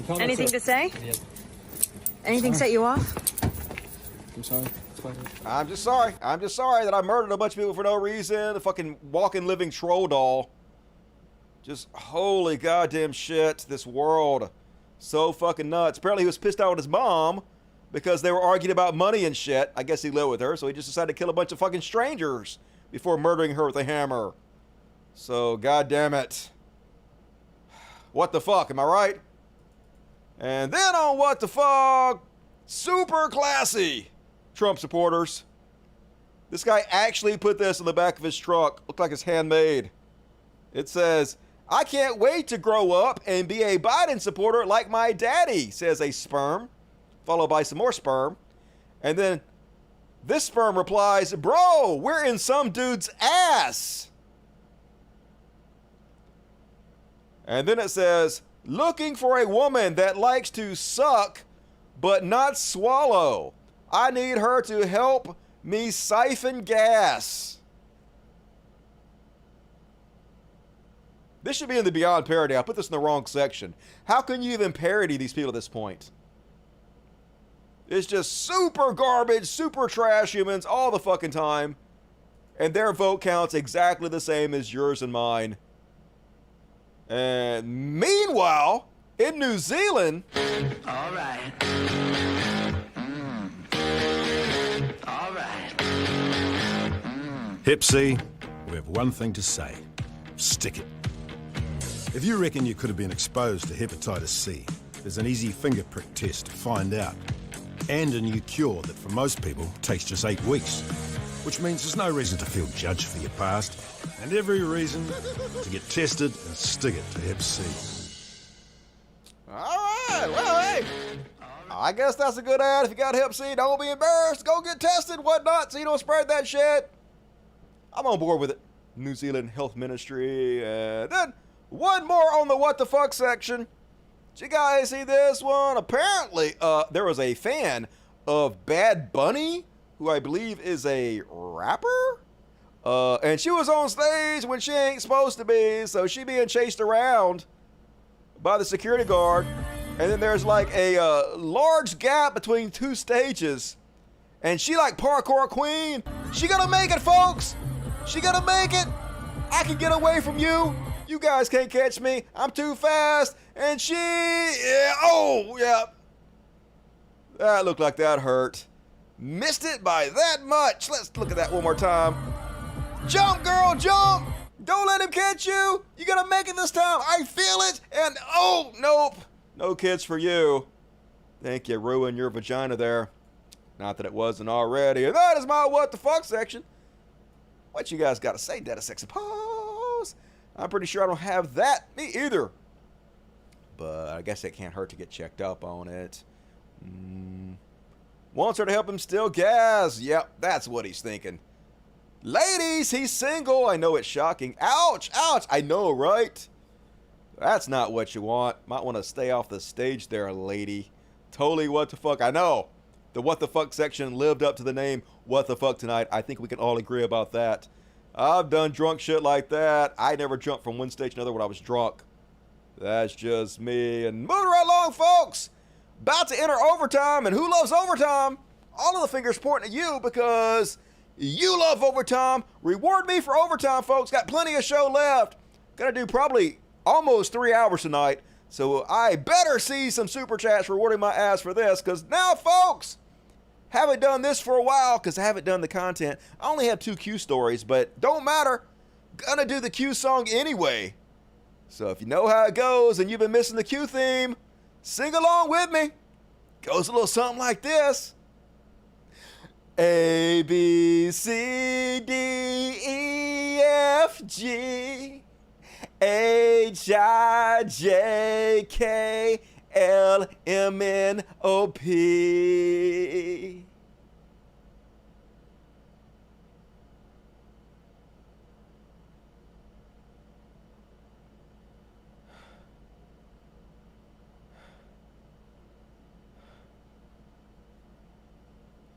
Anything to say? Anything set you off? I'm sorry. I'm just sorry. I'm just sorry that I murdered a bunch of people for no reason. A fucking walking, living troll doll. Just holy goddamn shit. This world. So fucking nuts. Apparently he was pissed out with his mom because they were arguing about money and shit. I guess he lived with her, so he just decided to kill a bunch of fucking strangers before murdering her with a hammer. So, goddamn it. What the fuck? Am I right? And then on What the Fuck, super classy Trump supporters. This guy actually put this on the back of his truck. Looked like it's handmade. It says, "I can't wait to grow up and be a Biden supporter like my daddy," says a sperm, followed by some more sperm. And then this sperm replies, "Bro, we're in some dude's ass." And then it says, "Looking for a woman that likes to suck but not swallow. I need her to help me siphon gas." This should be in the Beyond parody. I put this in the wrong section. How can you even parody these people at this point? It's just super garbage, super trash humans all the fucking time. And their vote counts exactly the same as yours and mine. And meanwhile, in New Zealand... All right. All right. Hep C, we have one thing to say. Stick it. If you reckon you could have been exposed to hepatitis C, there's an easy finger prick test to find out. And a new cure that for most people takes just 8 weeks. Which means there's no reason to feel judged for your past, and every reason to get tested and stick it to Hep C. Alright, well, hey, I guess that's a good ad. If you got Hep C, don't be embarrassed. Go get tested, whatnot, so you don't spread that shit. I'm on board with it. New Zealand Health Ministry. And then one more on the What the Fuck section. Did you guys see this one? Apparently, there was a fan of Bad Bunny, who I believe is a rapper, And she was on stage when she ain't supposed to be, so she being chased around by the security guard. And then there's like a large gap between two stages. And she like parkour queen. She gonna make it, folks. She gonna make it. I can get away from you. You guys can't catch me. I'm too fast. And she, yeah, oh, yeah. That looked like that hurt. Missed it by that much. Let's look at that one more time. Jump, girl, jump. Don't let him catch you. You gotta make it this time. I feel it. And oh, nope. No kids for you. Think you ruined your vagina there. Not that it wasn't already. And that is my what the fuck section. What you guys gotta say, Data Sexy Pose? I'm pretty sure I don't have that. Me either. But I guess it can't hurt to get checked up on it. Wants her to help him steal gas. Yep, that's what he's thinking. Ladies, he's single. I know it's shocking. Ouch, ouch. I know, right? That's not what you want. Might want to stay off the stage there, lady. Totally what the fuck. I know. The what the fuck section lived up to the name what the fuck tonight. I think we can all agree about that. I've done drunk shit like that. I never jumped from one stage to another when I was drunk. That's just me. And moving right along, folks. About to enter overtime. And who loves overtime? All of the fingers pointing at you because you love overtime. Reward me for overtime, folks. Got plenty of show left. Gonna do probably almost 3 hours tonight. So I better see some super chats rewarding my ass for this. Because now, folks, haven't done this for a while because I haven't done the content. I only have 2 Q stories, but don't matter. Gonna do the Q song anyway. So if you know how it goes and you've been missing the Q theme, sing along with me. Goes a little something like this. A, B, C, D, E, F, G, H, I, J, K, L, M, N, O, P.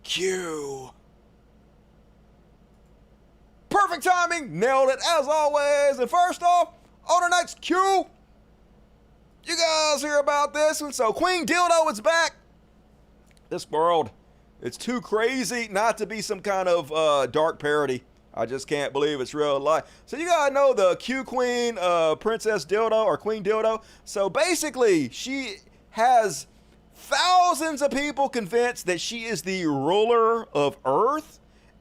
Q. Perfect timing. Nailed it as always. And first off, on tonight's Q, you guys hear about this one. So Queen Dildo is back. This world, it's too crazy not to be some kind of dark parody. I just can't believe it's real life. So you gotta know the Q Queen, Princess Dildo or Queen Dildo. So basically, she has thousands of people convinced that she is the ruler of Earth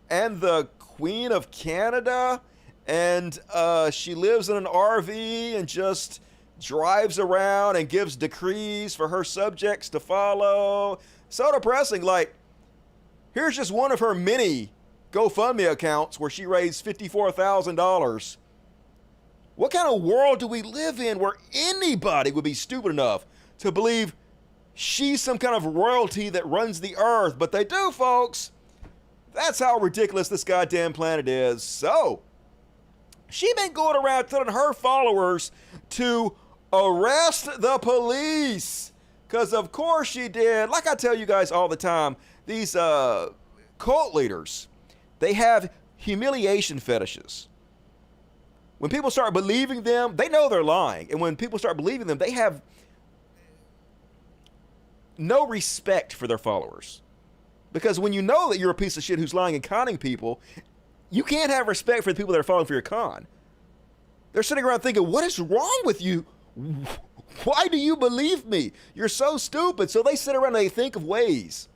and the Queen of Canada, and she lives in an RV and just drives around and gives decrees for her subjects to follow. So depressing. Like, here's just one of her many GoFundMe accounts where she raised $54,000. What kind of world do we live in where anybody would be stupid enough to believe she's some kind of royalty that runs the earth? But they do, folks. That's how ridiculous this goddamn planet is. So, she been going around telling her followers to arrest the police. Because of course she did. Like I tell you guys all the time, these cult leaders, they have humiliation fetishes. When people start believing them, they know they're lying. And when people start believing them, they have no respect for their followers. Because when you know that you're a piece of shit who's lying and conning people, you can't have respect for the people that are falling for your con. They're sitting around thinking, what is wrong with you? Why do you believe me? You're so stupid. So they sit around and they think of ways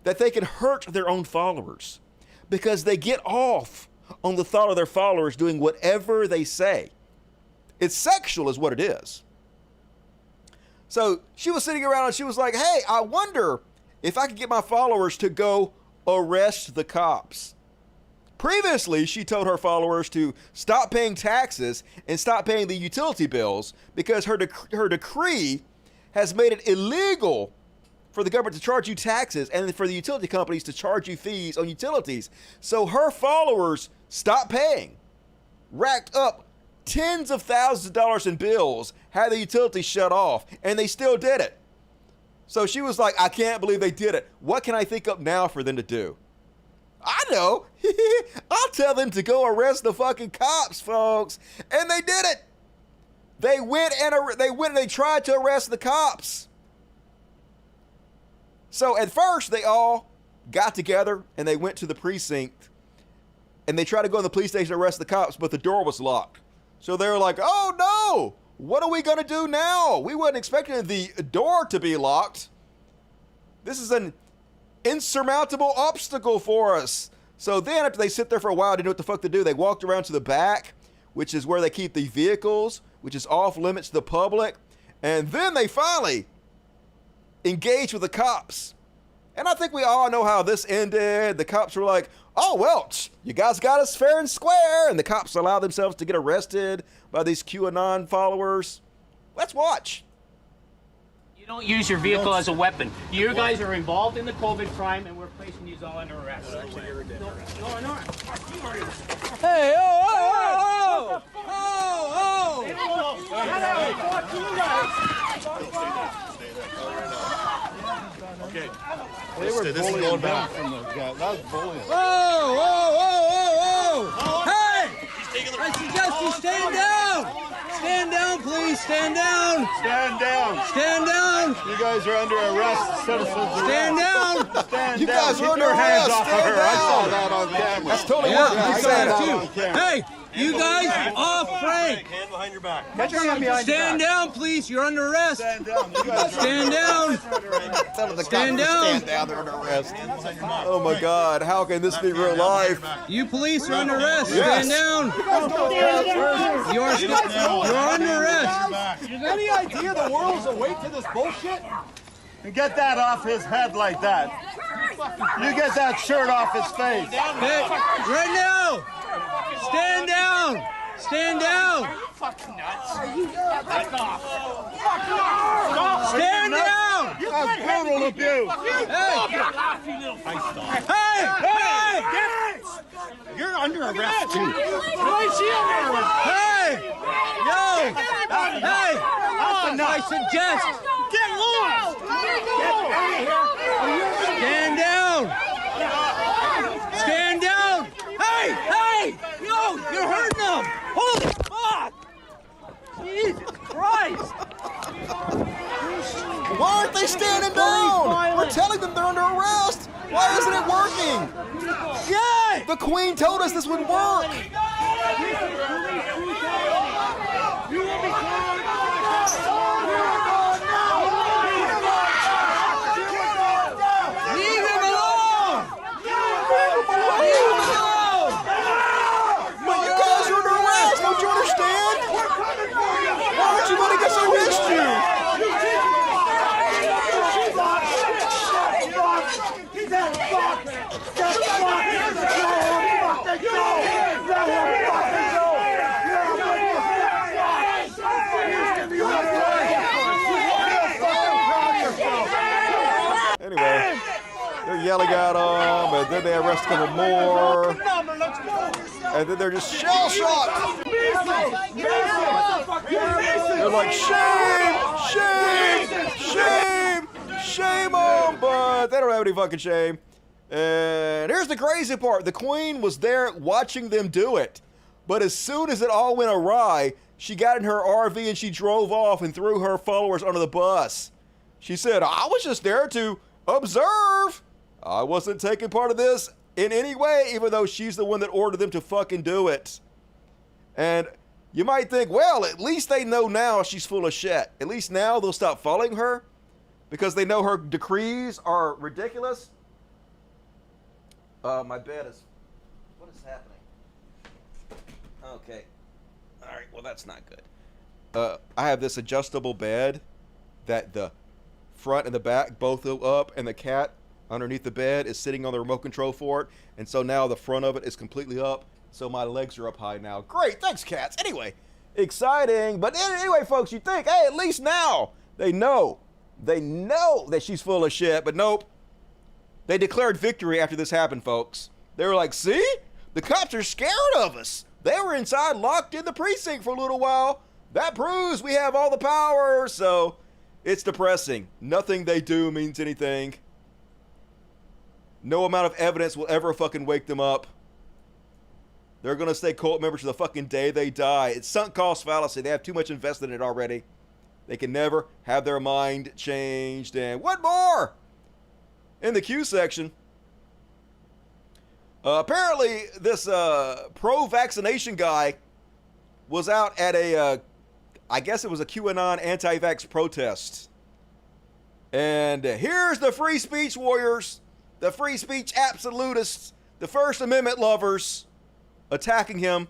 that they can hurt their own followers because they get off on the thought of their followers doing whatever they say. It's sexual is what it is. So she was sitting around and she was like, hey, I wonder if I could get my followers to go arrest the cops. Previously, she told her followers to stop paying taxes and stop paying the utility bills because her decree has made it illegal for the government to charge you taxes and for the utility companies to charge you fees on utilities. So her followers stopped paying, racked up tens of thousands of dollars in bills, had the utilities shut off, and they still did it. So she was like, I can't believe they did it. What can I think up now for them to do? I know. I'll tell them to go arrest the fucking cops, folks. And they did it. They went and they tried to arrest the cops. So at first they all got together and they went to the precinct and they tried to go in the police station to arrest the cops, but the door was locked. So they were like, oh no, what are we going to do now? We weren't expecting the door to be locked. This is an insurmountable obstacle for us. So then after they sit there for a while, they didn't know what the fuck to do. They walked around to the back, which is where they keep the vehicles, which is off limits to the public. And then they finally engaged with the cops. And I think we all know how this ended. The cops were like, oh, well, you guys got us fair and square. And the cops allowed themselves to get arrested by these QAnon followers. Let's watch. You don't use your vehicle as a weapon. You guys are involved in the COVID crime, and we're placing you all under arrest. No. Hey, oh! Okay. They were bullying back from those guys. That was bullying. Whoa! Hey! I suggest you stand down! Stand down, please. Stand down. Stand down. Stand down. You guys are under arrest, citizens. Stand down. Stand you down. guys are under hands arrest. off of her. I saw that on camera. That's totally working. I saw that on camera. Hey, you guys off Frank. Hand behind your back. Stand down, please. You're under arrest. Stand down. You guys Stand down. Stand down. Stand down. They're under arrest. Oh my God. How can this be real life? You police are under arrest. Yes. Stand down. You're under arrest. Any idea the world's awake to this bullshit? And get that off his head like that. You get that shirt off his face. Hey, right now. Stand down. Stand down. Fucking nuts. Stand down. That's brutal abuse. Hey! You're under arrest too. Hey! Yo! Hey! I suggest. Get loose. Stand down. Stand down. Hey! Yo! You're hurting them. Holy fuck! Jesus Christ! Why aren't they standing down? We're telling them they're under arrest. Why isn't it working? Yeah! The Queen told us this would work. Leave him alone! But you guys are under arrest. Don't you understand? Why aren't you letting us arrest you? Anyway, they're yelling at them, and then they arrest a couple more, and then they're just shell-shocked. They're like, shame on, but they don't have any fucking shame. And here's the crazy part. The Queen was there watching them do it. But as soon as it all went awry, she got in her RV and she drove off and threw her followers under the bus. She said, I was just there to observe. I wasn't taking part of this in any way, even though she's the one that ordered them to fucking do it. And you might think, well, at least they know now she's full of shit. At least now they'll stop following her because they know her decrees are ridiculous. My bed is... What is happening? Okay. All right, well, that's not good. I have this adjustable bed that the front and the back both go up, and the cat underneath the bed is sitting on the remote control for it, and so now the front of it is completely up, so my legs are up high now. Great, thanks, cats. Anyway, exciting. But anyway, folks, you think, hey, at least now they know that she's full of shit, but nope. They declared victory after this happened, folks. They were like, see? The cops are scared of us. They were inside locked in the precinct for a little while. That proves we have all the power. So it's depressing. Nothing they do means anything. No amount of evidence will ever fucking wake them up. They're going to stay cult members to the fucking day they die. It's sunk cost fallacy. They have too much invested in it already. They can never have their mind changed. And what more? In the Q section, apparently this pro-vaccination guy was out at a, I guess it was a QAnon anti-vax protest. And here's the free speech warriors, the free speech absolutists, the First Amendment lovers, attacking him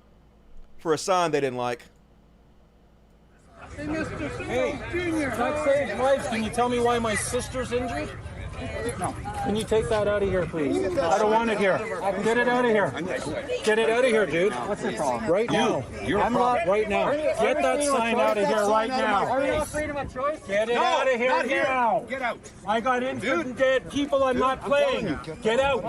for a sign they didn't like. Hey, Mr. Hey, Junior. That saves lives. Can you tell me why my sister's injured? No. Can you take that out of here, please? I don't want it here. Get it out of here. Get it out of here, dude. What's the problem? Right now. I'm not right now. Get that sign out of here right now. Are we not freedom of choice? Get it out of here now. Get out. I got injured and dead people. I'm not playing. Get out.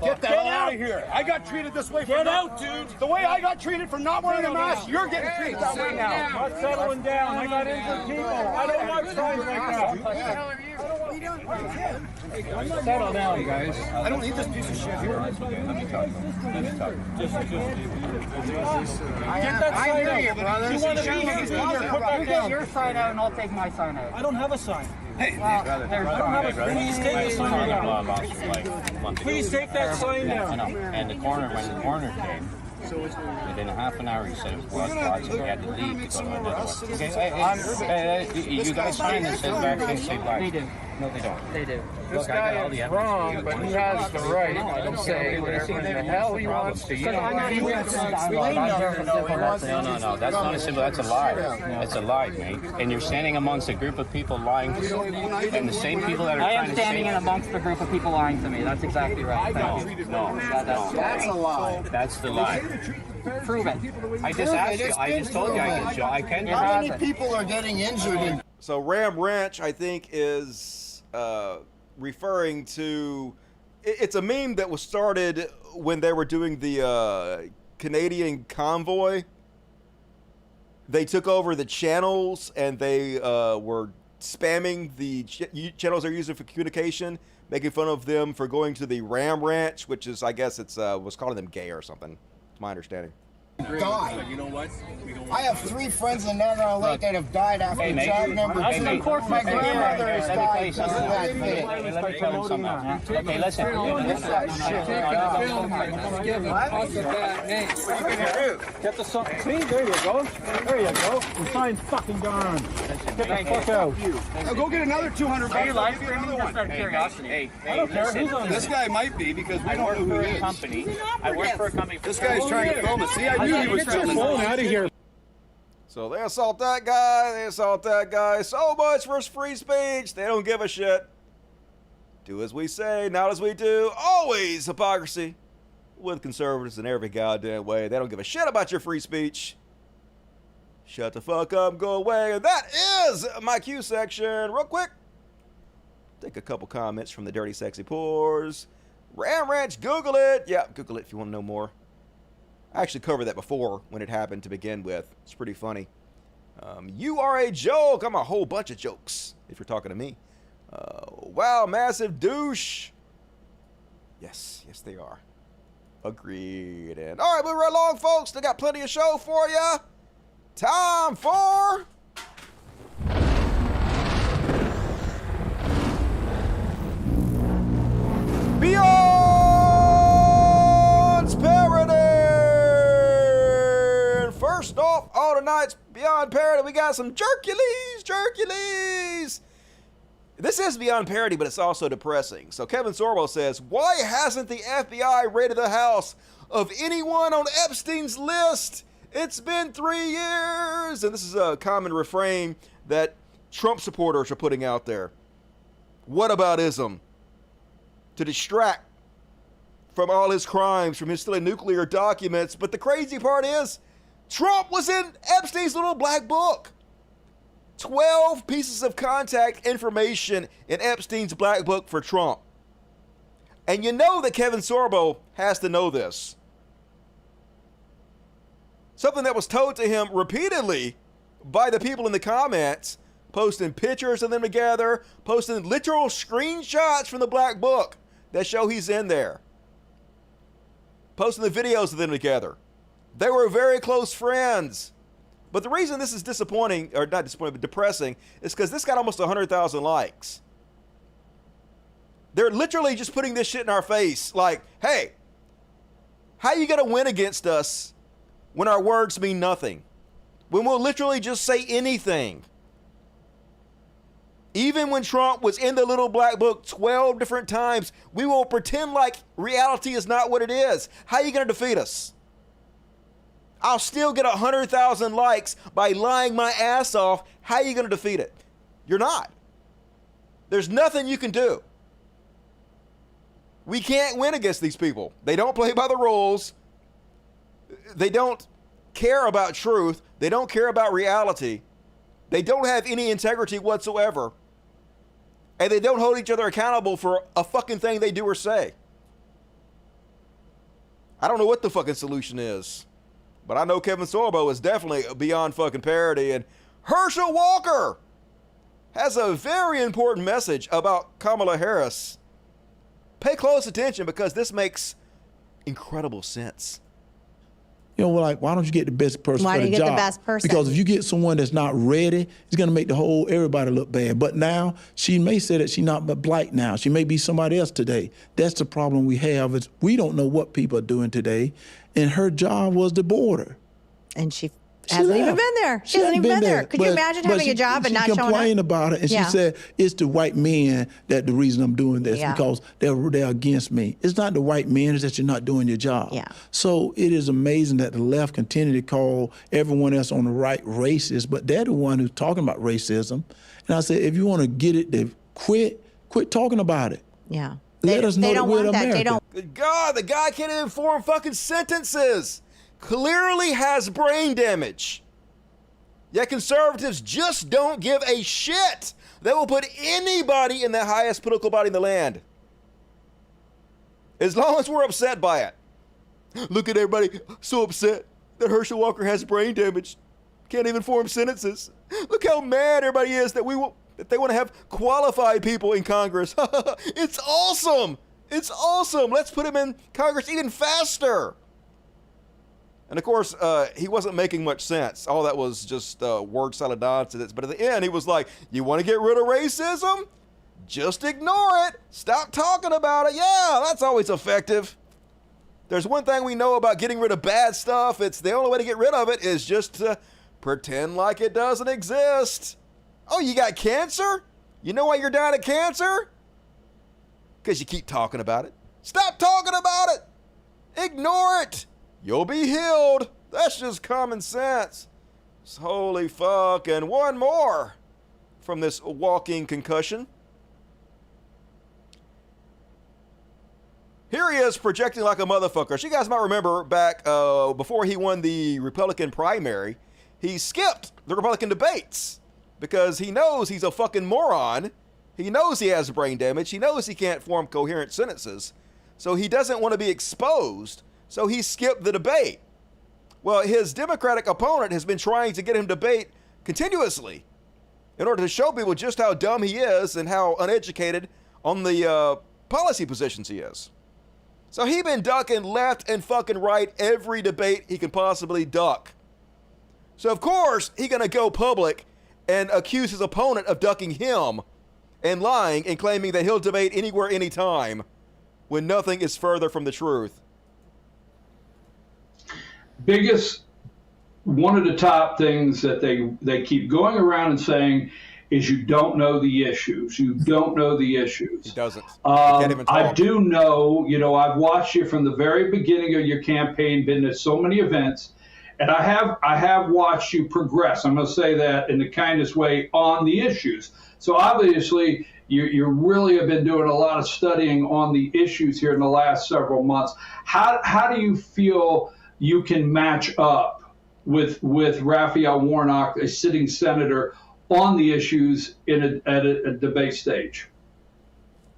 Get the hell out of here. I got treated this way. Get out, dude. The way I got treated for not wearing a mask, you're getting treated that way now. Not settling down. I got injured people. I don't want signs like that. Settle down, guys. I don't need this piece of shit here. Get that sign out. You brother. You want to be here, Junior? Put that down. Your sign out and I'll take my sign out. I don't have a sign. Hey, I don't have a sign. Please take the sign down. Please take that sign down. And the coroner, when the coroner came, within a half an hour, he said it was blood clots, and we had to leave to go to another one. Okay, you guys sign that says vaccine save lives. They do. No, they don't. They do. Look, I got all the evidence. Wrong, but he has the right to say whatever the hell he wants to. No, that's not a symbol. That's a lie. That's a lie, mate. And you're standing amongst a group of people lying to you, and the same people that are trying to say... I am standing in amongst a group of people lying to me. That's exactly right. No, that's a lie. That's the lie. Prove it. I just asked you. I just told you I can. How many people are getting injured? So Ram Ranch, I think, is referring to, it's a meme that was started when they were doing the Canadian convoy. They took over the channels and they were spamming the channels they're using for communication, making fun of them for going to the Ram Ranch, which is, I guess it's was calling them gay or something. It's my understanding. Die. You know what? I have 3 friends in Netherlands Lake that have died after job number 2. My grandmother has died because of that thing. Let me tell you something else. Okay, listen. Get the sign. See, there you go. There you go. The sign's fucking gone. Get the fuck out. Now go get another 200 bucks. Are you live streaming just out of curiosity? Hey, listen. This guy might be because we don't know who he is. I work for a company. This guy's trying to film it. See, I knew he was filming. Phone out of here. So they assault that guy, they assault that guy. So much for free speech. They don't give a shit. Do as we say, not as we do. Always hypocrisy with conservatives in every goddamn way. They don't give a shit about your free speech. Shut the fuck up, go away. And that is my Q section. Real quick, take a couple comments from the Dirty Sexy Pores. Ram Ranch, Google it. Yeah, Google it if you want to know more. I actually covered that before when it happened to begin with. It's pretty funny. You are a joke. I'm a whole bunch of jokes, if you're talking to me. Wow, massive douche. Yes, they are. Agreed. And all right, moving right along, folks. They got plenty of show for you. Time for... Beyond's Parody! First off, all tonight's Beyond Parody, we got some jerkules. This is Beyond Parody, but it's also depressing. So Kevin Sorbo says, why hasn't the FBI raided the house of anyone on Epstein's list? It's been 3 years. And this is a common refrain that Trump supporters are putting out there. Whataboutism. To distract from all his crimes, from his stealing nuclear documents. But the crazy part is, Trump was in Epstein's little black book. 12 pieces of contact information in Epstein's black book for Trump. And you know that Kevin Sorbo has to know this. Something that was told to him repeatedly by the people in the comments, posting pictures of them together, posting literal screenshots from the black book that show he's in there, posting the videos of them together. They were very close friends. But the reason this is disappointing, or not disappointing, but depressing, is because this got almost 100,000 likes. They're literally just putting this shit in our face. Like, hey, how you going to win against us when our words mean nothing? When we'll literally just say anything? Even when Trump was in the little black book 12 different times, we will pretend like reality is not what it is. How are you going to defeat us? I'll still get 100,000 likes by lying my ass off. How are you going to defeat it? You're not. There's nothing you can do. We can't win against these people. They don't play by the rules. They don't care about truth. They don't care about reality. They don't have any integrity whatsoever. And they don't hold each other accountable for a fucking thing they do or say. I don't know what the fucking solution is. But I know Kevin Sorbo is definitely beyond fucking parody. And Herschel Walker has a very important message about Kamala Harris. Pay close attention because this makes incredible sense. You know, like, why don't you get the best person why for the do you job? get the best person? Because if you get someone that's not ready, it's going to make everybody look bad. But now, she may say that she's not black now. She may be somebody else today. That's the problem we have is we don't know what people are doing today. And her job was the border. And she hasn't even been there. She hasn't even been there. Could you imagine having a job and not showing up? She complained about it, and she said, it's the white men that the reason I'm doing this, because they're against me. It's not the white men, it's that you're not doing your job. Yeah. So it is amazing that the left continue to call everyone else on the right racist, but they're the one who's talking about racism. And I said, if you want to get it to quit talking about it. Yeah. Let us know that we're America. They don't. Good God, the guy can't even form fucking sentences. Clearly has brain damage. Yet conservatives just don't give a shit. They will put anybody in the highest political body in the land. As long as we're upset by it. Look at everybody so upset that Herschel Walker has brain damage. Can't even form sentences. Look how mad everybody is that they want to have qualified people in Congress. It's awesome. It's awesome. Let's put him in Congress even faster. And of course, he wasn't making much sense. All that was just word salad nonsense. But at the end, he was like, you want to get rid of racism? Just ignore it. Stop talking about it. Yeah, that's always effective. There's one thing we know about getting rid of bad stuff. It's the only way to get rid of it is just to pretend like it doesn't exist. Oh, you got cancer? You know why you're dying of cancer? Because you keep talking about it. Stop talking about it. Ignore it. You'll be healed. That's just common sense. Holy fuck. And one more from this walking concussion. Here he is projecting like a motherfucker. So you guys might remember back before he won the Republican primary, he skipped the Republican debates because he knows he's a fucking moron. He knows he has brain damage. He knows he can't form coherent sentences. So he doesn't want to be exposed. So he skipped the debate. Well, his Democratic opponent has been trying to get him to debate continuously in order to show people just how dumb he is and how uneducated on the policy positions he is. So he been ducking left and fucking right every debate he can possibly duck. So of course, he gonna go public and accuse his opponent of ducking him and lying and claiming that he'll debate anywhere, anytime, when nothing is further from the truth. One of the top things that they keep going around and saying is you don't know the issues. You don't know the issues. He doesn't. He can't even talk. I do know, I've watched you from the very beginning of your campaign, been at so many events, and I have watched you progress. I'm going to say that in the kindest way on the issues. So obviously, you really have been doing a lot of studying on the issues here in the last several months. How do you feel you can match up with Raphael Warnock, a sitting senator, on the issues at a debate stage?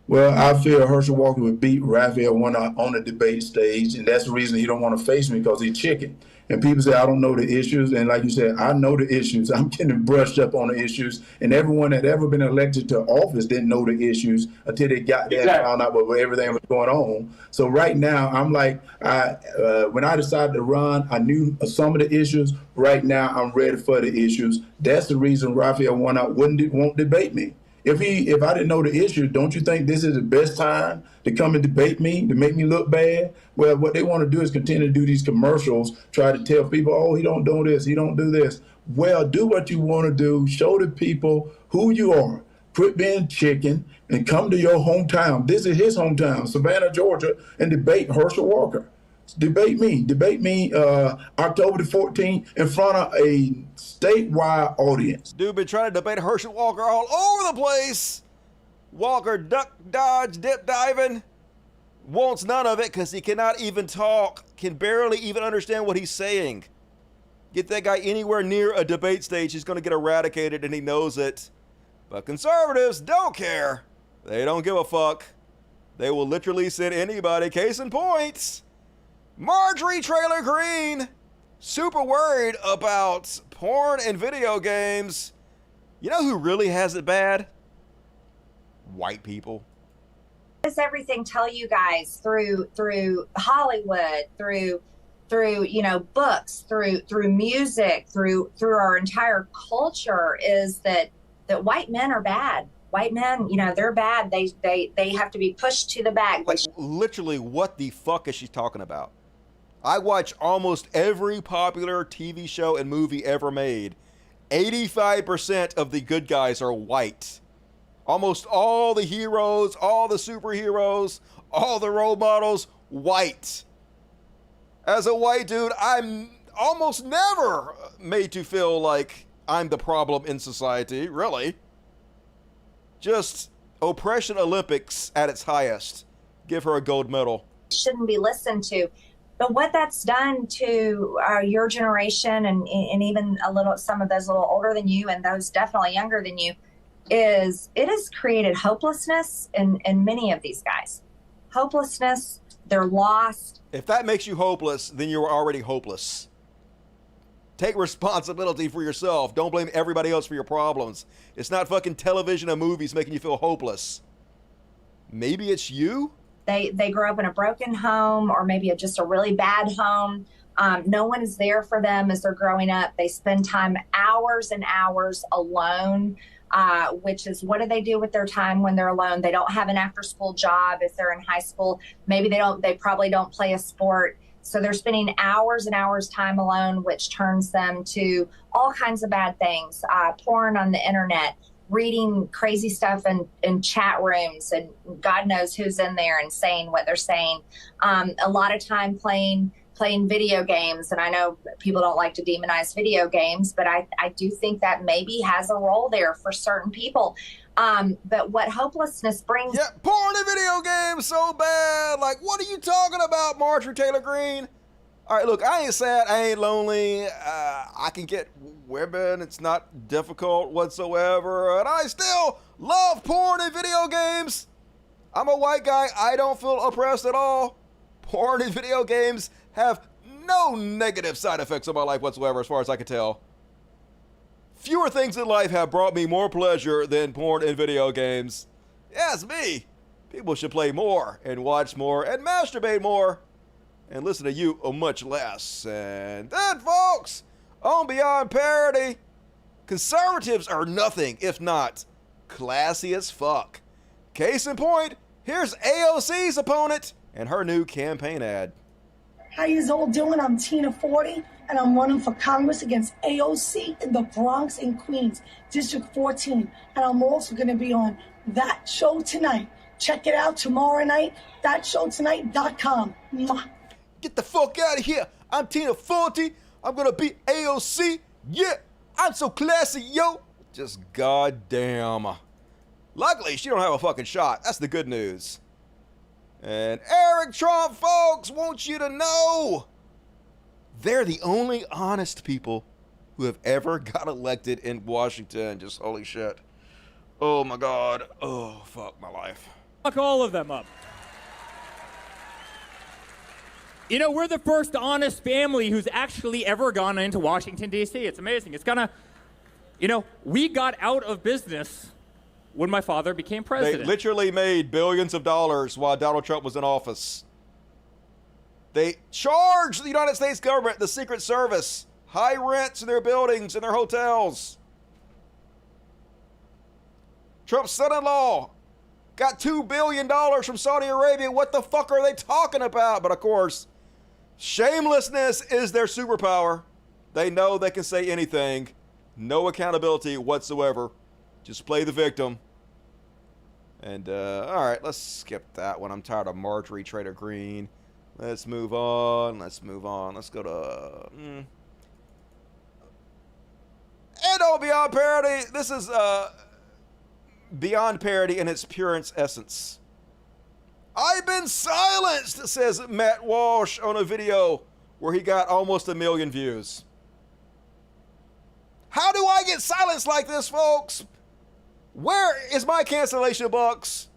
Well, I feel Herschel Walker would beat Raphael Warnock on the debate stage, and that's the reason he don't want to face me, because he's chicken. And people say, I don't know the issues. And like you said, I know the issues. I'm getting brushed up on the issues. And everyone that ever been elected to office didn't know the issues until they got there and found out what everything was going on. So right now, I'm like, when I decided to run, I knew some of the issues. Right now, I'm ready for the issues. That's the reason Raphael won't debate me. If I didn't know the issue, don't you think this is the best time to come and debate me, to make me look bad? Well, what they want to do is continue to do these commercials, try to tell people, oh, he don't do this, he don't do this. Well, do what you want to do. Show the people who you are. Quit being chicken and come to your hometown. This is his hometown, Savannah, Georgia, and debate Herschel Walker. Debate me October the 14th in front of a statewide audience. Dude been trying to debate Herschel Walker all over the place. Walker duck, dodge, dip, diving. Wants none of it because he cannot even talk, can barely even understand what he's saying. Get that guy anywhere near a debate stage, he's going to get eradicated, and he knows it. But conservatives don't care. They don't give a fuck. They will literally send anybody. Case in point, Marjorie Trailer Green, super worried about porn and video games. You know who really has it bad? White people. Does everything tell you guys through Hollywood, through books, through music, through our entire culture is that white men are bad. White men, they're bad. They have to be pushed to the back. Like, literally, what the fuck is she talking about? I watch almost every popular TV show and movie ever made. 85% of the good guys are white. Almost all the heroes, all the superheroes, all the role models, white. As a white dude, I'm almost never made to feel like I'm the problem in society, really. Just oppression Olympics at its highest. Give her a gold medal. Shouldn't be listened to. But what that's done to your generation and even some of those a little older than you and those definitely younger than you is it has created hopelessness in many of these guys. Hopelessness, they're lost. If that makes you hopeless, then you're already hopeless. Take responsibility for yourself. Don't blame everybody else for your problems. It's not fucking television and movies making you feel hopeless. Maybe it's you? They grow up in a broken home or maybe just a really bad home. No one is there for them as they're growing up. They spend time hours and hours alone, which is what do they do with their time when they're alone? They don't have an after-school job if they're in high school. Maybe they probably don't play a sport. So they're spending hours and hours time alone, which turns them to all kinds of bad things, porn on the internet, reading crazy stuff in chat rooms, and God knows who's in there and saying what they're saying. A lot of time playing video games. And I know people don't like to demonize video games, but I do think that maybe has a role there for certain people. But what hopelessness brings... Yeah, porn and video games so bad. Like, what are you talking about, Marjorie Taylor Greene? All right, look, I ain't sad. I ain't lonely. I can get women. It's not difficult whatsoever. And I still love porn and video games. I'm a white guy. I don't feel oppressed at all. Porn and video games have no negative side effects on my life whatsoever, as far as I can tell. Fewer things in life have brought me more pleasure than porn and video games. Yes, me. People should play more and watch more and masturbate more and listen to you much less. And then, folks, on Beyond Parody, conservatives are nothing if not classy as fuck. Case in point, here's AOC's opponent and her new campaign ad. How you all doing? I'm Tina 40, and I'm running for Congress against AOC in the Bronx and Queens, District 14. And I'm also going to be on That Show Tonight. Check it out tomorrow night, thatshowtonight.com. Get the fuck out of here. I'm Tina 40. I'm going to beat AOC. Yeah, I'm so classy, yo. Just goddamn. Luckily, she don't have a fucking shot. That's the good news. And Eric Trump, folks, want you to know they're the only honest people who have ever got elected in Washington. Just holy shit. Oh my God. Oh, fuck my life. Fuck all of them up. You know, we're the first honest family who's actually ever gone into Washington, D.C. It's amazing. It's gonna, you know, we got out of business when my father became president. They literally made billions of dollars while Donald Trump was in office. They charged the United States government, the Secret Service, high rents in their buildings and their hotels. Trump's son-in-law got $2 billion from Saudi Arabia. What the fuck are they talking about? But of course, shamelessness is their superpower. They know they can say anything. No accountability whatsoever. Just play the victim. And, all right, let's skip that one. I'm tired of Marjorie Trader Green. Let's move on. Let's move on. Let's go to... And oh, Beyond Parody. This is Beyond Parody in its purest essence. I've been silenced, says Matt Walsh on a video where he got almost 1 million views. How do I get silenced like this, folks? Where is my cancellation box?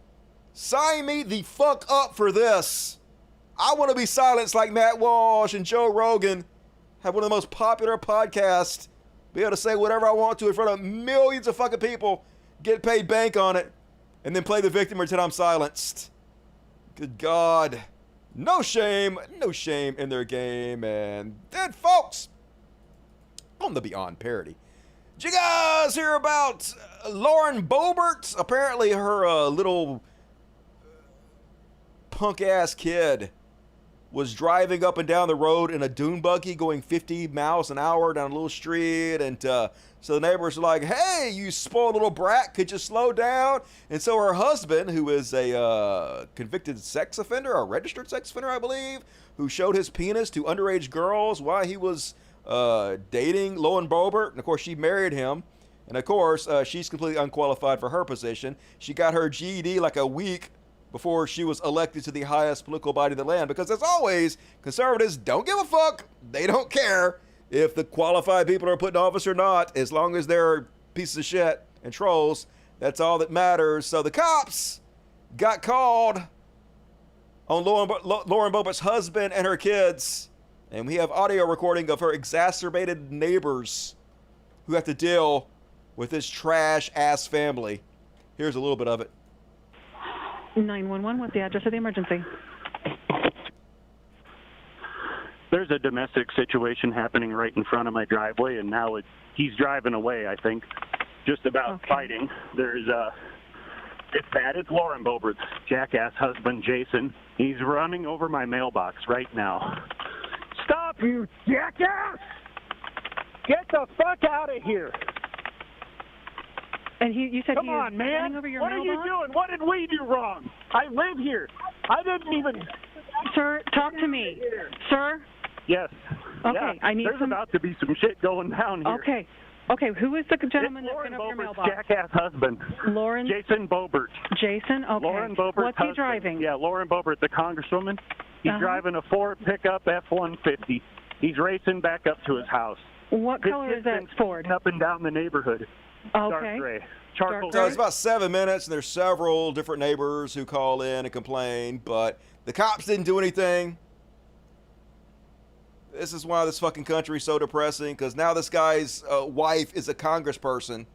Sign me the fuck up for this. I want to be silenced like Matt Walsh and Joe Rogan. Have one of the most popular podcasts. Be able to say whatever I want to in front of millions of fucking people. Get paid bank on it. And then play the victim until I'm silenced. Good God. No shame in their game. And then, folks, on the Beyond Parody, did you guys hear about Lauren Boebert? Apparently her little punk-ass kid was driving up and down the road in a dune buggy going 50 miles an hour down a little street. And so the neighbors were like, hey, you spoiled little brat, could you slow down? And so her husband, who is a convicted sex offender, a registered sex offender, I believe, who showed his penis to underage girls while he was dating Lauren Boebert. And of course, she married him. And of course, she's completely unqualified for her position. She got her GED like a week before she was elected to the highest political body in the land. Because as always, conservatives don't give a fuck. They don't care if the qualified people are put in office or not. As long as they're pieces of shit and trolls, that's all that matters. So the cops got called on Lauren Boebert's husband and her kids. And we have audio recording of her exacerbated neighbors who have to deal with this trash-ass family. Here's a little bit of it. 911, what's the address of the emergency? There's a domestic situation happening right in front of my driveway, and now he's driving away, I think, just about fighting. There's it's bad. It's Lauren Boebert's jackass husband, Jason. He's running over my mailbox right now. Stop, you jackass! Get the fuck out of here! And you said Come he on, was man. running over your What mailbox? are you doing? What did we do wrong? I live here. I didn't even... Sir, talk to me. Sir? Yes. Okay, Yeah. I need There's some... about to be some shit going down here. Okay. Okay, who is the gentleman that's Lauren been over your Boebert's mailbox? jackass husband. Lauren? Jason Boebert. Jason? Okay. Lauren Boebert's What's he husband. driving? Yeah, Lauren Boebert, the congresswoman. He's driving a Ford pickup F-150. He's racing back up to his house. What color is that Ford? Up and down the neighborhood. Dark Okay. gray. Charcoal. So it's about 7 minutes, and there's several different neighbors who call in and complain, but the cops didn't do anything. This is why this fucking country is so depressing, because now this guy's wife is a congressperson,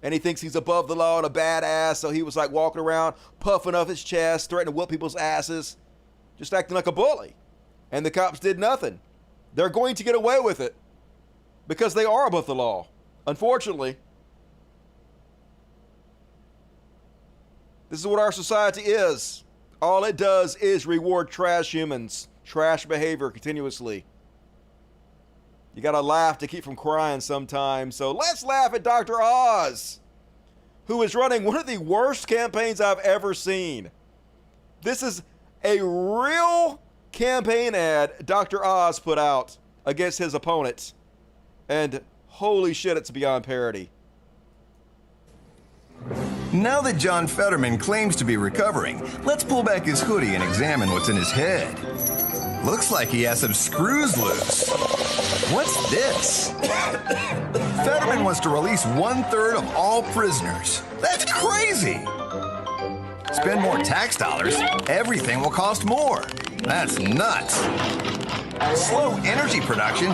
and he thinks he's above the law and a badass, so he was like walking around, puffing up his chest, threatening to whoop people's asses, just acting like a bully. And the cops did nothing. They're going to get away with it, because they are above the law, unfortunately. This is what our society is. All it does is reward trash humans, trash behavior continuously. You gotta laugh to keep from crying sometimes. So let's laugh at Dr. Oz, who is running one of the worst campaigns I've ever seen. This is a real campaign ad Dr. Oz put out against his opponents. And holy shit, it's beyond parody. Now that John Fetterman claims to be recovering, let's pull back his hoodie and examine what's in his head. Looks like he has some screws loose. What's this? Fetterman wants to release 1/3 of all prisoners. That's crazy! Spend more tax dollars, everything will cost more. That's nuts. Slow energy production,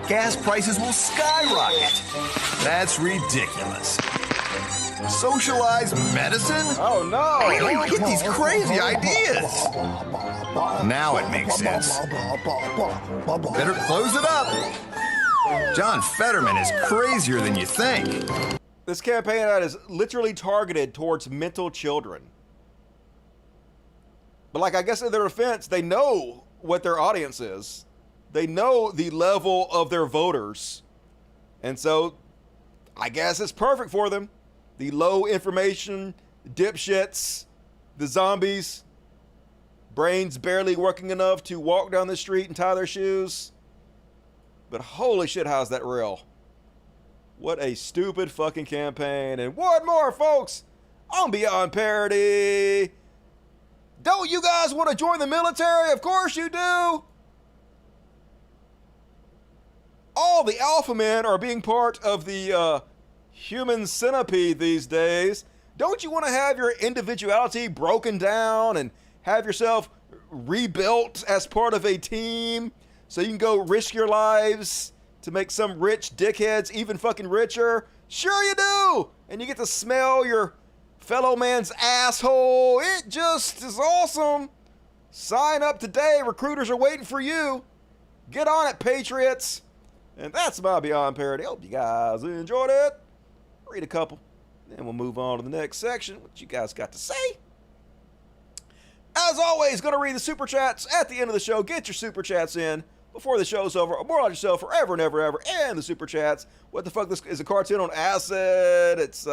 gas prices will skyrocket. That's ridiculous. Socialized medicine? Oh no! Where do you get these crazy ideas? Now it makes sense. Better close it up. John Fetterman is crazier than you think. This campaign ad is literally targeted towards mental children. But like, I guess in their defense, they know what their audience is. They know the level of their voters. And so, I guess it's perfect for them. The low information dipshits, the zombies, brains barely working enough to walk down the street and tie their shoes. But holy shit, how's that real? What a stupid fucking campaign. And one more, folks, on Beyond Parody. Don't you guys want to join the military? Of course you do. All the alpha men are being part of the human centipede these days. Don't you want to have your individuality broken down and have yourself rebuilt as part of a team so you can go risk your lives to make some rich dickheads even fucking richer? Sure you do! And you get to smell your fellow man's asshole. It just is awesome. Sign up today. Recruiters are waiting for you. Get on it, patriots. And that's my Beyond Parody. Hope you guys enjoyed it. Read a couple. Then we'll move on to the next section. What you guys got to say? As always, going to read the super chats at the end of the show. Get your super chats in before the show's over. Moralize yourself forever and ever, ever. And the super chats. What the fuck? This is a cartoon on acid. It's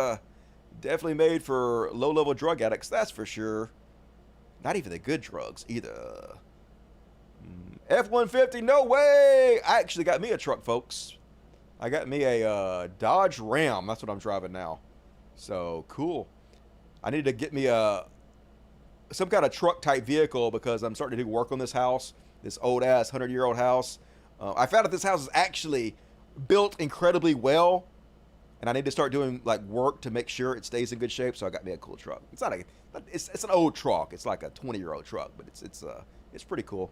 definitely made for low-level drug addicts, that's for sure. Not even the good drugs, either. F-150, no way! I actually got me a truck, folks. I got me a Dodge Ram. That's what I'm driving now. So, cool. I need to get me some kind of truck-type vehicle because I'm starting to do work on this house. This old-ass, 100-year-old house. I found out this house is actually built incredibly well. And I need to start doing like work to make sure it stays in good shape. So I got me a cool truck. It's not it's an old truck. It's like a 20-year-old truck, but it's pretty cool.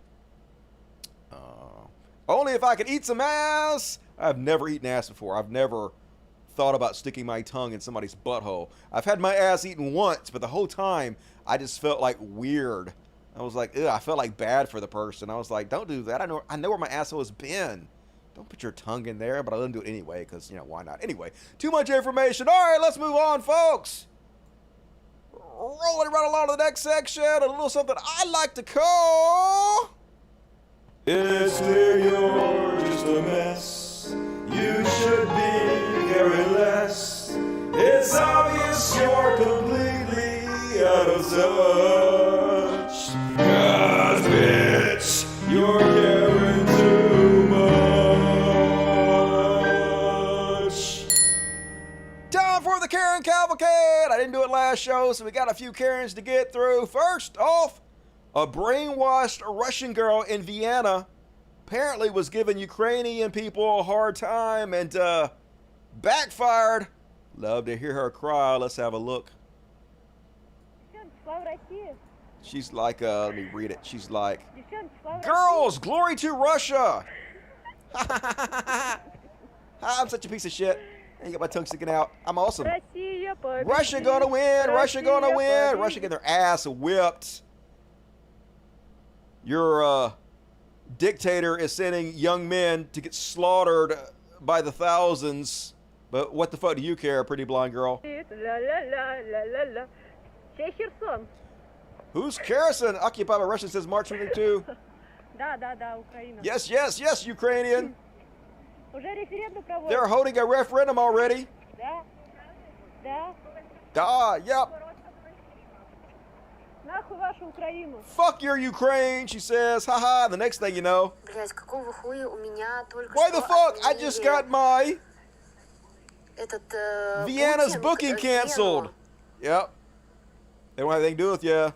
Only if I could eat some ass. I've never eaten ass before. I've never thought about sticking my tongue in somebody's butthole. I've had my ass eaten once, but the whole time I just felt like weird. I was like, ugh, I felt like bad for the person. I was like, don't do that. I know where my asshole has been. Don't put your tongue in there, but I let him do it anyway, because, you know, why not? Anyway, too much information. All right, let's move on, folks. Rolling right along to the next section. A little something I like to call... It's clear you're just a mess. You should be careless. It's obvious you're completely out of touch. 'Cause, bitch, you're caring too much. Time for the Karen Cavalcade. I didn't do it last show, so we got a few Karens to get through. First off, a brainwashed Russian girl in Vienna apparently was giving Ukrainian people a hard time and backfired. Love to hear her cry. Let's have a look. She's like, let me read it. She's like, girls, glory to Russia. I'm such a piece of shit. I got my tongue sticking out. I'm awesome. Russia gonna win. Russia gonna win. Russia getting their ass whipped. Your dictator is sending young men to get slaughtered by the thousands. But what the fuck do you care, pretty blonde girl? Who's Kherson? Occupied by Russia says March 22. Yes, yes, yes, Ukrainian. They're holding a referendum already. Yep. Fuck your Ukraine, she says. Haha, the next thing you know. Why the fuck? I just got my Vienna's booking canceled. Yep. They don't have anything to do with you.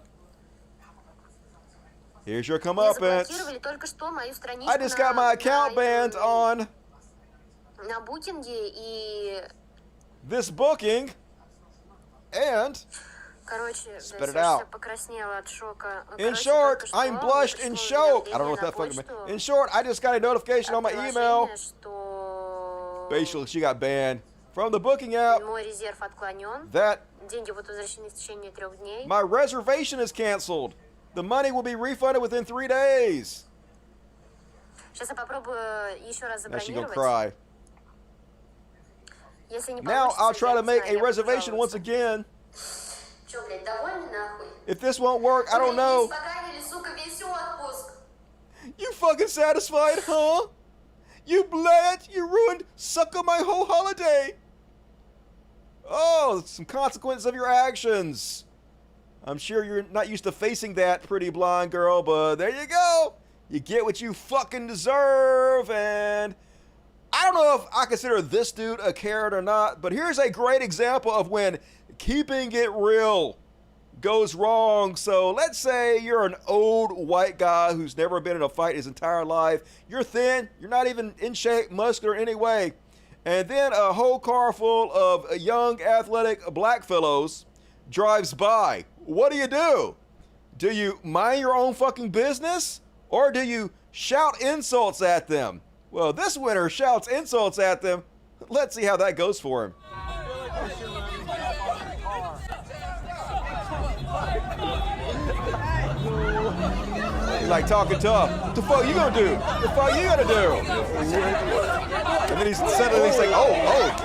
Here's your comeuppance. I just got my account banned on this booking. And Spit it out. In short, I'm blushed in shock. I don't know what that fucking means. In short, I just got a notification on my email. Basically, she got banned from the booking app. That my reservation is canceled. The money will be refunded within 3 days. Now she's gonna cry. Now I'll try to make a reservation once again. If this won't work, I don't know. You fucking satisfied, huh? You bled, you ruined, sucker my whole holiday. Oh, some consequences of your actions. I'm sure you're not used to facing that, pretty blonde girl, but there you go. You get what you fucking deserve, and I don't know if I consider this dude a carrot or not, but here's a great example of when keeping it real goes wrong. So let's say you're an old white guy who's never been in a fight his entire life. You're thin, you're not even in shape, muscular in any way. And then a whole car full of young, athletic black fellows drives by. What do? Do you mind your own fucking business? Or do you shout insults at them? Well, this winner shouts insults at them. Let's see how that goes for him. He's like talking tough. What the fuck you gonna do? What the fuck you gonna do? And then he's suddenly like, oh,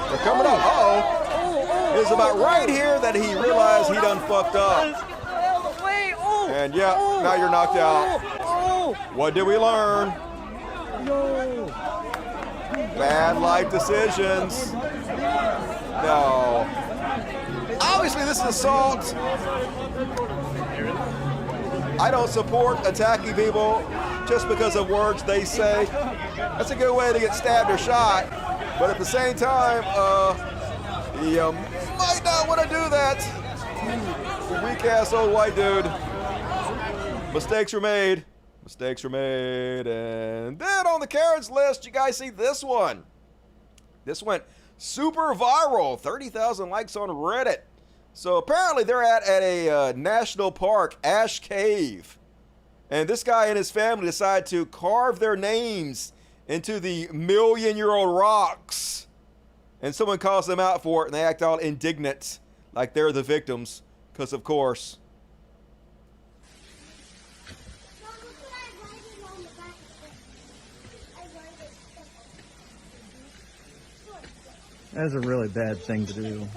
they're coming up. Uh-oh. It's about right here that he realized he done fucked up. And yeah, now you're knocked out. What did we learn? Bad life decisions. No. Obviously, this is assault. I don't support attacking people just because of words they say. That's a good way to get stabbed or shot. But at the same time, you might not want to do that. Weak-ass old white dude. Mistakes were made. Mistakes were made. And then on the carrots list, you guys see this one. This went super viral. 30,000 likes on Reddit. So apparently they're at a national park, Ash Cave. And this guy and his family decide to carve their names into the million-year-old rocks. And someone calls them out for it, and they act all indignant, like they're the victims. Because, of course. That's a really bad thing to do.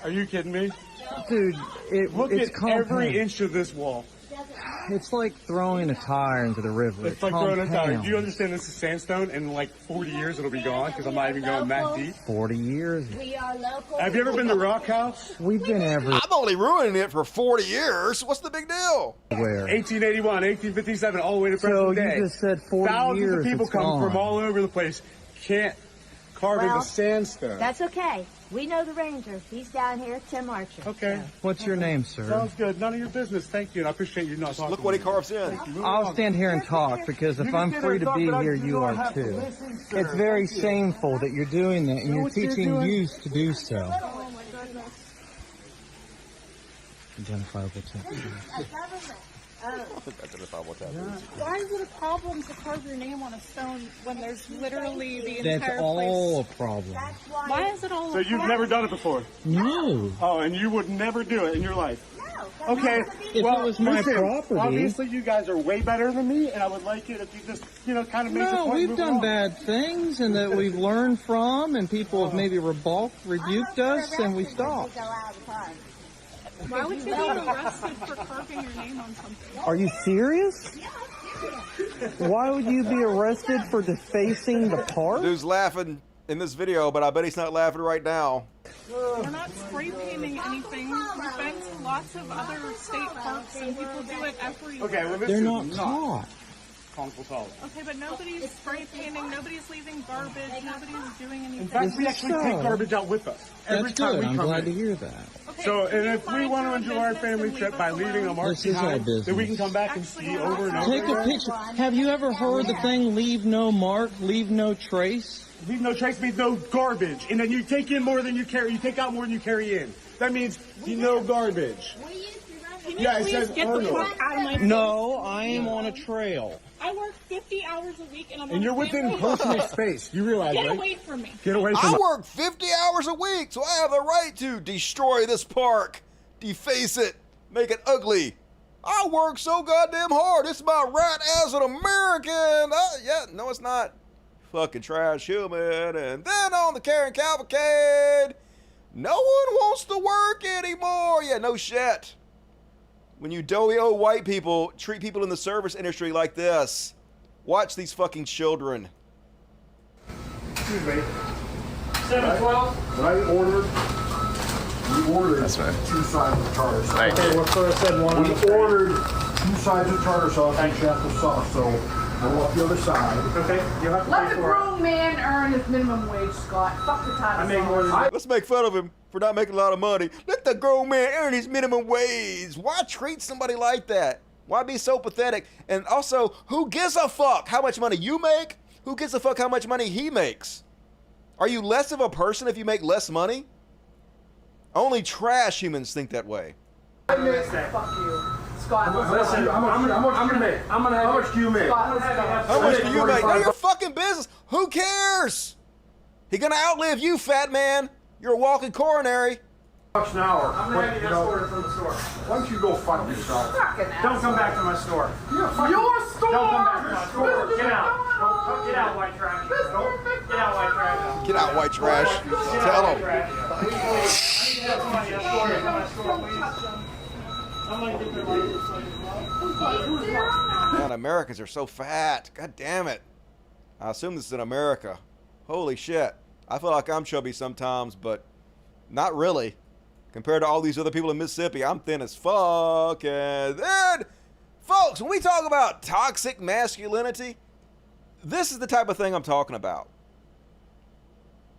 Are you kidding me? Dude, Look it's at every inch of this wall. It's like throwing a tire into the river. It's like throwing a tire. Do you understand this is sandstone? In like 40 years it'll be gone because I'm not even going that deep. 40 years? Have you ever been to Rock House? We've been everywhere. I'm only ruining it for 40 years. What's the big deal? Where? 1881, 1857, all the way to present So day. you just said 40 Thousands years. of people come from all over the place. Can't carve into sandstone. That's okay. We know the ranger. He's down here, Tim Archer. Okay. What's your name, sir? Sounds good. None of your business. Thank you. And I appreciate you not talking. Look what he carves in. I'll stand here and talk because if I'm free to be here, you are too. It's very shameful that you're doing that and you're teaching youth to do so. Oh, my goodness. Identifiable tattoos. Why is it a problem to carve your name on a stone when there's literally the That's entire all place? A problem. Why is it all So a you've problem? never done it before? No. Oh, and you would never do it in your life? No. Okay. If well, it was my listen, property. Obviously, you guys are way better than me, and I would like it if you just, kind of make the No, point. we've done bad things and that we've learned from, and people have maybe rebuked us, and we stopped. Why would you be arrested for carving your name on something? Are you serious? Why would you be arrested for defacing the park? Dude's laughing in this video, but I bet he's not laughing right now. We're not spray painting anything. We've been to lots of other state parks and people do it every year. Okay, well, this They're is not taught. Okay, but nobody's spray painting, nobody's leaving garbage, nobody's doing anything. In fact, we actually take garbage out with us every That's time good. we I'm come glad in. to hear that. Okay, So, and if we want to enjoy our family trip by leaving a mark This is our behind, business. then we can come back and see over and over Take a again. picture. Have you ever heard the thing, leave no mark, leave no trace? Leave no trace means no garbage, and then you take in more than you carry. You take out more than you carry in. That means you know garbage. Can Yeah, you it says please get the Arnold. fuck out of my face? No, I am on a trail. I work 50 hours a week and I'm And on you're a within family. personal space. You realize, Get right? away from me. Get away from I me. work 50 hours a week, so I have the right to destroy this park, deface it, make it ugly. I work so goddamn hard. It's my right as an American. Yeah, no, it's not. Fucking trash human. And then on the Karen Cavalcade, no one wants to work anymore. Yeah, no shit. When you doughy old white people treat people in the service industry like this, watch these fucking children. Excuse me. 712. When I ordered, we ordered That's right. 2 sides of tartar sauce. Right. Okay, what I said one. We ordered 2 sides of tartar sauce and chapel sauce, so I want the other side. Okay, you have to Let the grown man earn his minimum wage, Scott. Fuck the tartar I make more than sauce. Let's make fun of him for not making a lot of money. Let the grown man earn his minimum wage. Why treat somebody like that? Why be so pathetic? And also, who gives a fuck how much money you make? Who gives a fuck how much money he makes? Are you less of a person if you make less money? Only trash humans think that way. Fuck you. Scott, Listen, how much do you make? How much do you make? How much do you make? None of your fucking business. Who cares? He gonna outlive you, fat man. You're a walking coronary. $1 an hour. I'm gonna have you escorted from the store. Why don't you go fuck yourself? Don't come back to my store. Your store? Don't come back to my store. Get out. Get out, white trash. Get out, white trash. Get out, white trash. Tell him. Man, Americans are so fat. God damn it. I assume this is in America. Holy shit. I feel like I'm chubby sometimes, but not really. Compared to all these other people in Mississippi, I'm thin as fuck. And then, folks, when we talk about toxic masculinity, this is the type of thing I'm talking about.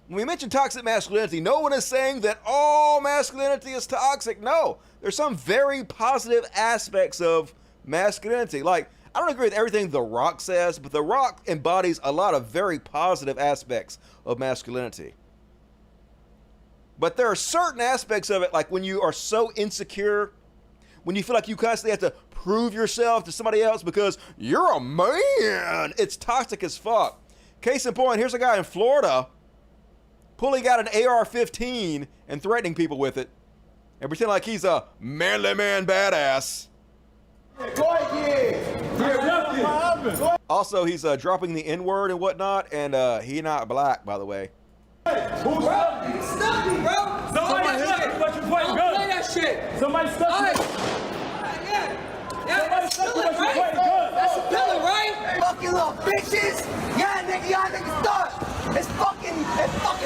When we mention toxic masculinity, no one is saying that all masculinity is toxic. No, there's some very positive aspects of masculinity. Like, I don't agree with everything The Rock says, but The Rock embodies a lot of very positive aspects of masculinity. But there are certain aspects of it, like when you are so insecure, when you feel like you constantly have to prove yourself to somebody else because you're a man, it's toxic as fuck. Case in point, here's a guy in Florida pulling out an AR-15 and threatening people with it and pretending like he's a manly man badass. Also, he's dropping the N-word and whatnot, and he not black, by the way. Who's stuck me, bro? Somebody stuck me, but you playing good. Play that shit. Somebody stuck me. Yeah, that's a pillar, right? That's a pillar, right? Fucking little bitches. Yeah, nigga, y'all niggas stuck. It's fucking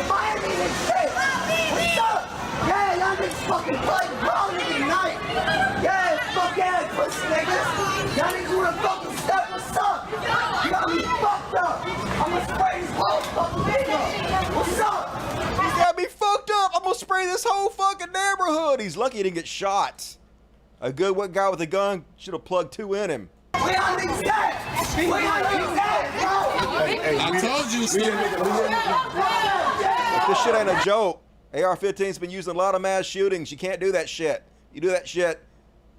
Miami and shit. What's up? Yeah, y'all niggas fucking playing ball nigga tonight. Yeah, fuck yeah, pussy niggas. Y'all niggas wanna fucking step, what's up? You got me fucked up. I'm gonna spray this whole fucking nigga. What's up? He's got me fucked up. I'm gonna spray this whole fucking neighborhood. He's lucky he didn't get shot. A good guy with a gun should have plugged 2 in him. Where y'all niggas at? Where y'all niggas at, bro? I told you, Steve. This shit ain't a joke. AR-15's been used in a lot of mass shootings. You can't do that shit. You do that shit,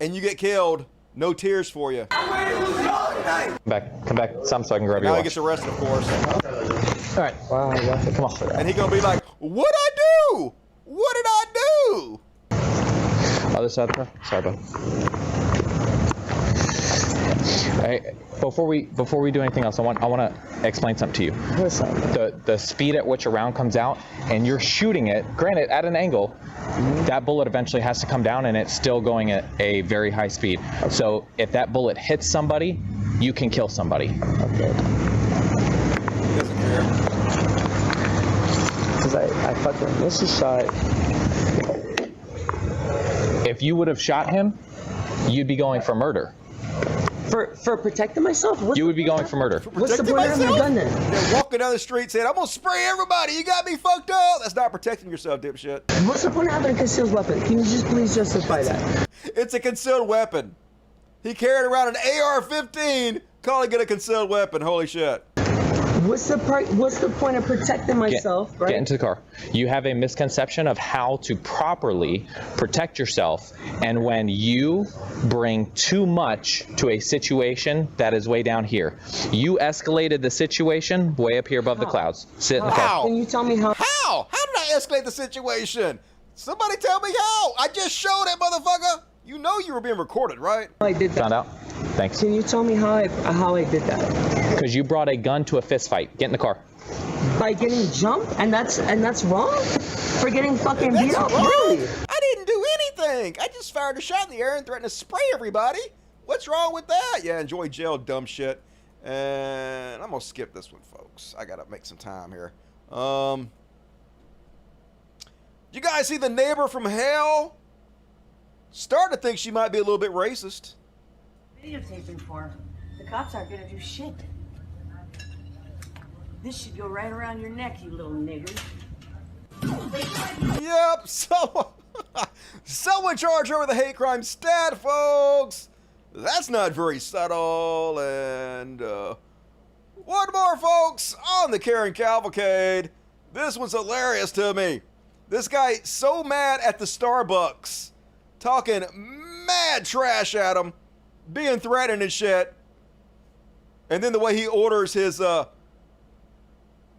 and you get killed. No tears for you. Come back, some so I can grab your Now he watch. gets arrested, of course. All right, come on. And he gonna be like, "What'd I do? What did I do?" Other side, bro. Sorry, bud. Hey, before we do anything else, I want to explain something to you. The speed at which a round comes out, and you're shooting it, granted at an angle, that bullet eventually has to come down, and it's still going at a very high speed. So if that bullet hits somebody, you can kill somebody. Okay. Because I fucking missed a shot. If you would have shot him, you'd be going for murder. For protecting myself? You would be going for murder. What's the point of having a gun then? They're walking down the street saying, "I'm gonna spray everybody. You got me fucked up." That's not protecting yourself, dipshit. What's the point of having a concealed weapon? Can you just please justify that? It's a concealed weapon. He carried around an AR-15, calling it a concealed weapon. Holy shit. What's the point of protecting myself, right? Get into the car. You have a misconception of how to properly protect yourself, and when you bring too much to a situation that is way down here. You escalated the situation way up here above the clouds. Sit in the car. Can you tell me how? How? How did I escalate the situation? Somebody tell me how. I just showed it, motherfucker. You know you were being recorded, right? I did that. Found out. Thanks. Can you tell me how I did that? Because you brought a gun to a fist fight. Get in the car. By getting jumped, and that's wrong? For getting fucking beat up? Really? I didn't do anything. I just fired a shot in the air and threatened to spray everybody. What's wrong with that? Yeah, enjoy jail, dumb shit. And I'm gonna skip this one, folks. I gotta make some time here. You guys see the neighbor from hell? Starting to think she might be a little bit racist. Videotaping for him. The cops aren't gonna do shit. This should go right around your neck, you little nigger. Yep, someone charged over the hate crime stat, folks. That's not very subtle. And one more, folks, on the Karen Cavalcade. This one's hilarious to me. This guy so mad at the Starbucks, talking mad trash at him, being threatened and shit. And then the way he orders his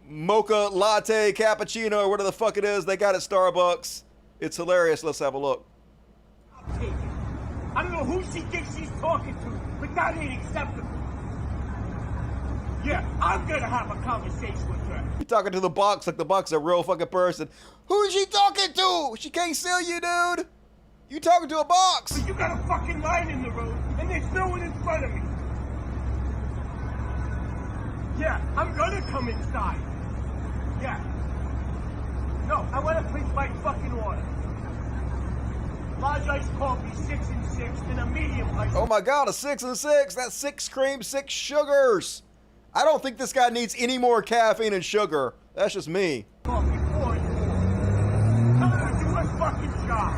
mocha latte cappuccino or whatever the fuck it is they got at Starbucks. It's hilarious. Let's have a look. I don't know who she thinks she's talking to, but that ain't acceptable. Yeah, I'm gonna have a conversation with her. You talking to the box like the box is a real fucking person. Who's she talking to? She can't sell you, dude. You talking to a box. But you got a fucking line in the road, and there's no one in front of me. Yeah, I'm gonna come inside. Yeah. No, I want to place my fucking order. Large iced coffee, 6 and 6, and a medium iced. Oh my God, a 6 and 6. That's 6 cream, 6 sugars. I don't think this guy needs any more caffeine and sugar. That's just me. Coffee, 4 and 4. Tell her to do her fucking job.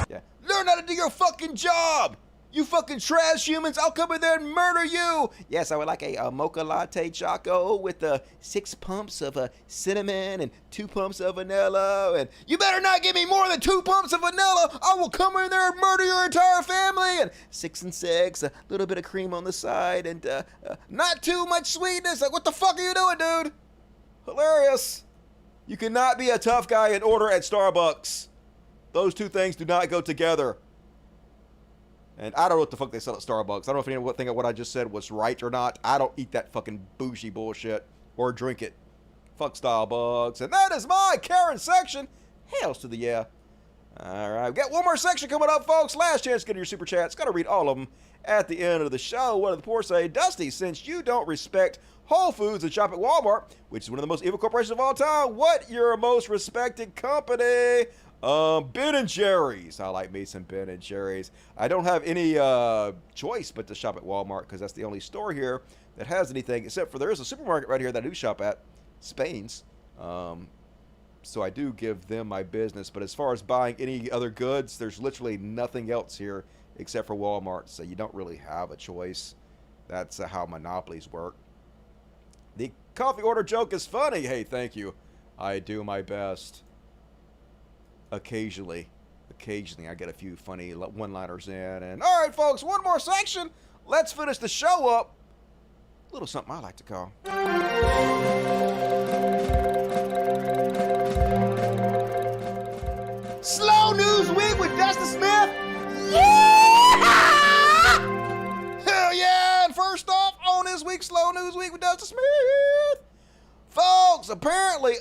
Yeah. Learn how to do your fucking job. You fucking trash humans, I'll come in there and murder you. Yes, I would like a mocha latte choco with 6 pumps of cinnamon and 2 pumps of vanilla. And you better not give me more than 2 pumps of vanilla. I will come in there and murder your entire family. And 6 and 6, a little bit of cream on the side, and not too much sweetness. Like, what the fuck are you doing, dude? Hilarious. You cannot be a tough guy and order at Starbucks. Those two things do not go together. And I don't know what the fuck they sell at Starbucks. I don't know if anyone think what I just said was right or not. I don't eat that fucking bougie bullshit or drink it. Fuck Starbucks. And that is my Karen section. Hails to the yeah. All right, we've got one more section coming up, folks. Last chance to get your super chats. Got to read all of them at the end of the show. What do the poor say? Dusty, since you don't respect Whole Foods and shop at Walmart, which is one of the most evil corporations of all time, what your most respected company? Ben & Jerry's. I like me some Ben & Jerry's. I don't have any choice but to shop at Walmart because that's the only store here that has anything, except for there is a supermarket right here that I do shop at, Spain's. So I do give them my business. But as far as buying any other goods, there's literally nothing else here except for Walmart. So you don't really have a choice. That's how monopolies work. The coffee order joke is funny. Hey, thank you. I do my best. Occasionally I get a few funny one-liners in. And all right, folks, one more section. Let's finish the show up. A little something I like to call Slow News Week with Dustin Smith. Yeah! Hell yeah! And first off, on this week's Slow News Week with Dustin Smith, folks, apparently,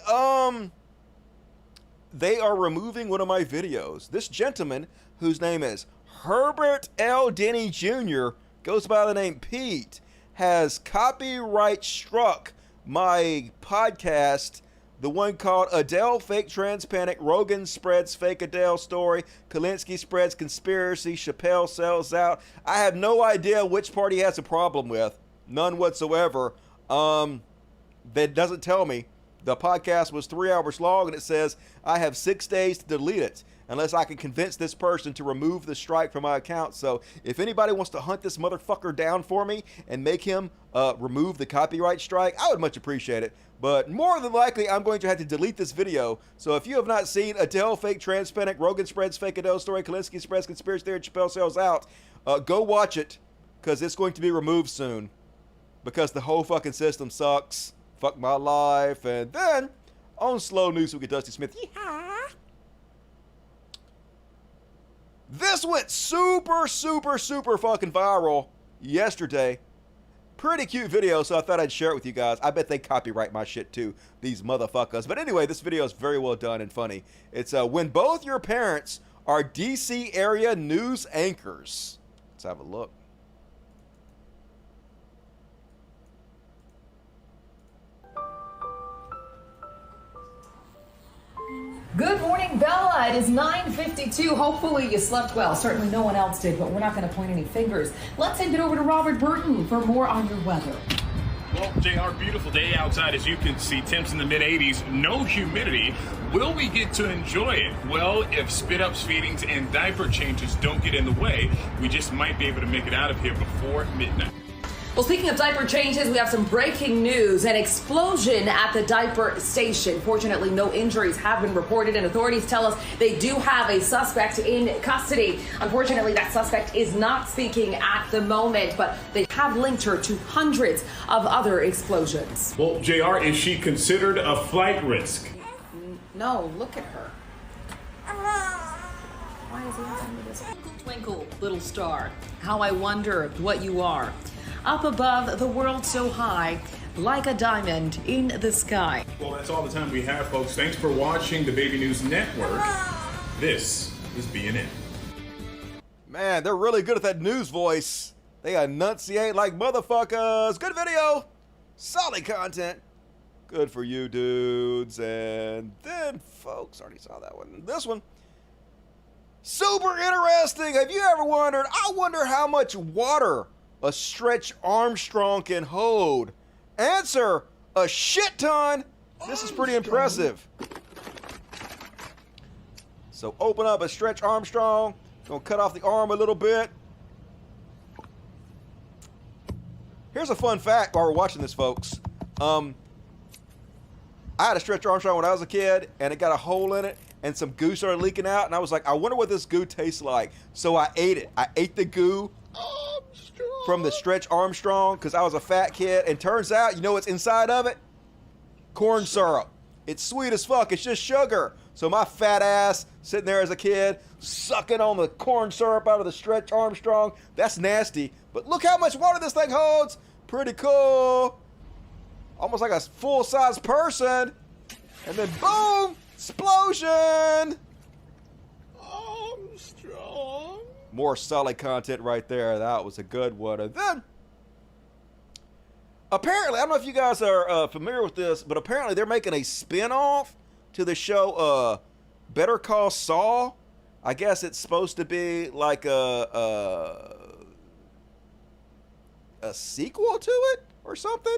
they are removing one of my videos. This gentleman, whose name is Herbert L. Denny Jr., goes by the name Pete, has copyright struck my podcast, the one called Adele Fake Trans Panic, Rogan Spreads Fake Adele Story, Kalinsky Spreads Conspiracy, Chappelle Sells Out. I have no idea which part he has a problem with. None whatsoever. That doesn't tell me. The podcast was 3 hours long, and it says I have 6 days to delete it. unless I can convince this person to remove the strike from my account. So if anybody wants to hunt this motherfucker down for me and make him remove the copyright strike, I would much appreciate it. But more than likely, I'm going to have to delete this video. So if you have not seen Adele fake trans panic, Rogan spreads fake Adele story, Kalinske spreads conspiracy theory, Chappelle sells out, go watch it, because it's going to be removed soon. Because the whole fucking system sucks. Fuck my life. And then, on Slow News, we get Dusty Smith. Yeehaw! This went super fucking viral yesterday. Pretty cute video, so I thought I'd share it with you guys. I bet they copyright my shit too, these motherfuckers. But anyway, this video is very well done and funny. It's when both your parents are DC area news anchors. Let's have a look. Good morning, Bella. It is 9:52. Hopefully you slept well. Certainly no one else did, but we're not going to point any fingers. Let's hand it over to Robert Burton for more on your weather. Well, JR, beautiful day outside, as you can see. Temps in the mid-80s, no humidity. Will we get to enjoy it? Well, if spit-ups, feedings, and diaper changes don't get in the way, we just might be able to make it out of here before midnight. Well, speaking of diaper changes, we have some breaking news. An explosion at the diaper station. Fortunately, no injuries have been reported, and authorities tell us they do have a suspect in custody. Unfortunately, that suspect is not speaking at the moment, but they have linked her to hundreds of other explosions. Well, JR, is she considered a flight risk? No, look at her. Why is he under this? Twinkle, little star, how I wonder what you are. Up above the world so high, like a diamond in the sky. Well, that's all the time we have, folks. Thanks for watching the Baby News Network. This is BNN. Man, they're really good at that news voice. They enunciate like motherfuckers. Good video. Solid content. Good for you, dudes. And then, folks, already saw that one. This one. Super interesting. Have you ever wondered? I wonder how much water a Stretch Armstrong can hold. Answer, a shit ton. This is pretty impressive. So open up a Stretch Armstrong. Gonna cut off the arm a little bit. Here's a fun fact while we're watching this, folks. I had a Stretch Armstrong when I was a kid, and it got a hole in it, and some goo started leaking out, and I was like, I wonder what this goo tastes like. So I ate it. I ate the goo from the Stretch Armstrong because I was a fat kid, and turns out, you know what's inside of it? Corn syrup. It's sweet as fuck. It's just sugar. So my fat ass sitting there as a kid sucking on the corn syrup out of the Stretch Armstrong. That's nasty. But look how much water this thing holds. Pretty cool. Almost like a full-size person. And then boom, explosion. Armstrong. More solid content right there. That was a good one. And then, apparently, I don't know if you guys are familiar with this, but apparently they're making a spin-off to the show Better Call Saul. I guess it's supposed to be like a sequel to it or something.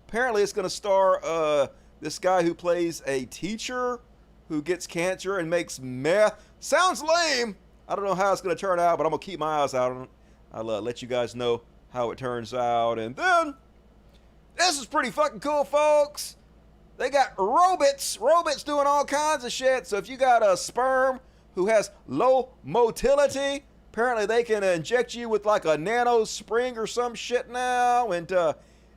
Apparently it's going to star this guy who plays a teacher who gets cancer and makes meth. Sounds lame. I don't know how it's going to turn out, but I'm going to keep my eyes out on it. I'll let you guys know how it turns out. And then, this is pretty fucking cool, folks. They got robots doing all kinds of shit. So if you got a sperm who has low motility, apparently they can inject you with like a nano spring or some shit now. And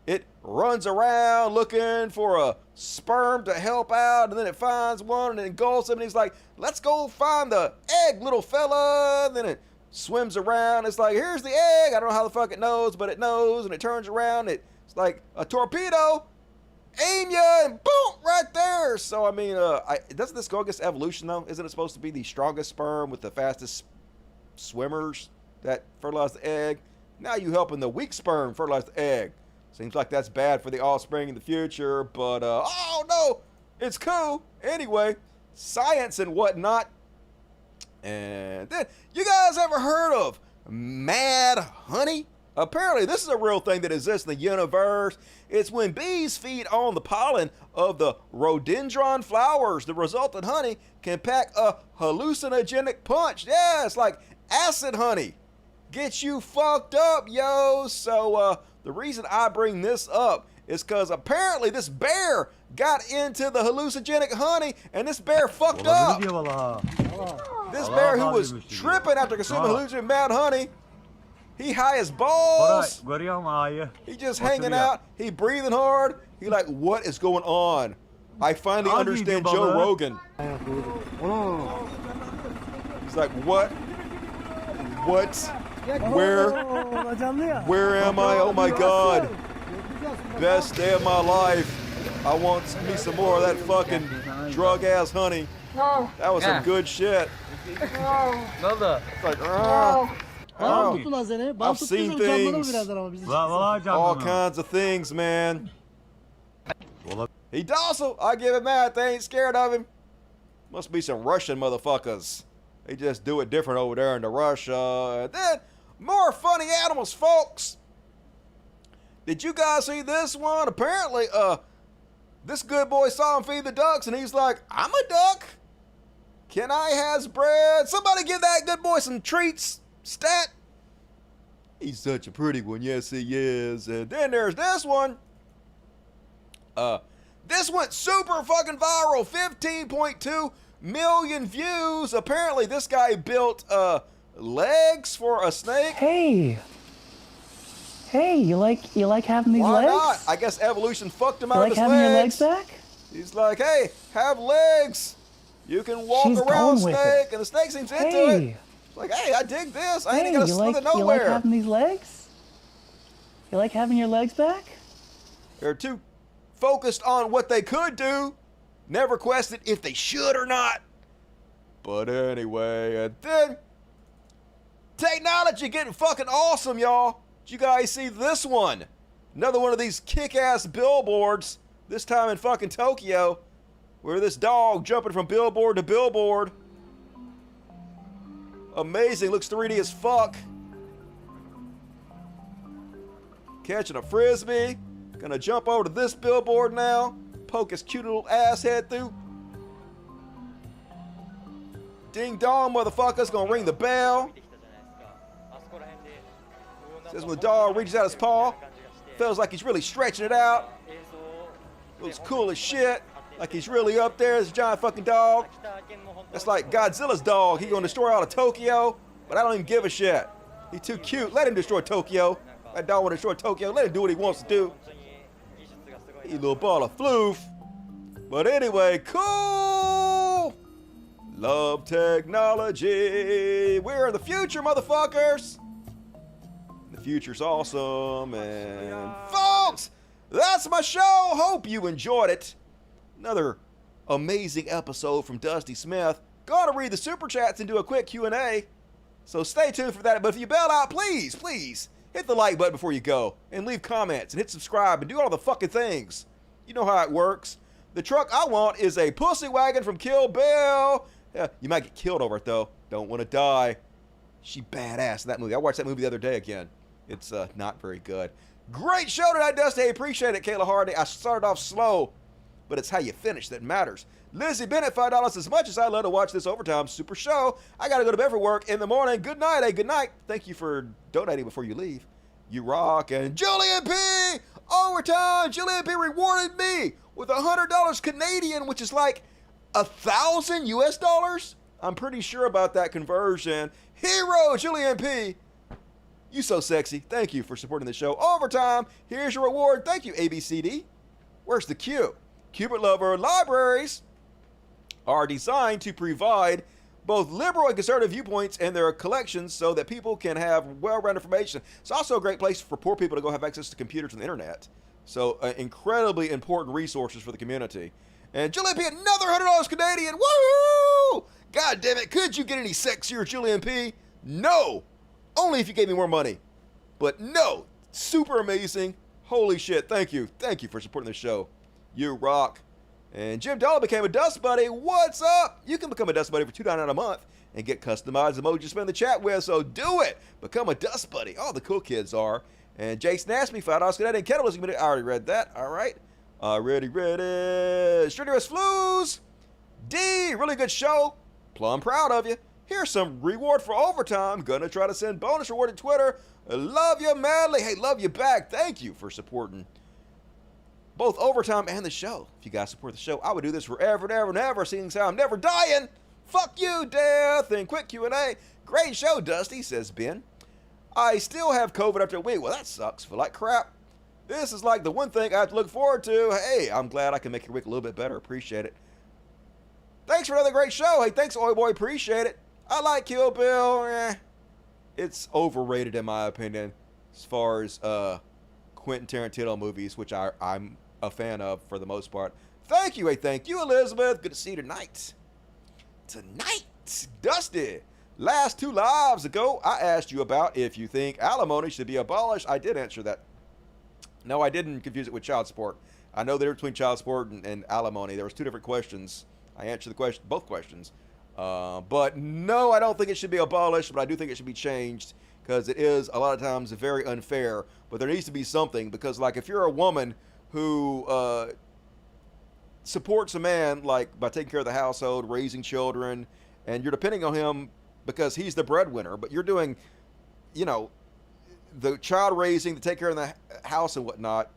it runs around looking for a sperm to help out, and then it finds one and engulfs him, and he's like, let's go find the egg, little fella. And then it swims around. It's like, here's the egg. I don't know how the fuck it knows, but it knows, and it turns around. It's like a torpedo. Aim ya, and boom, right there. So, I mean, doesn't this go against evolution, though? Isn't it supposed to be the strongest sperm with the fastest swimmers that fertilize the egg? Now you helping the weak sperm fertilize the egg. Seems like that's bad for the offspring in the future, but, oh no, it's cool. Anyway, science and whatnot. And then, you guys ever heard of Mad Honey? Apparently, this is a real thing that exists in the universe. It's when bees feed on the pollen of the rhododendron flowers. The resultant honey can pack a hallucinogenic punch. Yeah, it's like acid honey. Gets you fucked up, yo. So, the reason I bring this up is because apparently this bear got into the hallucinogenic honey, and this bear fucked up. This bear who was tripping after consuming hallucinogenic mad honey. He high as balls. He just hanging out. He breathing hard. He like, what is going on? I finally understand Joe Rogan. He's like, what? What? Where am I? Oh my God. Best day of my life. I want me some more of that fucking drug ass honey. That was some good shit. It's like, I've seen things, all kinds of things, man. He docile, I give him that. They ain't scared of him. Must be some Russian motherfuckers. They just do it different over there in Russia. And then, more funny animals, folks. Did you guys see this one? Apparently, this good boy saw him feed the ducks, and he's like, I'm a duck. Can I has bread? Somebody give that good boy some treats. Stat. He's such a pretty one. Yes, he is. And then there's this one. This went super fucking viral. 15.2 million views. Apparently, this guy built legs for a snake. Hey, you like having these Why legs? not? I guess evolution fucked him You out like of his having your legs. legs back? He's like, hey, have legs. You can walk She's around going with snake, it. and the snake seems into Hey. it. It's like, hey, I dig this. I ain't Hey, gonna you slither like nowhere. having these legs? You like having your legs back? They're too focused on what they could do, never questioned if they should or not. But anyway, and then technology getting fucking awesome, y'all. Did you guys see this one? Another one of these kick-ass billboards, this time in fucking Tokyo, where this dog jumping from billboard to billboard. Amazing, looks 3D as fuck. Catching a frisbee. Gonna jump over to this billboard now. Poke his cute little ass head through. Ding dong, motherfuckers. Gonna ring the bell. Says when the dog reaches out his paw, feels like he's really stretching it out. Looks cool as shit. Like he's really up there. This giant fucking dog. That's like Godzilla's dog. He gonna destroy all of Tokyo, but I don't even give a shit. He's too cute. Let him destroy Tokyo. That dog wanna destroy Tokyo. Let him do what he wants to do. He little ball of floof. But anyway, cool. Love technology. We're in the future, motherfuckers. The future's awesome. And folks, that's my show. Hope you enjoyed it. Another amazing episode from Dusty Smith. Gotta read the super chats and do a quick Q&A. So stay tuned for that. But if you bail out, please hit the like button before you go. And leave comments and hit subscribe and do all the fucking things. You know how it works. The truck I want is a pussy wagon from Kill Bill. Yeah, you might get killed over it though. Don't want to die. She badass in that movie. I watched that movie the other day again. It's not very good. Great show tonight, Dusty. Appreciate it, Kayla Hardy. I started off slow, but it's how you finish that matters. Lizzie Bennett, $5. As much as I love to watch this overtime super show, I got to go to bed for work in the morning. Good night, good night. Thank you for donating before you leave. You rock. And Julian P. Overtime. Julian P. rewarded me with $100 Canadian, which is like 1,000 US dollars. I'm pretty sure about that conversion. Hero, Julian P. You so sexy. Thank you for supporting the show. Overtime. Here's your reward. Thank you, ABCD. Where's the Q? Cupid Lover libraries are designed to provide both liberal and conservative viewpoints in their collections so that people can have well-rounded information. It's also a great place for poor people to go have access to computers and the internet. So incredibly important resources for the community. And Julian P, another $100 Canadian. Woo! God damn it. Could you get any sexier, Julian P? No. Only if you gave me more money. But no. Super amazing. Holy shit. Thank you. Thank you for supporting the show. You rock. And Jim Dollar became a Dust Buddy. What's up? You can become a Dust Buddy for $2.99 a month and get customized emojis to spend the chat with, so do it. Become a Dust Buddy. All the cool kids are. And Jason asked me, $5 Canadian and Cannibalism. I already read that. All right. Ready. Strenuous Flues. D, really good show. Plum proud of you. Here's some reward for overtime. Gonna try to send bonus reward to Twitter. Love you madly. Hey, love you back. Thank you for supporting both overtime and the show. If you guys support the show, I would do this forever and ever and ever, seeing as how I'm never dying. Fuck you, death. And quick Q&A. Great show, Dusty, says Ben. I still have COVID after a week. Well, that sucks. Feel like crap. This is like the one thing I have to look forward to. Hey, I'm glad I can make your week a little bit better. Appreciate it. Thanks for another great show. Hey, thanks, Oi Boy. Appreciate it. I like Kill Bill. It's overrated in my opinion as far as Quentin Tarantino movies, which I'm a fan of for the most part. Thank you. Hey, thank you, Elizabeth. Good to see you tonight. Dusty. Last 2 lives ago, I asked you about if you think alimony should be abolished. I did answer that. No, I didn't confuse it with child support. I know the difference between child support and alimony. There was 2 different questions. I answered both questions. But no, I don't think it should be abolished, but I do think it should be changed because it is a lot of times very unfair. But there needs to be something because, like, if you're a woman who supports a man, like, by taking care of the household, raising children, and you're depending on him because he's the breadwinner, but you're doing, you know, the child raising to take care of the house and whatnot,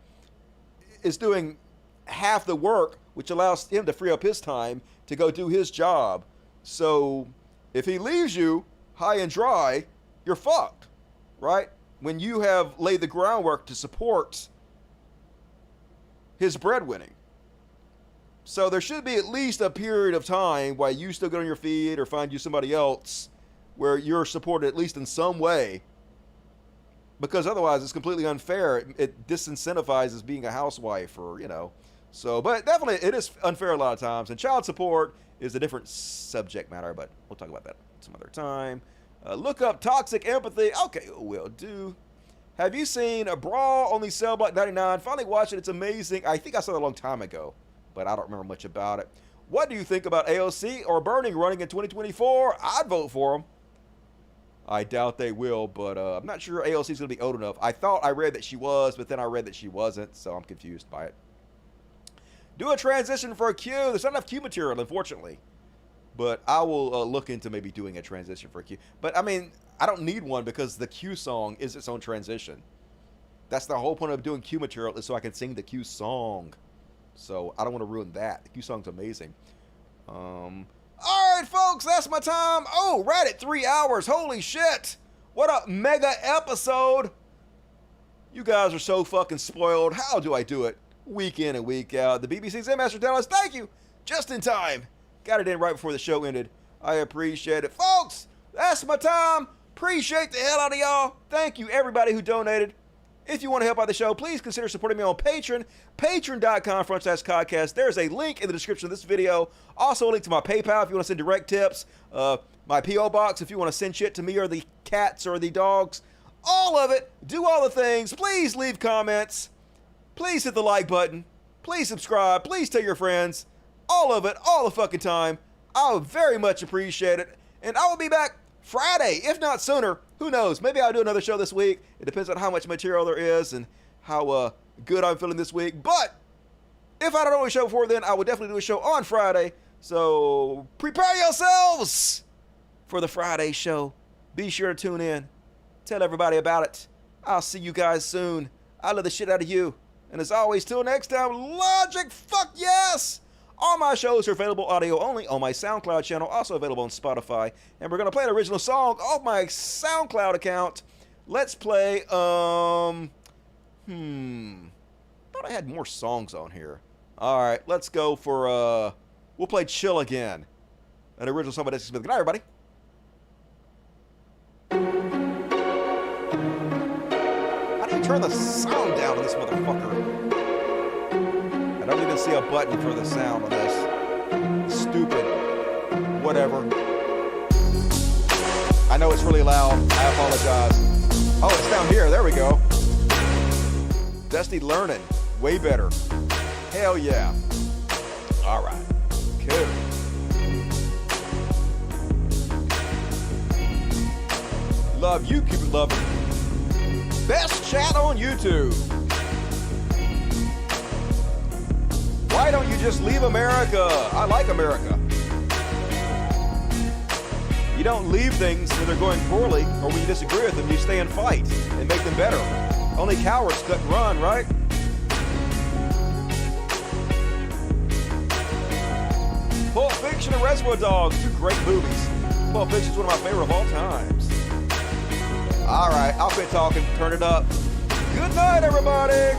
is doing half the work, which allows him to free up his time to go do his job. So if he leaves you high and dry, you're fucked, right? When you have laid the groundwork to support his breadwinning. So there should be at least a period of time while you still get on your feet or find you somebody else where you're supported at least in some way. Because otherwise it's completely unfair. It disincentivizes being a housewife or, you know. So, but definitely it is unfair a lot of times. And child support is a different subject matter, but we'll talk about that some other time. Look up Toxic Empathy. Okay, will do. Have you seen a Brawl Only Cell Block 99? Finally watched it. It's amazing. I think I saw it a long time ago, but I don't remember much about it. What do you think about AOC or Burning running in 2024? I'd vote for them. I doubt they will, but I'm not sure AOC is going to be old enough. I thought I read that she was, but then I read that she wasn't, so I'm confused by it. Do a transition for a Q. There's not enough Q material, unfortunately. But I will look into maybe doing a transition for a Q. But, I mean, I don't need one because the Q song is its own transition. That's the whole point of doing Q material, is so I can sing the Q song. So I don't want to ruin that. The Q song's amazing. All right, folks, that's my time. Oh, right at 3 hours. Holy shit. What a mega episode. You guys are so fucking spoiled. How do I do it? Week in and week out. The BBC's Master Dallas, thank you. Just in time. Got it in right before the show ended. I appreciate it. Folks, that's my time. Appreciate the hell out of y'all. Thank you, everybody who donated. If you want to help out the show, please consider supporting me on Patreon. Patreon.com/Codcast. There's a link in the description of this video. Also a link to my PayPal if you want to send direct tips. My P.O. Box if you want to send shit to me or the cats or the dogs. All of it. Do all the things. Please leave comments. Please hit the like button. Please subscribe. Please tell your friends. All of it. All the fucking time. I would very much appreciate it. And I will be back Friday, if not sooner. Who knows? Maybe I'll do another show this week. It depends on how much material there is and how good I'm feeling this week. But if I don't do a show before then, I will definitely do a show on Friday. So prepare yourselves for the Friday show. Be sure to tune in. Tell everybody about it. I'll see you guys soon. I love the shit out of you. And as always, till next time, Logic, fuck yes! All my shows are available audio only on my SoundCloud channel, also available on Spotify. And we're going to play an original song off my SoundCloud account. Let's play, thought I had more songs on here. All right, let's go for, we'll play Chill Again. An original song by Desi Smith. Good night, everybody. How do you turn the sound down on this motherfucker? I don't even see a button for the sound on this. Stupid. Whatever. I know it's really loud. I apologize. Oh, it's down here. There we go. Dusty learning. Way better. Hell yeah. All right. Cool. Love you, keep it loving. Best chat on YouTube. Why don't you just leave America? I like America. You don't leave things when they're going poorly or when you disagree with them. You stay and fight and make them better. Only cowards cut and run, right? Pulp Fiction and Reservoir Dogs, two great movies. Pulp Fiction is one of my favorite of all times. All right, I'll quit talking. Turn it up. Good night, everybody.